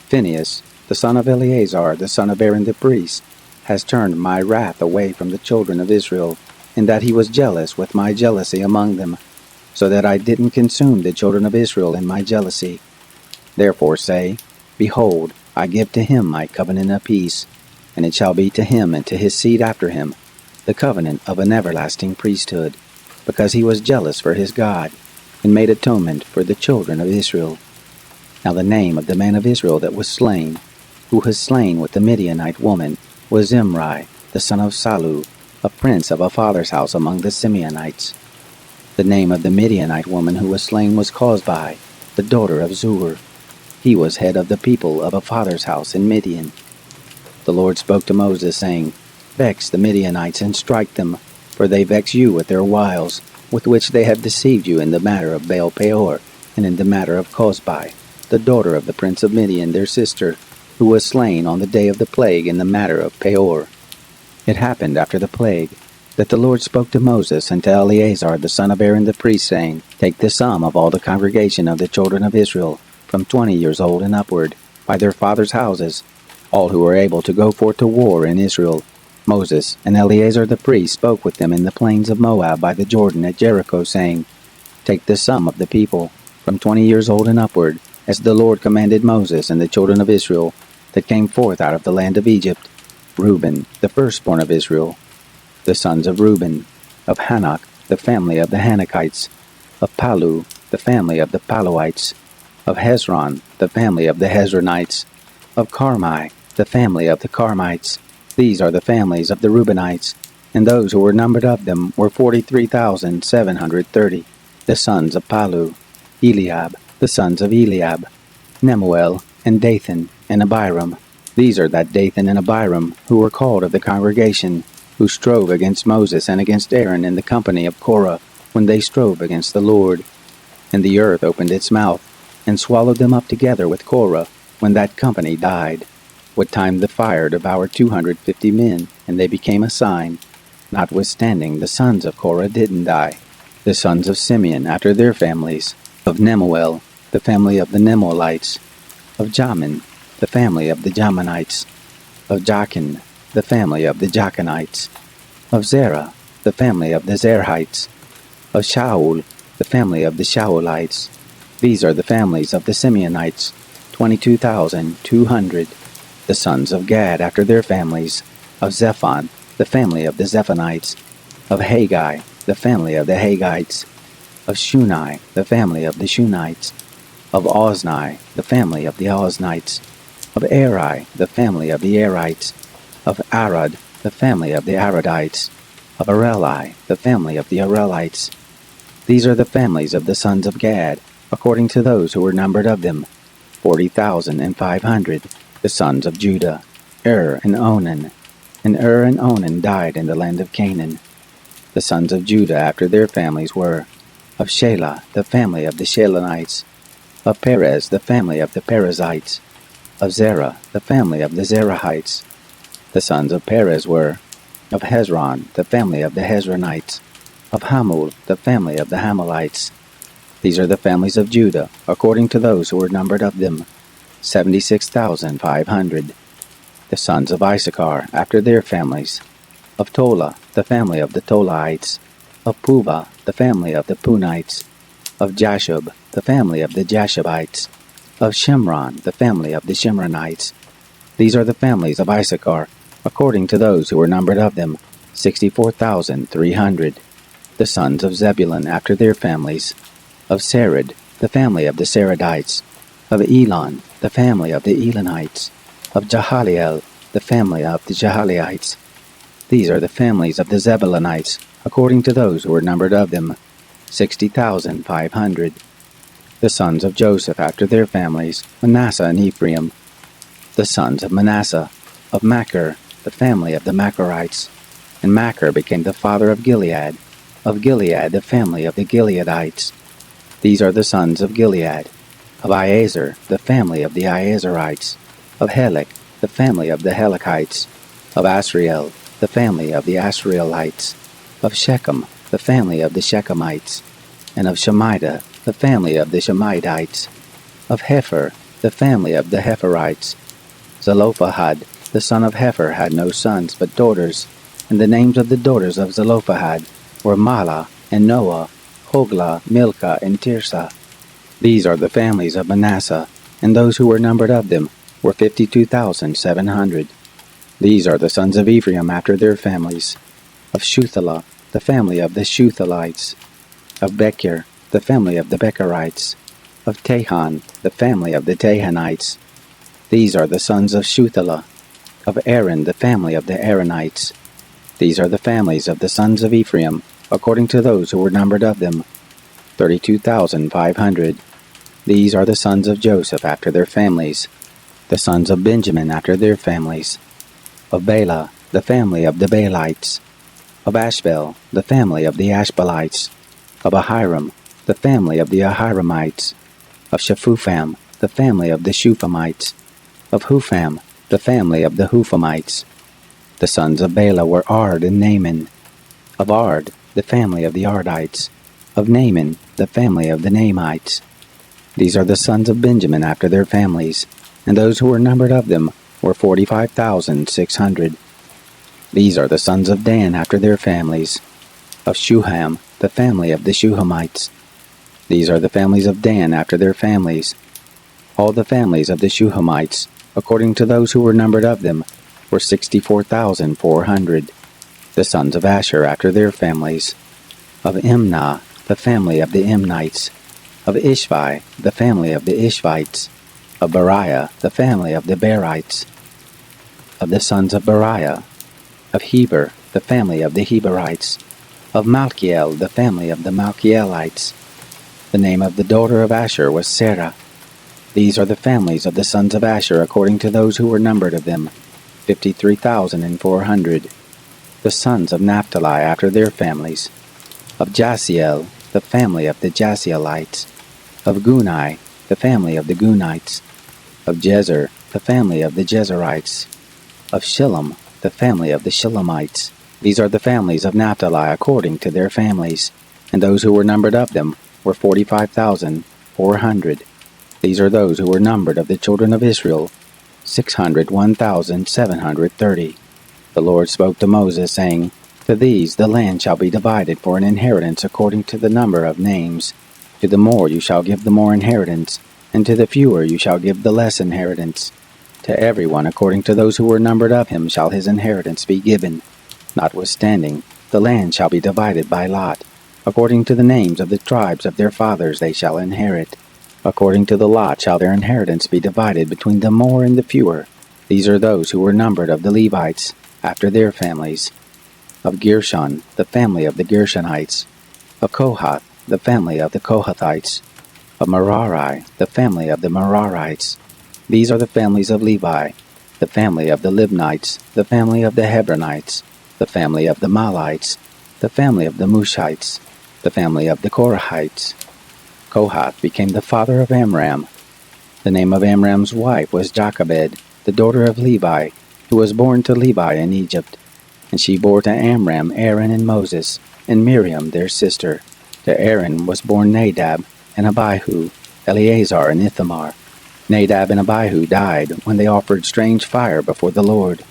Phinehas, the son of Eleazar, the son of Aaron the priest, has turned my wrath away from the children of Israel, in that he was jealous with my jealousy among them, so that I didn't consume the children of Israel in my jealousy. Therefore say, Behold, I give to him my covenant of peace, and it shall be to him and to his seed after him, the covenant of an everlasting priesthood, because he was jealous for his God, and made atonement for the children of Israel. Now the name of the man of Israel that was slain, who was slain with the Midianite woman, was Zimri, the son of Salu, a prince of a father's house among the Simeonites. The name of the Midianite woman who was slain was Cozbi, the daughter of Zur. He was head of the people of a father's house in Midian. The Lord spoke to Moses, saying, Vex the Midianites and strike them, for they vex you with their wiles. with which they have deceived you in the matter of Baal Peor, and in the matter of Cozbi, the daughter of the prince of Midian their sister, who was slain on the day of the plague in the matter of Peor. It happened after the plague, that the Lord spoke to Moses and to Eleazar the son of Aaron the priest, saying, Take the sum of all the congregation of the children of Israel, from 20 years old and upward, by their fathers' houses, all who were able to go forth to war in Israel. Moses and Eleazar the priest spoke with them in the plains of Moab by the Jordan at Jericho, saying, Take the sum of the people, from 20 years old and upward, as the Lord commanded Moses and the children of Israel, that came forth out of the land of Egypt. Reuben, the firstborn of Israel. The sons of Reuben, of Hanok, the family of the Hanokites, of Palu, the family of the Paluites, of Hezron, the family of the Hezronites, of Carmi, the family of the Carmites. These are the families of the Reubenites, and those who were numbered of them were 43,730. The sons of Palu, Eliab, the sons of Eliab, Nemuel, and Dathan, and Abiram. These are that Dathan and Abiram, who were called of the congregation, who strove against Moses and against Aaron in the company of Korah, when they strove against the Lord. And the earth opened its mouth, and swallowed them up together with Korah, when that company died. What time the fire devoured 250 men, and they became a sign. Notwithstanding, the sons of Korah didn't die. The sons of Simeon after their families, of Nemuel, the family of the Nemuelites, of Jamin, the family of the Jaminites, of Jachin, the family of the Jachinites, of Zerah, the family of the Zerhites, of Shaul, the family of the Shaulites. These are the families of the Simeonites, 22,200. The sons of Gad after their families, of Zephon, the family of the Zephonites, of Haggai, the family of the Haggites, of Shuni, the family of the Shunites, of Ozni, the family of the Oznites, of Eri, the family of the Erites, of Arad, the family of the Aradites, of Areli, the family of the Arelites. These are the families of the sons of Gad, according to those who were numbered of them, 40,500. The sons of Judah, and Onan. And and Onan died in the land of Canaan. The sons of Judah after their families were, of Shelah, the family of the Shelonites, of Perez, the family of the Perizzites, of Zerah, the family of the Zerahites. The sons of Perez were, of Hezron, the family of the Hezronites, of Hamul, the family of the Hamulites. These are the families of Judah, according to those who were numbered of them, 76,500. The sons of Issachar, after their families, of Tola, the family of the Tolaites, of Puvah, the family of the Punites, of Jashub, the family of the Jashubites, of Shimron, the family of the Shimronites. These are the families of Issachar, according to those who were numbered of them, 64,300. The sons of Zebulun after their families, of Sered, the family of the Seredites, of Elon, the family of the Elonites, of Jahaliel, the family of the Jahaliites. These are the families of the Zebulunites, according to those who were numbered of them, 60,500. The sons of Joseph after their families, Manasseh and Ephraim. The sons of Manasseh, of Machir, the family of the Machirites. And Machir became the father of Gilead the family of the Gileadites. These are the sons of Gilead, of Iezer, the family of the Iezerites, of Helek, the family of the Helekites, of Asriel, the family of the Asrielites, of Shechem, the family of the Shechemites, and of Shemida, the family of the Shemidites, of Hepher, the family of the Hepherites. Zelophehad, the son of Hepher, had no sons but daughters, and the names of the daughters of Zelophehad were Mahlah and Noah, Hoglah, Milcah, and Tirzah. These are the families of Manasseh, and those who were numbered of them were 52,700. These are the sons of Ephraim after their families, of Shuthelah, the family of the Shuthelites, of Bechir, the family of the Bechirites, of Tahan, the family of the Tahanites. These are the sons of Shuthelah, of Aaron, the family of the Aaronites. These are the families of the sons of Ephraim, according to those who were numbered of them, 32,500. These are the sons of Joseph after their families, the sons of Benjamin after their families, of Bela, the family of the Balites, of Ashbel, the family of the Ashbelites, Of Ahiram, the family of the Ahiramites. Of Shephupham, the family of the Shuphamites. Of Hupham, the family of the Huphamites. The sons of Bela were Ard and Naaman. Of Ard, the family of the Ardites. Of Naaman, the family of the Naamites. These are the sons of Benjamin after their families, and those who were numbered of them were 45,600. These are the sons of Dan after their families. Of Shuham, the family of the Shuhamites. These are the families of Dan after their families. All the families of the Shuhamites, according to those who were numbered of them, were 64,400. The sons of Asher after their families. Of Imnah, the family of the Imnites. Of Ishvi, the family of the Ishvites. Of Beriah, the family of the Berites. Of the sons of Beriah. Of Heber, the family of the Heberites. Of Malchiel, the family of the Malchielites. The name of the daughter of Asher was Sarah. These are the families of the sons of Asher according to those who were numbered of them, 53,400. The sons of Naphtali after their families. Of Jasiel, the family of the Jasielites. Of Gunai, the family of the Gunites. Of Jezer, the family of the Jezerites. Of Shillem, the family of the Shillemites. These are the families of Naphtali according to their families, and those who were numbered of them were 45,400. These are those who were numbered of the children of Israel, 601,730. The Lord spoke to Moses, saying, To these the land shall be divided for an inheritance according to the number of names. To the more you shall give the more inheritance, and to the fewer you shall give the less inheritance. To everyone according to those who were numbered of him shall his inheritance be given. Notwithstanding, the land shall be divided by lot. According to the names of the tribes of their fathers they shall inherit. According to the lot shall their inheritance be divided between the more and the fewer. These are those who were numbered of the Levites, after their families. Of Gershon, the family of the Gershonites. Of Kohath, the family of the Kohathites. Of Merari, the family of the Merarites. These are the families of Levi, the family of the Libnites, the family of the Hebronites, the family of the Malites, the family of the Mushites, the family of the Korahites. Kohath became the father of Amram. The name of Amram's wife was Jochebed, the daughter of Levi, who was born to Levi in Egypt. And she bore to Amram Aaron and Moses, and Miriam their sister. To Aaron was born Nadab, and Abihu, Eleazar and Ithamar. Nadab and Abihu died when they offered strange fire before the Lord.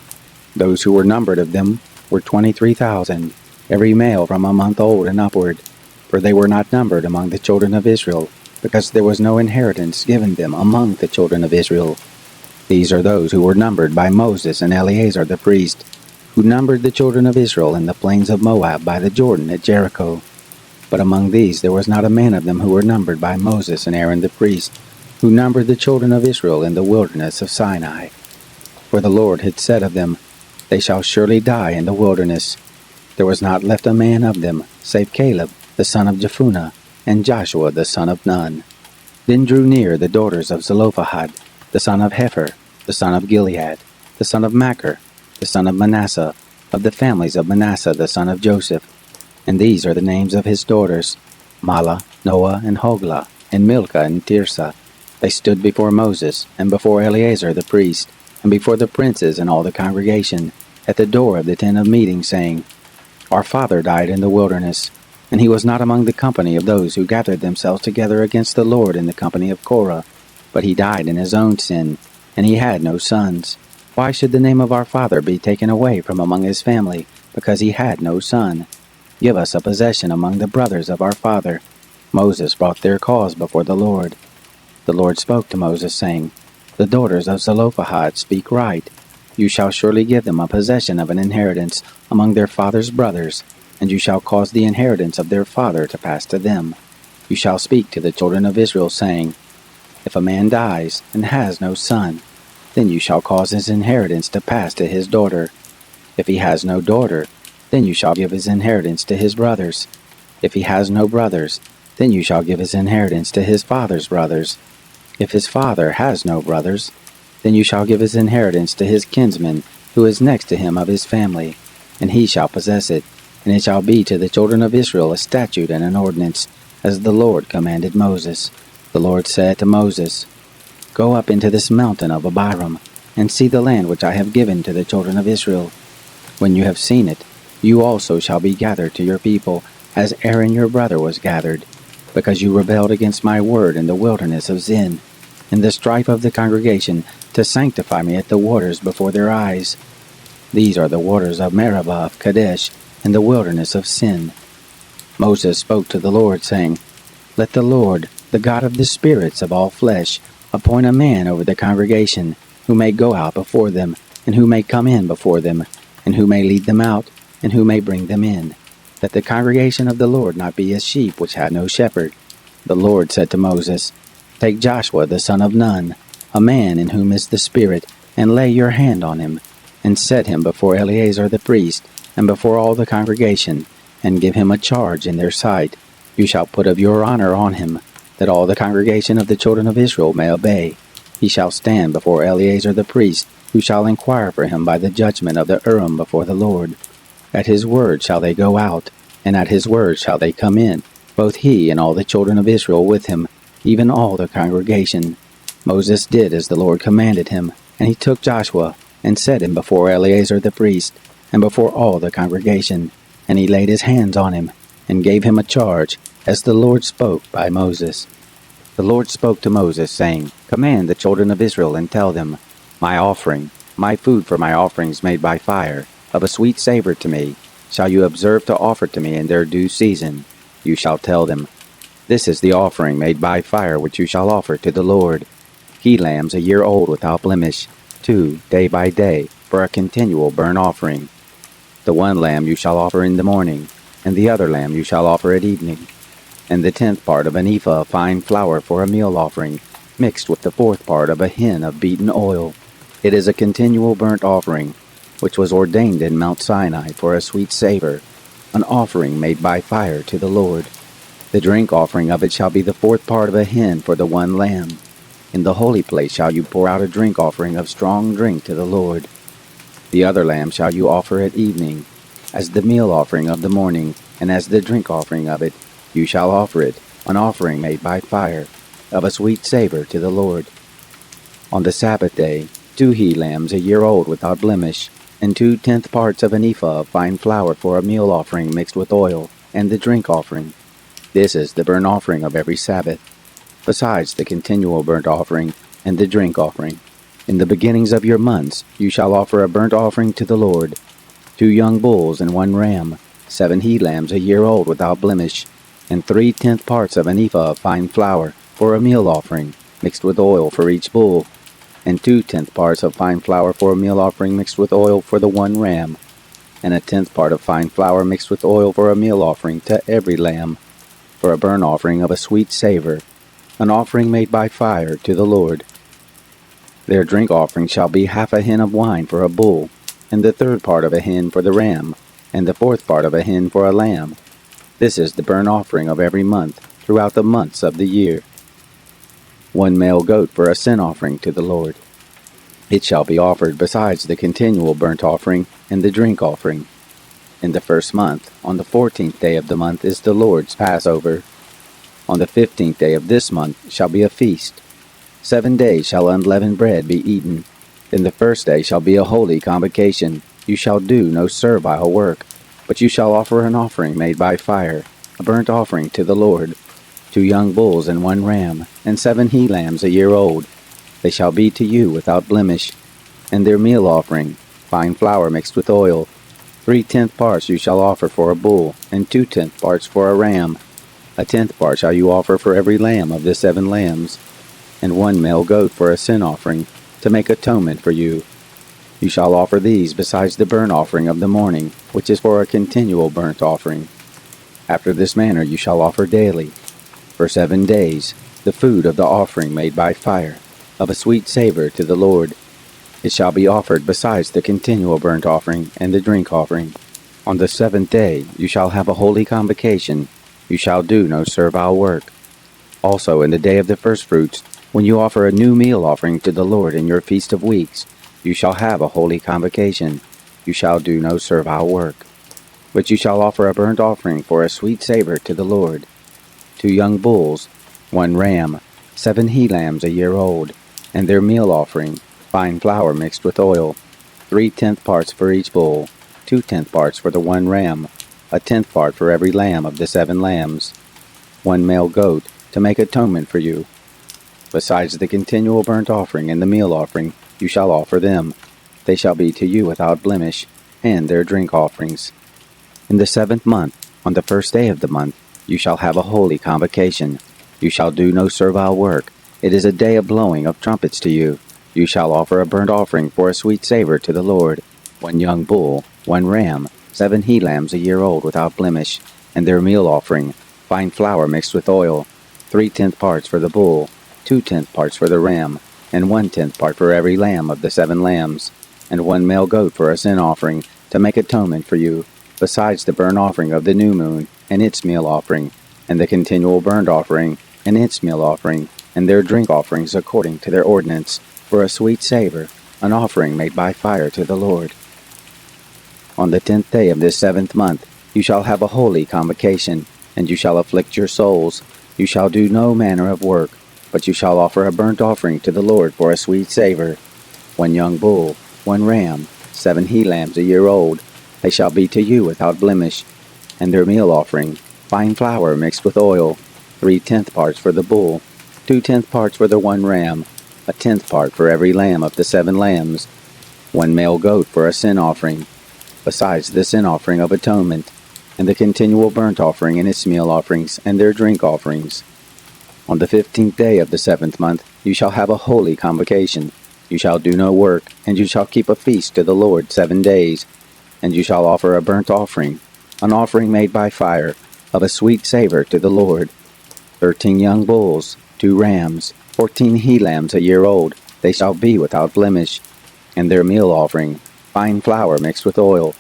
Those who were numbered of them were 23,000, every male from a month old and upward, for they were not numbered among the children of Israel, because there was no inheritance given them among the children of Israel. These are those who were numbered by Moses and Eleazar the priest, who numbered the children of Israel in the plains of Moab by the Jordan at Jericho. But among these there was not a man of them who were numbered by Moses and Aaron the priest, who numbered the children of Israel in the wilderness of Sinai. For the Lord had said of them, They shall surely die in the wilderness. There was not left a man of them, save Caleb the son of Jephunneh, and Joshua the son of Nun. Then drew near the daughters of Zelophehad, the son of Hepher, the son of Gilead, the son of Machir, the son of Manasseh, of the families of Manasseh the son of Joseph. And these are the names of his daughters, Mahlah, Noah, and Hoglah, and Milcah, and Tirzah. They stood before Moses, and before Eleazar the priest, and before the princes and all the congregation, at the door of the tent of meeting, saying, Our father died in the wilderness, and he was not among the company of those who gathered themselves together against the Lord in the company of Korah, but he died in his own sin, and he had no sons. Why should the name of our father be taken away from among his family, because he had no son? Give us a possession among the brothers of our father. Moses brought their cause before the Lord. The Lord spoke to Moses, saying, The daughters of Zelophehad speak right. You shall surely give them a possession of an inheritance among their father's brothers, and you shall cause the inheritance of their father to pass to them. You shall speak to the children of Israel, saying, If a man dies and has no son, then you shall cause his inheritance to pass to his daughter. If he has no daughter, then you shall give his inheritance to his brothers. If he has no brothers, then you shall give his inheritance to his father's brothers. If his father has no brothers, then you shall give his inheritance to his kinsman, who is next to him of his family, and he shall possess it. And it shall be to the children of Israel a statute and an ordinance, as the Lord commanded Moses. The Lord said to Moses, Go up into this mountain of Abiram, and see the land which I have given to the children of Israel. When you have seen it, you also shall be gathered to your people, as Aaron your brother was gathered, because you rebelled against my word in the wilderness of Zin, in the strife of the congregation, to sanctify me at the waters before their eyes. These are the waters of Meribah of Kadesh, in the wilderness of Sin. Moses spoke to the Lord, saying, Let the Lord, the God of the spirits of all flesh, appoint a man over the congregation, who may go out before them, and who may come in before them, and who may lead them out, and who may bring them in, that the congregation of the Lord not be as sheep which had no shepherd. The Lord said to Moses, Take Joshua the son of Nun, a man in whom is the Spirit, and lay your hand on him, and set him before Eleazar the priest, and before all the congregation, and give him a charge in their sight. You shall put of your honor on him, that all the congregation of the children of Israel may obey. He shall stand before Eleazar the priest, who shall inquire for him by the judgment of the Urim before the Lord. At his word shall they go out, and at his word shall they come in, both he and all the children of Israel with him, even all the congregation. Moses did as the Lord commanded him, and he took Joshua, and set him before Eleazar the priest, and before all the congregation. And he laid his hands on him, and gave him a charge, as the Lord spoke by Moses. The Lord spoke to Moses, saying, Command the children of Israel, and tell them, My offering, my food for my offerings made by fire, of a sweet savor to me, shall you observe to offer to me in their due season. You shall tell them, This is the offering made by fire which you shall offer to the Lord. He-lambs a year old without blemish, 2 day by day, for a continual burnt offering. The one lamb you shall offer in the morning, and the other lamb you shall offer at evening. And the 10th part of an ephah of fine flour for a meal offering, mixed with the 4th part of a hin of beaten oil. It is a continual burnt offering, which was ordained in Mount Sinai for a sweet savor, an offering made by fire to the Lord. The drink offering of it shall be the 4th part of a hin for the one lamb. In the holy place shall you pour out a drink offering of strong drink to the Lord. The other lamb shall you offer at evening, as the meal offering of the morning, and as the drink offering of it, you shall offer it, an offering made by fire, of a sweet savor to the Lord. On the Sabbath day, 2 he-lambs a year old without blemish, and 2/10 parts of an ephah of fine flour for a meal offering mixed with oil, and the drink offering. This is the burnt offering of every Sabbath, besides the continual burnt offering and the drink offering. In the beginnings of your months you shall offer a burnt offering to the Lord, 2 young bulls and 1 ram, 7 he-lambs a year old without blemish, and 3/10 parts of an ephah of fine flour for a meal offering, mixed with oil for each bull, and 2/10 parts of fine flour for a meal offering mixed with oil for the 1 ram, and a 10th part of fine flour mixed with oil for a meal offering to every lamb, for a burnt offering of a sweet savor, an offering made by fire to the Lord. Their drink offering shall be half a hin of wine for a bull, and the 3rd part of a hin for the ram, and the 4th part of a hin for a lamb. This is the burnt offering of every month, throughout the months of the year. 1 male goat for a sin offering to the Lord. It shall be offered besides the continual burnt offering and the drink offering. In the 1st month, on the 14th day of the month, is the Lord's Passover. On the 15th day of this month shall be a feast. 7 days shall unleavened bread be eaten. In the 1st day shall be a holy convocation. You shall do no servile work, but you shall offer an offering made by fire, a burnt offering to the Lord, 2 young bulls and 1 ram, and 7 he-lambs a year old. They shall be to you without blemish. And their meal offering, fine flour mixed with oil, 3/10 parts you shall offer for a bull, and 2/10 parts for a ram. A 10th part shall you offer for every lamb of the 7 lambs, and 1 male goat for a sin offering, to make atonement for you. You shall offer these besides the burnt offering of the morning, which is for a continual burnt offering. After this manner you shall offer daily, for 7 days, the food of the offering made by fire, of a sweet savor to the Lord. It shall be offered besides the continual burnt offering and the drink offering. On the 7th day you shall have a holy convocation. You shall do no servile work. Also in the day of the firstfruits, when you offer a new meal offering to the Lord in your feast of weeks, you shall have a holy convocation. You shall do no servile work. But you shall offer a burnt offering for a sweet savor to the Lord. 2 young bulls, 1 ram, 7 he-lambs a year old, and their meal offering, fine flour mixed with oil, 3/10 parts for each bull, 2/10 parts for the 1 ram, 1/10 part for every lamb of the 7 lambs, 1 male goat, to make atonement for you. Besides the continual burnt offering and the meal offering, you shall offer them. They shall be to you without blemish, and their drink offerings. In the 7th month, on the 1st day of the month, you shall have a holy convocation. You shall do no servile work. It is a day of blowing of trumpets to you. You shall offer a burnt offering for a sweet savor to the Lord, 1 young bull, 1 ram, 7 he-lambs a year old without blemish, and their meal offering, fine flour mixed with oil, 3/10 parts for the bull, 2/10 parts for the ram, and 1/10 part for every lamb of the 7 lambs, and 1 male goat for a sin offering, to make atonement for you, besides the burnt offering of the new moon, and its meal offering, and the continual burnt offering, and its meal offering, and their drink offerings according to their ordinance, for a sweet savor, an offering made by fire to the Lord. On the 10th day of this 7th month, you shall have a holy convocation, and you shall afflict your souls. You shall do no manner of work, but you shall offer a burnt offering to the Lord for a sweet savor, 1 young bull, 1 ram, 7 he-lambs a year old. They shall be to you without blemish, and their meal offering, fine flour mixed with oil, 3/10 parts for the bull, 2/10 parts for the 1 ram, 1/10 part for every lamb of the 7 lambs, 1 male goat for a sin offering, besides the sin offering of atonement, and the continual burnt offering and its meal offerings, and their drink offerings. On the 15th day of the 7th month, you shall have a holy convocation. You shall do no work, and you shall keep a feast to the Lord 7 days, and you shall offer a burnt offering, an offering made by fire, of a sweet savor to the Lord, 13 young bulls, 2 rams, 14 he-lambs a year old. They shall be without blemish, and their meal offering, fine flour mixed with oil,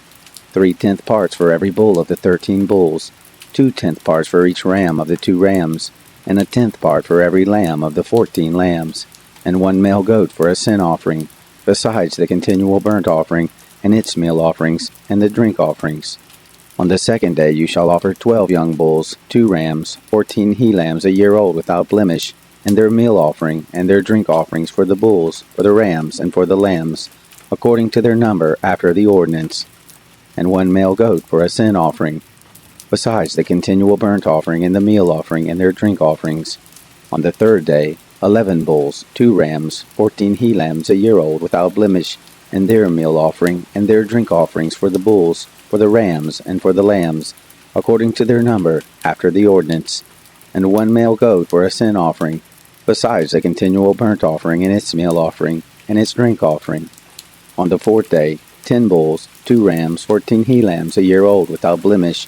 3/10 parts for every bull of the 13 bulls, 2/10 parts for each ram of the 2 rams, and 1/10 part for every lamb of the 14 lambs, and 1 male goat for a sin offering, besides the continual burnt offering, and its meal offerings, and the drink offerings. On the 2nd day you shall offer 12 young bulls, 2 rams, 14 he-lambs a year old without blemish, and their meal offering, and their drink offerings for the bulls, for the rams, and for the lambs, according to their number after the ordinance, and 1 male goat for a sin offering, besides the continual burnt offering, and the meal offering, and their drink offerings. On the 3rd day, 11 bulls, 2 rams, 14 he-lambs a year old without blemish, and their meal offering, and their drink offerings for the bulls, for the rams, and for the lambs, according to their number, after the ordinance, and 1 male goat for a sin offering, besides the continual burnt offering, and its meal offering, and its drink offering. On the 4th day, 10 bulls, 2 rams, 14 he-lambs a year old without blemish,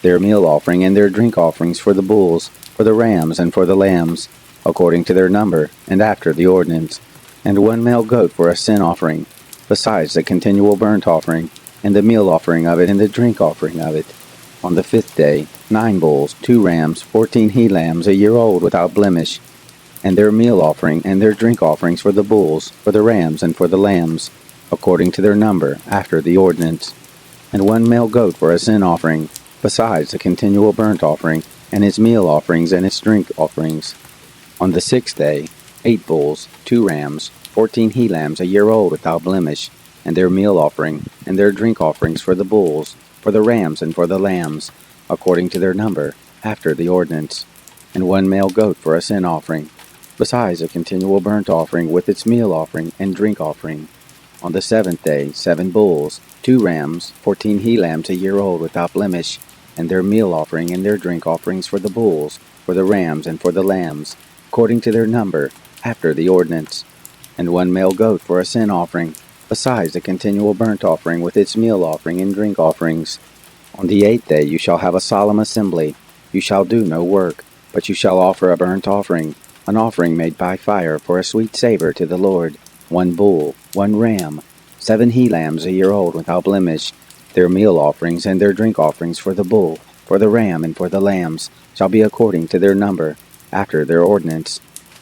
their meal offering, and their drink offerings for the bulls, for the rams, and for the lambs, according to their number, and after the ordinance, and 1 male goat for a sin offering, besides the continual burnt offering, and the meal offering of it, and the drink offering of it. On the 5th day, 9 bulls, 2 rams, 14 he-lambs a year old without blemish, and their meal offering, and their drink offerings for the bulls, for the rams, and for the lambs, according to their number, after the ordinance, and 1 male goat for a sin offering, besides the continual burnt offering, and its meal offerings, and its drink offerings. On the 6th day, 8 bulls, 2 rams, 14 he-lambs a year old without blemish, and their meal offering, and their drink offerings for the bulls, for the rams, and for the lambs, according to their number, after the ordinance, and 1 male goat for a sin offering, besides a continual burnt offering with its meal offering and drink offering. On the 7th day, 7 bulls, 2 rams, 14 he-lambs a year old without blemish, and their meal offering and their drink offerings for the bulls, for the rams, and for the lambs, according to their number, after the ordinance, and 1 male goat for a sin offering, besides a continual burnt offering with its meal offering and drink offerings. On the 8th day you shall have a solemn assembly. You shall do no work, but you shall offer a burnt offering, an offering made by fire for a sweet savor to the Lord, 1 bull, 1 ram, 7 he-lambs a year old without blemish. Their meal offerings and their drink offerings for the bull, for the ram, and for the lambs shall be according to their number, after their ordinance,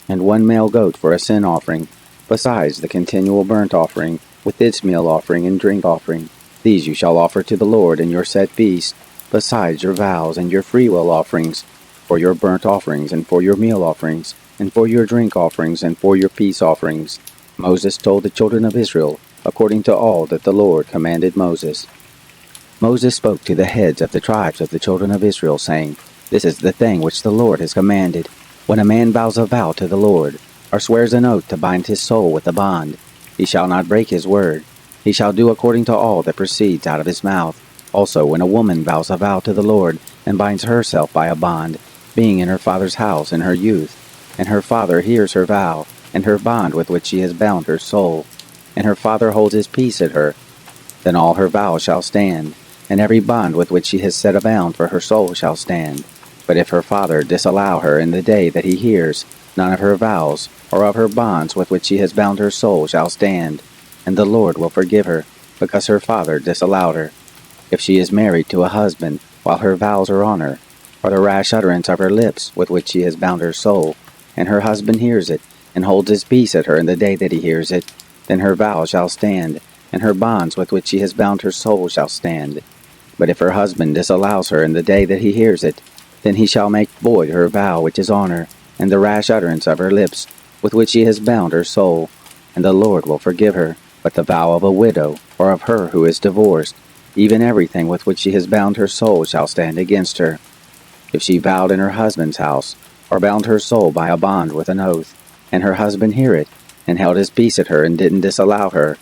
and 1 male goat for a sin offering, besides the continual burnt offering, with its meal offering and drink offering. These you shall offer to the Lord in your set feast, besides your vows and your freewill offerings, for your burnt offerings, and for your meal offerings, and for your drink offerings, and for your peace offerings. Moses told the children of Israel, according to all that the Lord commanded Moses. Moses spoke to the heads of the tribes of the children of Israel, saying, This is the thing which the Lord has commanded. When a man vows a vow to the Lord, or swears an oath to bind his soul with a bond, he shall not break his word. He shall do according to all that proceeds out of his mouth. Also, when a woman vows a vow to the Lord, and binds herself by a bond, being in her father's house in her youth, and her father hears her vow, and her bond with which she has bound her soul, and her father holds his peace at her, then all her vows shall stand, and every bond with which she has set a bound for her soul shall stand. But if her father disallow her in the day that he hears, none of her vows, or of her bonds with which she has bound her soul shall stand, and the Lord will forgive her, because her father disallowed her. If she is married to a husband, while her vows are on her, or the rash utterance of her lips with which she has bound her soul, and her husband hears it, and holds his peace at her in the day that he hears it, then her vow shall stand, and her bonds with which she has bound her soul shall stand. But if her husband disallows her in the day that he hears it, then he shall make void her vow which is on her, and the rash utterance of her lips, with which she has bound her soul, and the Lord will forgive her. But the vow of a widow, or of her who is divorced, even everything with which she has bound her soul shall stand against her. If she vowed in her husband's house, or bound her soul by a bond with an oath, and her husband hear it, and held his peace at her and didn't disallow her,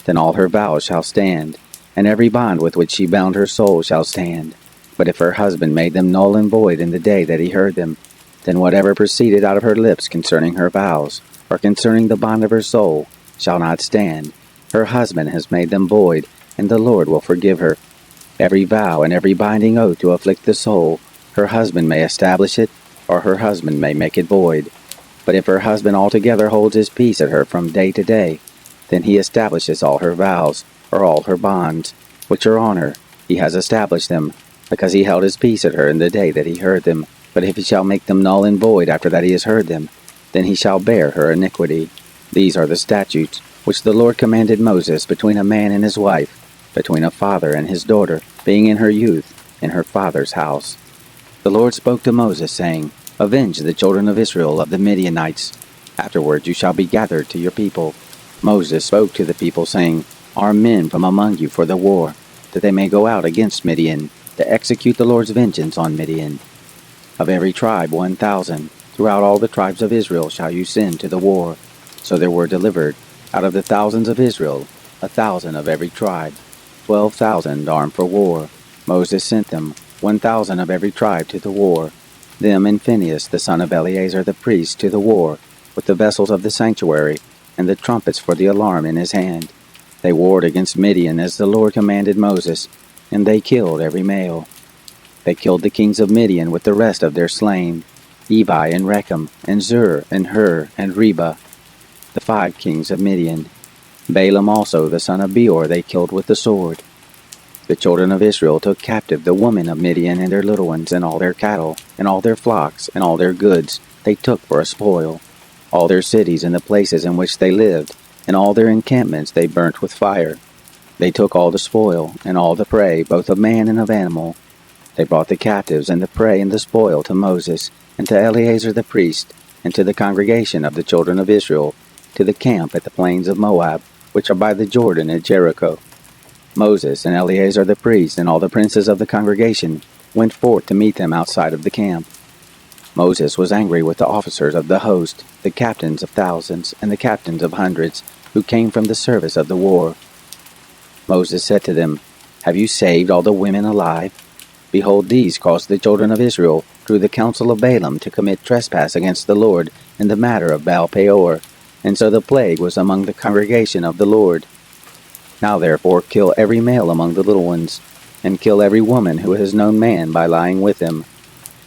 then all her vows shall stand, and every bond with which she bound her soul shall stand. But if her husband made them null and void in the day that he heard them, then whatever proceeded out of her lips concerning her vows, or concerning the bond of her soul, shall not stand. Her husband has made them void, and the Lord will forgive her. Every vow and every binding oath to afflict the soul, her husband may establish it, or her husband may make it void. But if her husband altogether holds his peace at her from day to day, then he establishes all her vows, or all her bonds, which are on her. He has established them, because he held his peace at her in the day that he heard them. But if he shall make them null and void after that he has heard them, then he shall bear her iniquity. These are the statutes which the Lord commanded Moses between a man and his wife, between a father and his daughter, being in her youth, in her father's house. The Lord spoke to Moses, saying, Avenge the children of Israel of the Midianites. Afterward you shall be gathered to your people. Moses spoke to the people, saying, Arm men from among you for the war, that they may go out against Midian, to execute the Lord's vengeance on Midian. Of every tribe 1,000, throughout all the tribes of Israel shall you send to the war. So there were delivered, out of the thousands of Israel, 1,000 of every tribe, 12,000 armed for war. Moses sent them, 1,000 of every tribe to the war, them and Phinehas the son of Eleazar the priest to the war, with the vessels of the sanctuary, and the trumpets for the alarm in his hand. They warred against Midian as the Lord commanded Moses, and they killed every male. They killed the kings of Midian with the rest of their slain, Evi and Rechem, and Zur, and Hur, and Reba, the 5 kings of Midian. Balaam also the son of Beor they killed with the sword. The children of Israel took captive the women of Midian and their little ones, and all their cattle, and all their flocks, and all their goods they took for a spoil. All their cities and the places in which they lived, and all their encampments they burnt with fire. They took all the spoil, and all the prey, both of man and of animal. They brought the captives and the prey and the spoil to Moses, and to Eleazar the priest, and to the congregation of the children of Israel, to the camp at the plains of Moab, which are by the Jordan at Jericho. Moses and Eleazar the priest and all the princes of the congregation went forth to meet them outside of the camp. Moses was angry with the officers of the host, the captains of thousands, and the captains of hundreds, who came from the service of the war. Moses said to them, Have you saved all the women alive? Behold, these caused the children of Israel, through the counsel of Balaam, to commit trespass against the Lord in the matter of Baal Peor, and so the plague was among the congregation of the Lord. Now therefore kill every male among the little ones, and kill every woman who has known man by lying with him.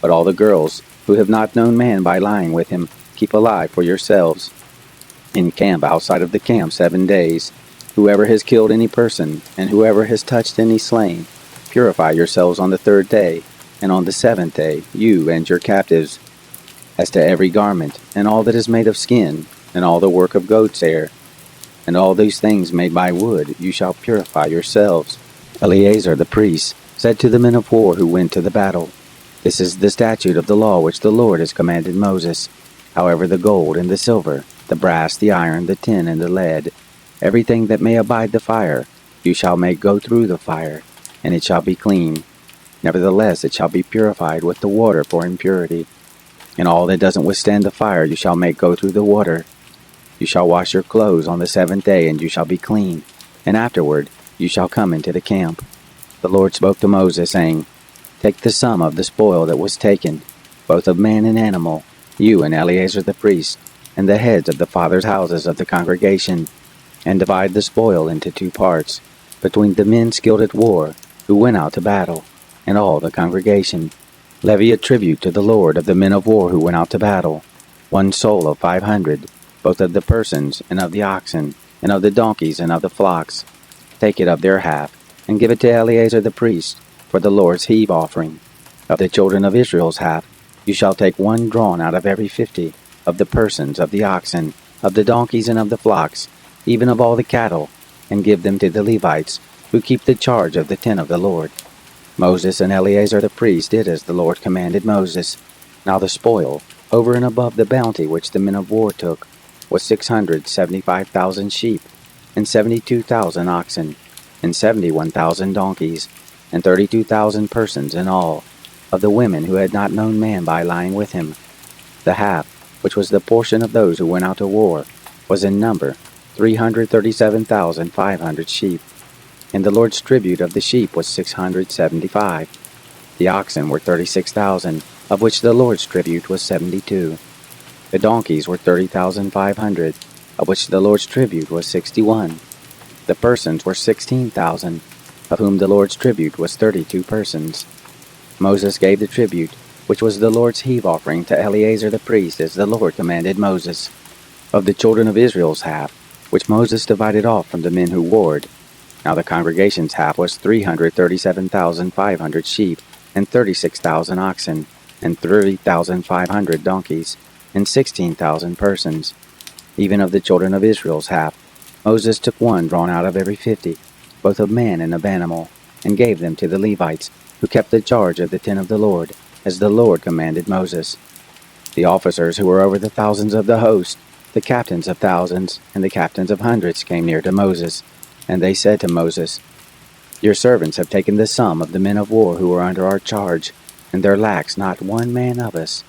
But all the girls who have not known man by lying with him, keep alive for yourselves. Encamp outside of the camp 7 days. Whoever has killed any person, and whoever has touched any slain, purify yourselves on the 3rd day, and on the 7th day, you and your captives. As to every garment, and all that is made of skin, and all the work of goat's hair, and all these things made by wood, you shall purify yourselves. Eleazar the priest said to the men of war who went to the battle, "This is the statute of the law which the Lord has commanded Moses. However, the gold and the silver, the brass, the iron, the tin, and the lead, everything that may abide the fire, you shall make go through the fire, and it shall be clean. Nevertheless, it shall be purified with the water for impurity. And all that doesn't withstand the fire you shall make go through the water. You shall wash your clothes on the seventh day, and you shall be clean. And afterward you shall come into the camp." The Lord spoke to Moses, saying, "Take the sum of the spoil that was taken, both of man and animal, you and Eleazar the priest, and the heads of the fathers' houses of the congregation, and divide the spoil into 2 parts, between the men skilled at war, who went out to battle, and all the congregation. Levy a tribute to the Lord of the men of war who went out to battle, 1 soul of 500, both of the persons, and of the oxen, and of the donkeys, and of the flocks. Take it of their half, and give it to Eleazar the priest, for the Lord's heave offering. Of the children of Israel's half, you shall take 1 drawn out of every 50, of the persons, of the oxen, of the donkeys, and of the flocks, even of all the cattle, and give them to the Levites, who keep the charge of the tent of the Lord." Moses and Eleazar the priest did as the Lord commanded Moses. Now the spoil, over and above the bounty which the men of war took, was 675,000 sheep, and 72,000 oxen, and 71,000 donkeys, and 32,000 persons in all, of the women who had not known man by lying with him. The half, which was the portion of those who went out to war, was in number 337,500 sheep, and the Lord's tribute of the sheep was 675. The oxen were 36,000, of which the Lord's tribute was 72. The donkeys were 30,500, of which the Lord's tribute was 61. The persons were 16,000, of whom the Lord's tribute was 32 persons. Moses gave the tribute, which was the Lord's heave offering, to Eleazar the priest, as the Lord commanded Moses. Of the children of Israel's half, which Moses divided off from the men who warred, now the congregation's half was 337,500 sheep, and 36,000 oxen, and 30,500 donkeys, and 16,000 persons. Even of the children of Israel's half, Moses took 1 drawn out of every 50, both of man and of animal, and gave them to the Levites, who kept the charge of the tent of the Lord, as the Lord commanded Moses. The officers who were over the thousands of the host, the captains of thousands, and the captains of hundreds came near to Moses, and they said to Moses, "Your servants have taken the sum of the men of war who are under our charge, and there lacks not 1 man of us.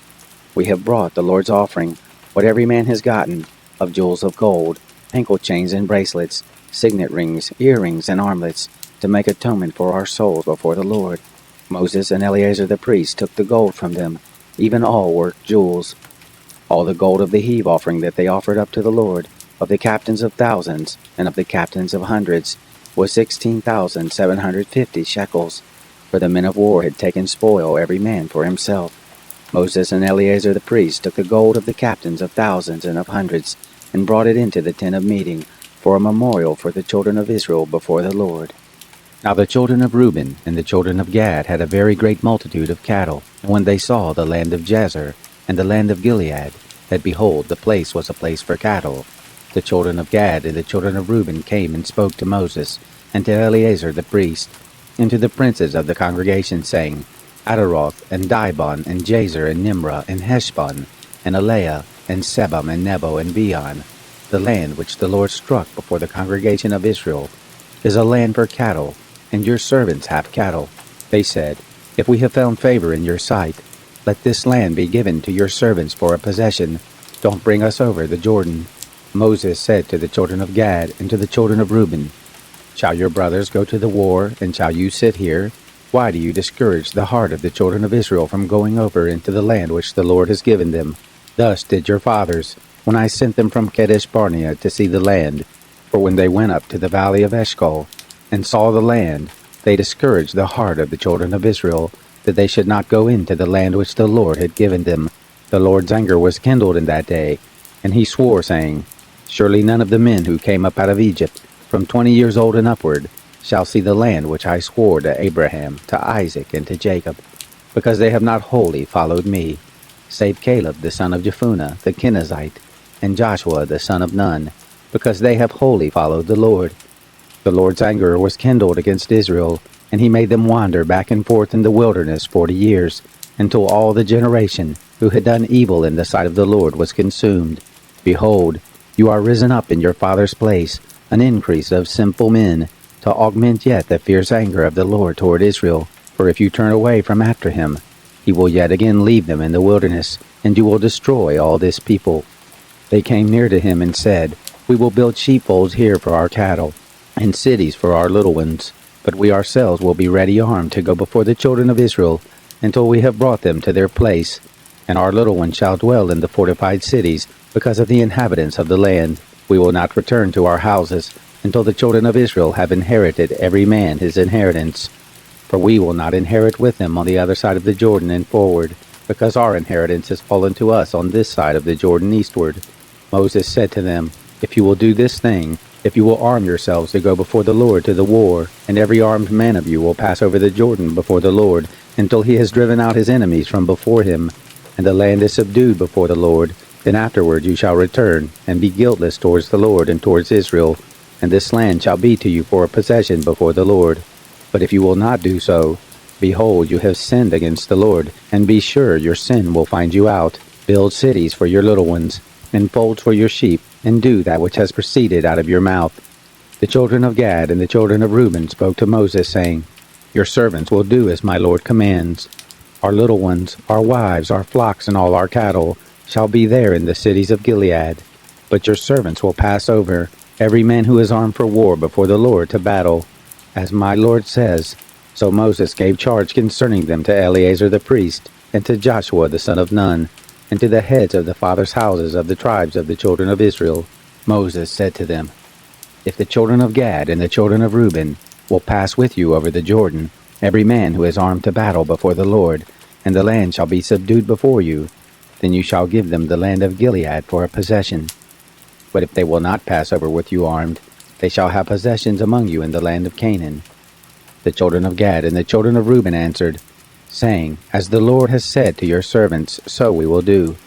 We have brought the Lord's offering, what every man has gotten, of jewels of gold, ankle chains and bracelets, signet rings, earrings, and armlets, to make atonement for our souls before the Lord." Moses and Eleazar the priest took the gold from them, even all worked jewels. All the gold of the heave offering that they offered up to the Lord, of the captains of thousands, and of the captains of hundreds, was 16,750 shekels, for the men of war had taken spoil every man for himself. Moses and Eleazar the priest took the gold of the captains of thousands and of hundreds, and brought it into the tent of meeting, for a memorial for the children of Israel before the Lord. Now the children of Reuben and the children of Gad had a very great multitude of cattle, and when they saw the land of Jazer and the land of Gilead, that behold, the place was a place for cattle, the children of Gad and the children of Reuben came and spoke to Moses, and to Eleazar the priest, and to the princes of the congregation, saying, Adaroth, and Dibon, and Jazer, and Nimrah, and Heshbon, and Eleah, and Sebam, and Nebo, and Beon, the land which the Lord struck before the congregation of Israel, is a land for cattle, and your servants have cattle. They said, If we have found favor in your sight, let this land be given to your servants for a possession. Don't bring us over the Jordan. Moses said to the children of Gad and to the children of Reuben, Shall your brothers go to the war, and shall you sit here? Why do you discourage the heart of the children of Israel from going over into the land which the Lord has given them? Thus did your fathers, when I sent them from Kadesh Barnea to see the land. For when they went up to the valley of Eshcol, and saw the land, they discouraged the heart of the children of Israel, that they should not go into the land which the Lord had given them. The Lord's anger was kindled in that day, and he swore, saying, Surely none of the men who came up out of Egypt, from 20 years old and upward, shall see the land which I swore to Abraham, to Isaac, and to Jacob, because they have not wholly followed me, save Caleb the son of Jephunneh the Kenizzite, and Joshua the son of Nun, because they have wholly followed the Lord. The Lord's anger was kindled against Israel, and he made them wander back and forth in the wilderness 40 years, until all the generation who had done evil in the sight of the Lord was consumed. Behold, you are risen up in your father's place, an increase of sinful men, to augment yet the fierce anger of the Lord toward Israel. For if you turn away from after him, he will yet again leave them in the wilderness, and you will destroy all this people. They came near to him and said, We will build sheepfolds here for our cattle, and cities for our little ones. But we ourselves will be ready armed to go before the children of Israel, until we have brought them to their place. And our little ones shall dwell in the fortified cities, because of the inhabitants of the land. We will not return to our houses, until the children of Israel have inherited every man his inheritance. For we will not inherit with them on the other side of the Jordan and forward, because our inheritance has fallen to us on this side of the Jordan eastward. Moses said to them, If you will do this thing, if you will arm yourselves to go before the Lord to the war, and every armed man of you will pass over the Jordan before the Lord, until he has driven out his enemies from before him, and the land is subdued before the Lord, then afterward you shall return, and be guiltless towards the Lord and towards Israel, and this land shall be to you for a possession before the Lord. But if you will not do so, behold, you have sinned against the Lord, and be sure your sin will find you out. Build cities for your little ones, and folds for your sheep, and do that which has proceeded out of your mouth. The children of Gad and the children of Reuben spoke to Moses, saying, Your servants will do as my Lord commands. Our little ones, our wives, our flocks, and all our cattle shall be there in the cities of Gilead. But your servants will pass over, every man who is armed for war before the Lord to battle. As my Lord says. So Moses gave charge concerning them to Eleazar the priest, and to Joshua the son of Nun, and to the heads of the fathers' houses of the tribes of the children of Israel. Moses said to them, If the children of Gad and the children of Reuben will pass with you over the Jordan, every man who is armed to battle before the Lord, and the land shall be subdued before you, then you shall give them the land of Gilead for a possession. But if they will not pass over with you armed, they shall have possessions among you in the land of Canaan. The children of Gad and the children of Reuben answered, saying, As the Lord has said to your servants, so we will do.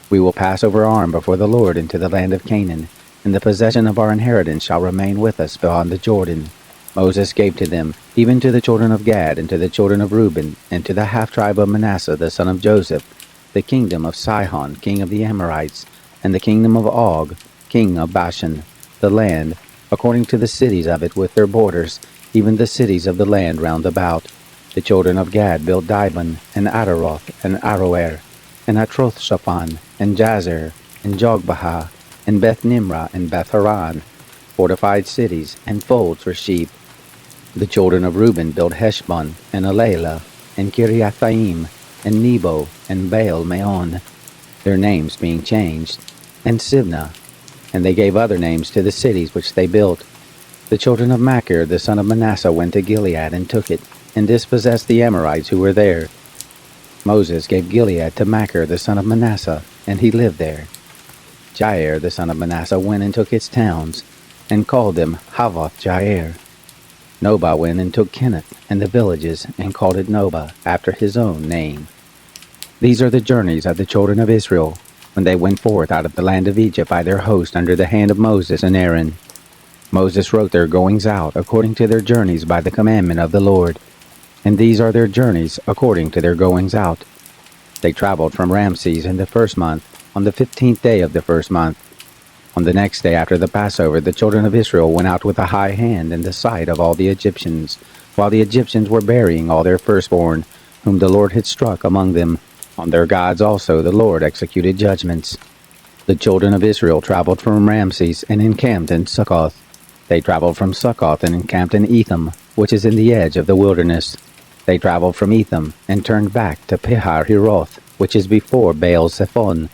We will pass over armed before the Lord into the land of Canaan, and the possession of our inheritance shall remain with us beyond the Jordan. Moses gave to them, even to the children of Gad and to the children of Reuben, and to the half-tribe of Manasseh the son of Joseph, the kingdom of Sihon, king of the Amorites, and the kingdom of Og, king of Bashan, the land, according to the cities of it with their borders, even the cities of the land round about. The children of Gad built Dibon, and Ataroth, and Aroer, and Atroth-Shaphan, and Jazer, and Jogbehah, and Beth-Nimrah, and Beth-Haran, fortified cities, and folds for sheep. The children of Reuben built Heshbon, and Alela, and Kiriathaim, and Nebo, and Baal-Meon, their names being changed, and Sibnah, and they gave other names to the cities which they built. The children of Machir the son of Manasseh went to Gilead and took it, and dispossessed the Amorites who were there. Moses gave Gilead to Machir the son of Manasseh, and he lived there. Jair the son of Manasseh went and took its towns, and called them Havoth-Jair. Nobah went and took Kenath and the villages, and called it Nobah, after his own name. These are the journeys of the children of Israel, when they went forth out of the land of Egypt by their host under the hand of Moses and Aaron. Moses wrote their goings out according to their journeys by the commandment of the Lord. And these are their journeys according to their goings out. They traveled from Ramses in the first month, on the 15th day of the first month. On the next day after the Passover, the children of Israel went out with a high hand in the sight of all the Egyptians, while the Egyptians were burying all their firstborn, whom the Lord had struck among them. On their gods also the Lord executed judgments. The children of Israel traveled from Ramses and encamped in Succoth. They traveled from Succoth and encamped in Etham, which is in the edge of the wilderness. They traveled from Etham and turned back to Pihar-Hiroth, which is before Baal-Zephon,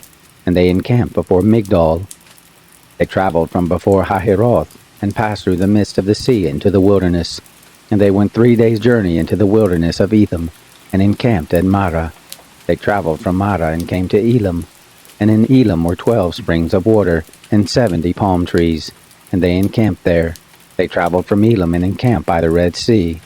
and they encamped before Migdol. They traveled from before Hahiroth and passed through the midst of the sea into the wilderness. And they went 3 days' journey into the wilderness of Etham, and encamped at Marah. They traveled from Marah and came to Elam. And in Elam were 12 springs of water, and 70 palm trees, and they encamped there. They traveled from Elam and encamped by the Red Sea.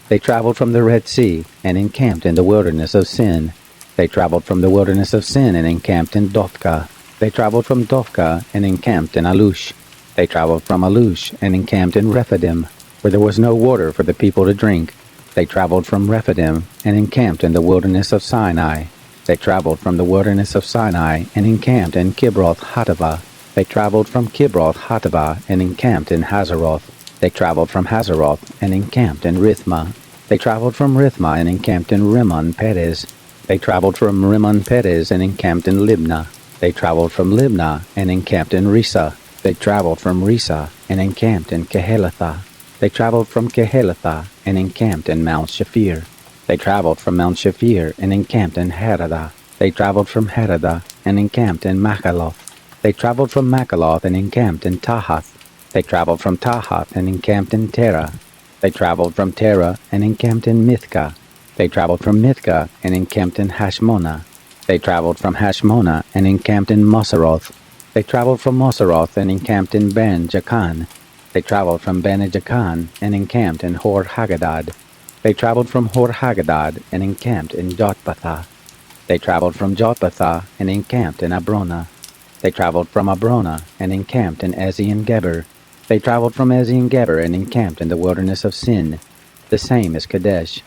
They traveled from the Red Sea, and encamped in the wilderness of Sin. They traveled from the wilderness of Sin, and encamped in Dophkah. They traveled from Dophkah, and encamped in Alush. They traveled from Alush and encamped in Rephidim, where there was no water for the people to drink. They traveled from Rephidim and encamped in the wilderness of Sinai. They traveled from the wilderness of Sinai and encamped in Kibroth Hattaavah. They traveled from Kibroth Hattaavah and encamped in Hazeroth. They traveled from Hazeroth and encamped in Rithmah. They traveled from Rithmah and encamped in Rimmon Perez. They traveled from Rimmon Perez and encamped in Libnah. They traveled from Libnah and encamped in Risa. They traveled from Risa and encamped in Kehelathah. They traveled from Kehelathah and encamped in Mount Shafir. They traveled from Mount Shafir and encamped in Heradah. They traveled from Heradah and encamped in Machaloth. They traveled from Machaloth and encamped in Tahath. They traveled from Tahath and encamped in Terah. They traveled from Terah and encamped in Mithkah. They traveled from Mithkah and encamped in Hashmonah. They traveled from Hashmonah and encamped in Moseroth. They traveled from Moseroth and encamped in Ben Jakan. They traveled from Ben Jakan and encamped in Hor Haggadad. They traveled from Hor Haggadad and encamped in Jotbathah. They traveled from Jotbathah and encamped in Abrona. They traveled from Abrona and encamped in Ezion-Geber. They traveled from Ezion-Geber and encamped in the wilderness of Sin, the same as Kadesh.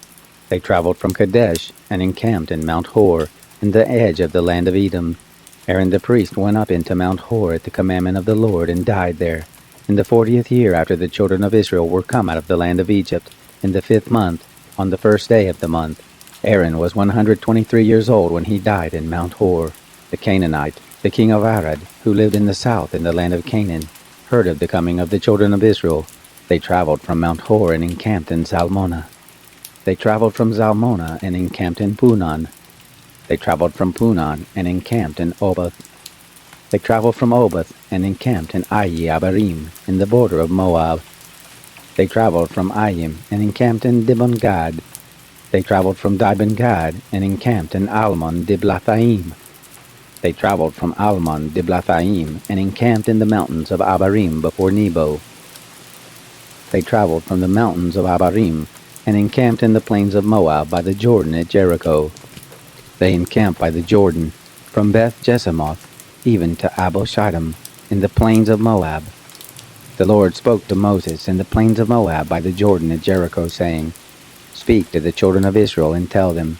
They traveled from Kadesh and encamped in Mount Hor, in the edge of the land of Edom. Aaron the priest went up into Mount Hor at the commandment of the Lord and died there. In the 40th year after the children of Israel were come out of the land of Egypt, in the 5th month, on the 1st day of the month, Aaron was 123 years old when he died in Mount Hor. The Canaanite, the king of Arad, who lived in the south in the land of Canaan, heard of the coming of the children of Israel. They traveled from Mount Hor and encamped in Zalmonah. They traveled from Zalmonah and encamped in Punon. They traveled from Punon and encamped in Oboth. They traveled from Oboth and encamped in Abarim, in the border of Moab. They traveled from Ayim and encamped in Dibon-Gad. They traveled from Dibon-Gad and encamped in Almon-Diblathaim. They traveled from Almon-Diblathaim and encamped in the mountains of Abarim before Nebo. They traveled from the mountains of Abarim and encamped in the plains of Moab by the Jordan at Jericho. They encamped by the Jordan, from Beth-Jesimoth even to Abel-Shittim, in the plains of Moab. The Lord spoke to Moses in the plains of Moab by the Jordan at Jericho, saying, Speak to the children of Israel and tell them,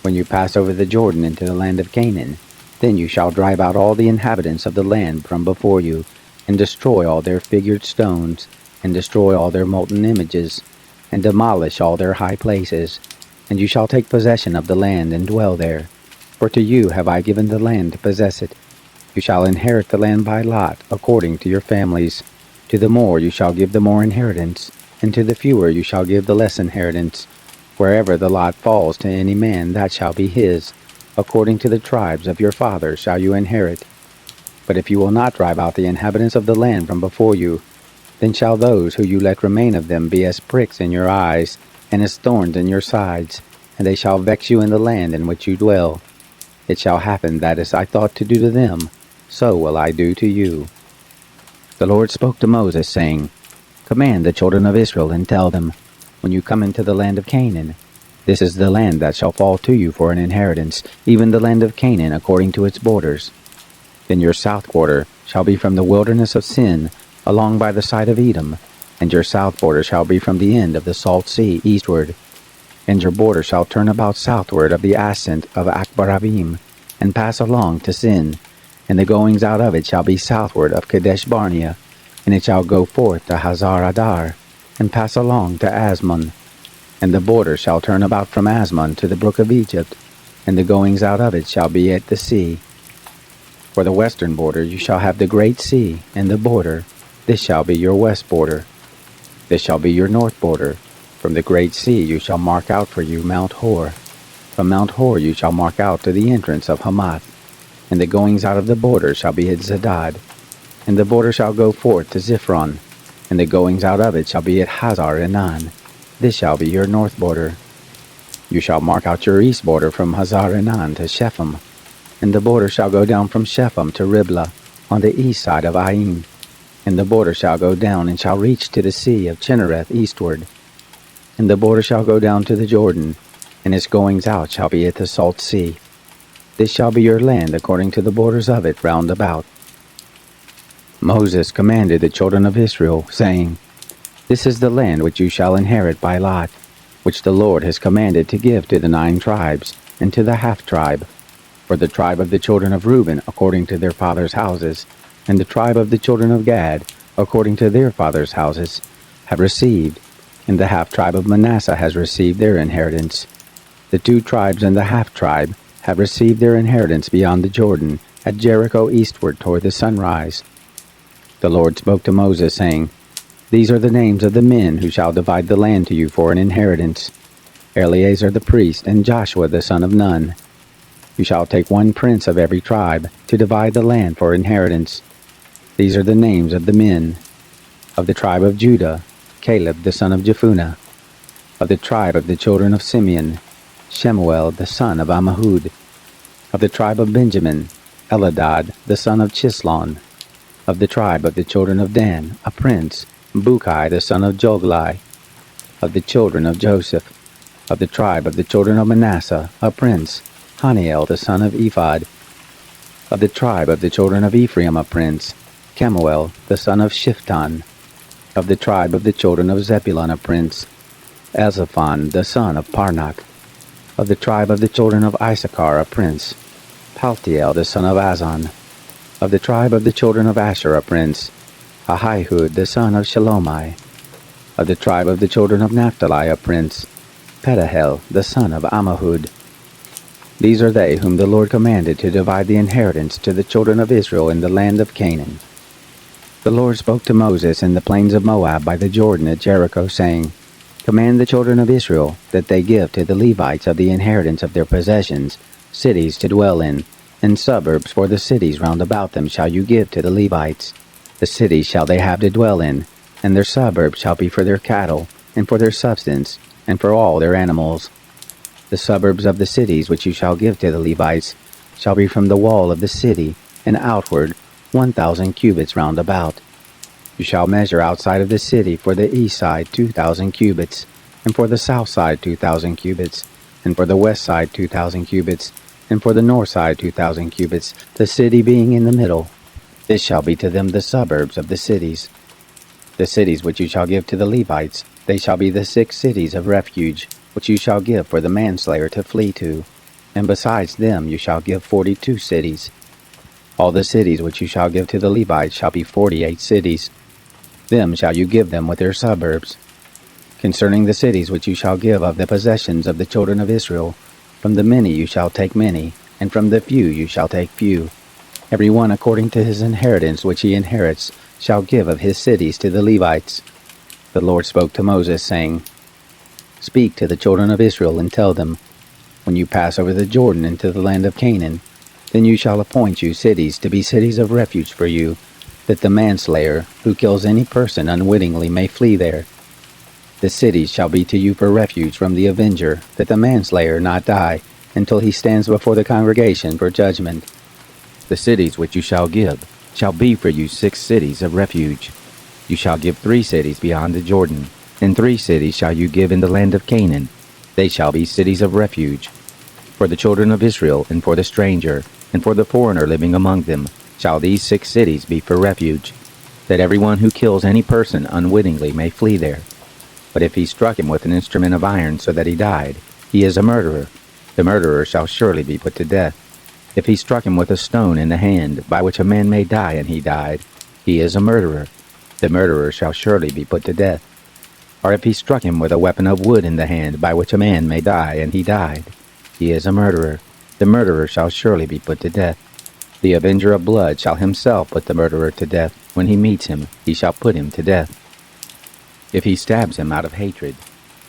When you pass over the Jordan into the land of Canaan, then you shall drive out all the inhabitants of the land from before you, and destroy all their figured stones, and destroy all their molten images, and demolish all their high places. And you shall take possession of the land and dwell there. For to you have I given the land to possess it. You shall inherit the land by lot, according to your families. To the more you shall give the more inheritance, and to the fewer you shall give the less inheritance. Wherever the lot falls to any man, that shall be his. According to the tribes of your fathers shall you inherit. But if you will not drive out the inhabitants of the land from before you, then shall those who you let remain of them be as pricks in your eyes, and as thorns in your sides, and they shall vex you in the land in which you dwell. It shall happen that as I thought to do to them, so will I do to you. The Lord spoke to Moses, saying, Command the children of Israel, and tell them, When you come into the land of Canaan, this is the land that shall fall to you for an inheritance, even the land of Canaan according to its borders. Then your south border shall be from the wilderness of Sin, along by the side of Edom, and your south border shall be from the end of the salt sea eastward. And your border shall turn about southward of the ascent of Akbarabim, and pass along to Sin, and the goings out of it shall be southward of Kadesh Barnea, and it shall go forth to Hazar Adar, and pass along to Asmon. And the border shall turn about from Asmon to the brook of Egypt, and the goings out of it shall be at the sea. For the western border you shall have the great sea, and the border, this shall be your west border. This shall be your north border. From the great sea you shall mark out for you Mount Hor. From Mount Hor you shall mark out to the entrance of Hamath. And the goings out of the border shall be at Zedad. And the border shall go forth to Ziphron. And the goings out of it shall be at Hazar Enan. This shall be your north border. You shall mark out your east border from Hazar Enan to Shephem. And the border shall go down from Shephem to Riblah, on the east side of Ain. And the border shall go down and shall reach to the sea of Chinnereth eastward. And the border shall go down to the Jordan, and its goings out shall be at the salt sea. This shall be your land according to the borders of it round about. Moses commanded the children of Israel, saying, This is the land which you shall inherit by lot, which the Lord has commanded to give to the 9 tribes, and to the half-tribe, for the tribe of the children of Reuben according to their fathers' houses, and the tribe of the children of Gad according to their fathers' houses, have received, and the half-tribe of Manasseh has received their inheritance. The 2 tribes and the half-tribe have received their inheritance beyond the Jordan, at Jericho eastward toward the sunrise. The Lord spoke to Moses, saying, These are the names of the men who shall divide the land to you for an inheritance: Eleazar the priest, and Joshua the son of Nun. You shall take 1 prince of every tribe, to divide the land for inheritance. These are the names of the men: of the tribe of Judah, Caleb the son of Jephunneh; of the tribe of the children of Simeon, Shemuel the son of Ammihud; of the tribe of Benjamin, Eladad the son of Chislon; of the tribe of the children of Dan, a prince, Bukai the son of Joglai; of the children of Joseph; of the tribe of the children of Manasseh, a prince, Haniel the son of Ephod; of the tribe of the children of Ephraim, a prince, Kemuel the son of Shiftan; of the tribe of the children of Zebulun, a prince, Elzaphan the son of Parnak; of the tribe of the children of Issachar, a prince, Paltiel the son of Azan; of the tribe of the children of Asher, a prince, Ahihud the son of Shalomai; of the tribe of the children of Naphtali, a prince, Pedahel the son of Ammihud. These are they whom the Lord commanded to divide the inheritance to the children of Israel in the land of Canaan. The Lord spoke to Moses in the plains of Moab by the Jordan at Jericho, saying, Command the children of Israel that they give to the Levites of the inheritance of their possessions cities to dwell in, and suburbs for the cities round about them shall you give to the Levites. The cities shall they have to dwell in, and their suburbs shall be for their cattle, and for their substance, and for all their animals. The suburbs of the cities which you shall give to the Levites shall be from the wall of the city, and outward 1,000 cubits round about. You shall measure outside of the city for the east side 2,000 cubits, and for the south side 2,000 cubits, and for the west side 2,000 cubits, and for the north side 2,000 cubits, the city being in the middle. This shall be to them the suburbs of the cities. The cities which you shall give to the Levites, they shall be the 6 cities of refuge, which you shall give for the manslayer to flee to, and besides them you shall give 42 cities. All the cities which you shall give to the Levites shall be 48 cities. Them shall you give them with their suburbs. Concerning the cities which you shall give of the possessions of the children of Israel, from the many you shall take many, and from the few you shall take few. Every one according to his inheritance which he inherits shall give of his cities to the Levites. The Lord spoke to Moses, saying, Speak to the children of Israel, and tell them, When you pass over the Jordan into the land of Canaan, then you shall appoint you cities to be cities of refuge for you, that the manslayer, who kills any person unwittingly, may flee there. The cities shall be to you for refuge from the avenger, that the manslayer not die, until he stands before the congregation for judgment. The cities which you shall give shall be for you 6 cities of refuge. You shall give 3 cities beyond the Jordan, and 3 cities shall you give in the land of Canaan. They shall be cities of refuge. For the children of Israel, and for the stranger, and for the foreigner living among them, shall these 6 cities be for refuge, that everyone who kills any person unwittingly may flee there. But if he struck him with an instrument of iron so that he died, he is a murderer. The murderer shall surely be put to death. If he struck him with a stone in the hand, by which a man may die, and he died, he is a murderer. The murderer shall surely be put to death. Or if he struck him with a weapon of wood in the hand, by which a man may die, and he died, he is a murderer. The murderer shall surely be put to death. The avenger of blood shall himself put the murderer to death. When he meets him, he shall put him to death. If he stabs him out of hatred,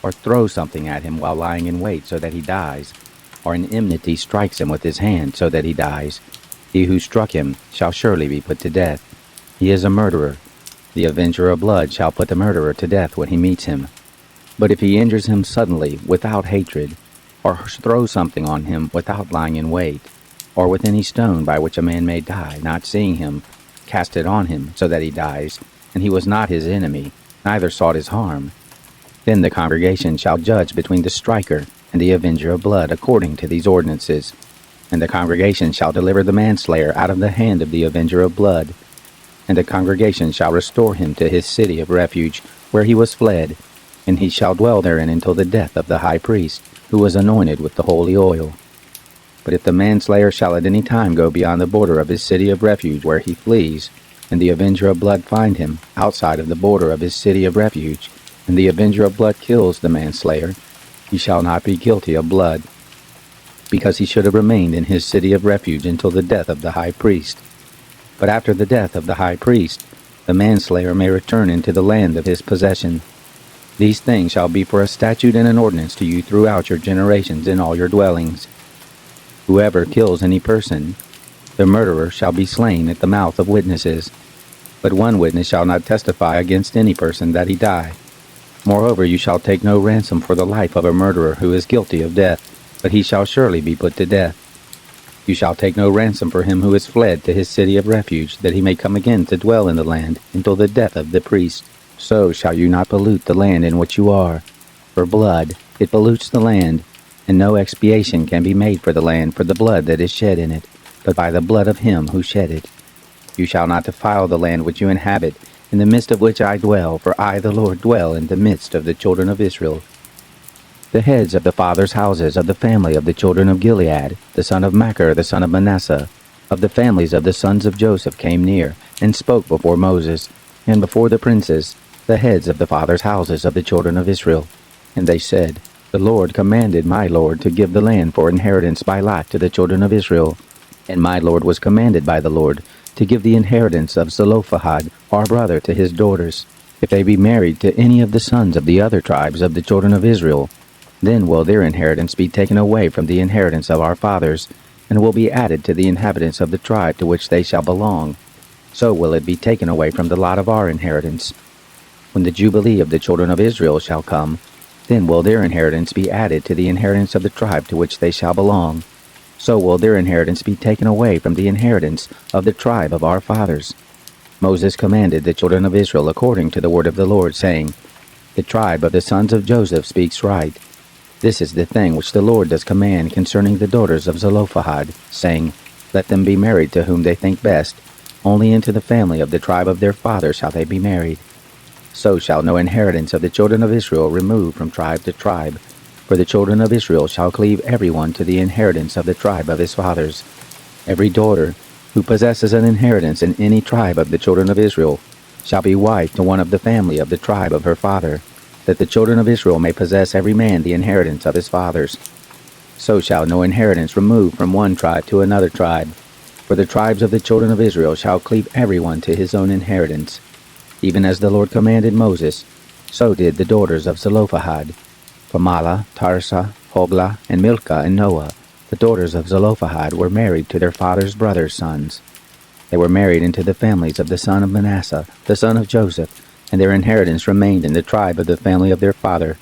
or throws something at him while lying in wait so that he dies, or in enmity strikes him with his hand so that he dies, he who struck him shall surely be put to death. He is a murderer. The avenger of blood shall put the murderer to death when he meets him. But if he injures him suddenly, without hatred, or throws something on him without lying in wait, or with any stone by which a man may die, not seeing him, cast it on him so that he dies, and he was not his enemy, neither sought his harm, then the congregation shall judge between the striker and the avenger of blood according to these ordinances. And the congregation shall deliver the manslayer out of the hand of the avenger of blood. And the congregation shall restore him to his city of refuge, where he was fled, and he shall dwell therein until the death of the high priest, who was anointed with the holy oil. But if the manslayer shall at any time go beyond the border of his city of refuge where he flees, and the avenger of blood find him outside of the border of his city of refuge, and the avenger of blood kills the manslayer, he shall not be guilty of blood, because he should have remained in his city of refuge until the death of the high priest. But after the death of the high priest, the manslayer may return into the land of his possession. These things shall be for a statute and an ordinance to you throughout your generations in all your dwellings. Whoever kills any person, the murderer shall be slain at the mouth of witnesses. But one witness shall not testify against any person that he die. Moreover, you shall take no ransom for the life of a murderer who is guilty of death, but he shall surely be put to death. You shall take no ransom for him who is fled to his city of refuge, that he may come again to dwell in the land until the death of the priest. So shall you not pollute the land in which you are. For blood, it pollutes the land, and no expiation can be made for the land for the blood that is shed in it, but by the blood of him who shed it. You shall not defile the land which you inhabit, in the midst of which I dwell, for I, the Lord, dwell in the midst of the children of Israel. The heads of the fathers' houses of the family of the children of Gilead, the son of Machir, the son of Manasseh, of the families of the sons of Joseph, came near, and spoke before Moses, and before the princes, the heads of the fathers' houses of the children of Israel. And they said, The Lord commanded my Lord to give the land for inheritance by lot to the children of Israel. And my Lord was commanded by the Lord to give the inheritance of Zelophehad, our brother, to his daughters, if they be married to any of the sons of the other tribes of the children of Israel. Then will their inheritance be taken away from the inheritance of our fathers, and will be added to the inhabitants of the tribe to which they shall belong. So will it be taken away from the lot of our inheritance. When the Jubilee of the children of Israel shall come, then will their inheritance be added to the inheritance of the tribe to which they shall belong. So will their inheritance be taken away from the inheritance of the tribe of our fathers. Moses commanded the children of Israel according to the word of the Lord, saying, The tribe of the sons of Joseph speaks right. This is the thing which the Lord does command concerning the daughters of Zelophehad, saying, Let them be married to whom they think best, only into the family of the tribe of their father shall they be married. So shall no inheritance of the children of Israel remove from tribe to tribe, for the children of Israel shall cleave every one to the inheritance of the tribe of his fathers. Every daughter who possesses an inheritance in any tribe of the children of Israel shall be wife to one of the family of the tribe of her father, that the children of Israel may possess every man the inheritance of his fathers. So shall no inheritance remove from one tribe to another tribe, for the tribes of the children of Israel shall cleave every one to his own inheritance. Even as the Lord commanded Moses, so did the daughters of Zelophehad. For Mahlah, Tirzah, Hoglah, and Milcah, and Noah, the daughters of Zelophehad, were married to their father's brothers' sons. They were married into the families of the son of Manasseh, the son of Joseph, and their inheritance remained in the tribe of the family of their father.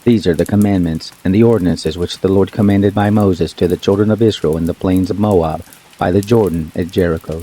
These are the commandments and the ordinances which the Lord commanded by Moses to the children of Israel in the plains of Moab, by the Jordan at Jericho.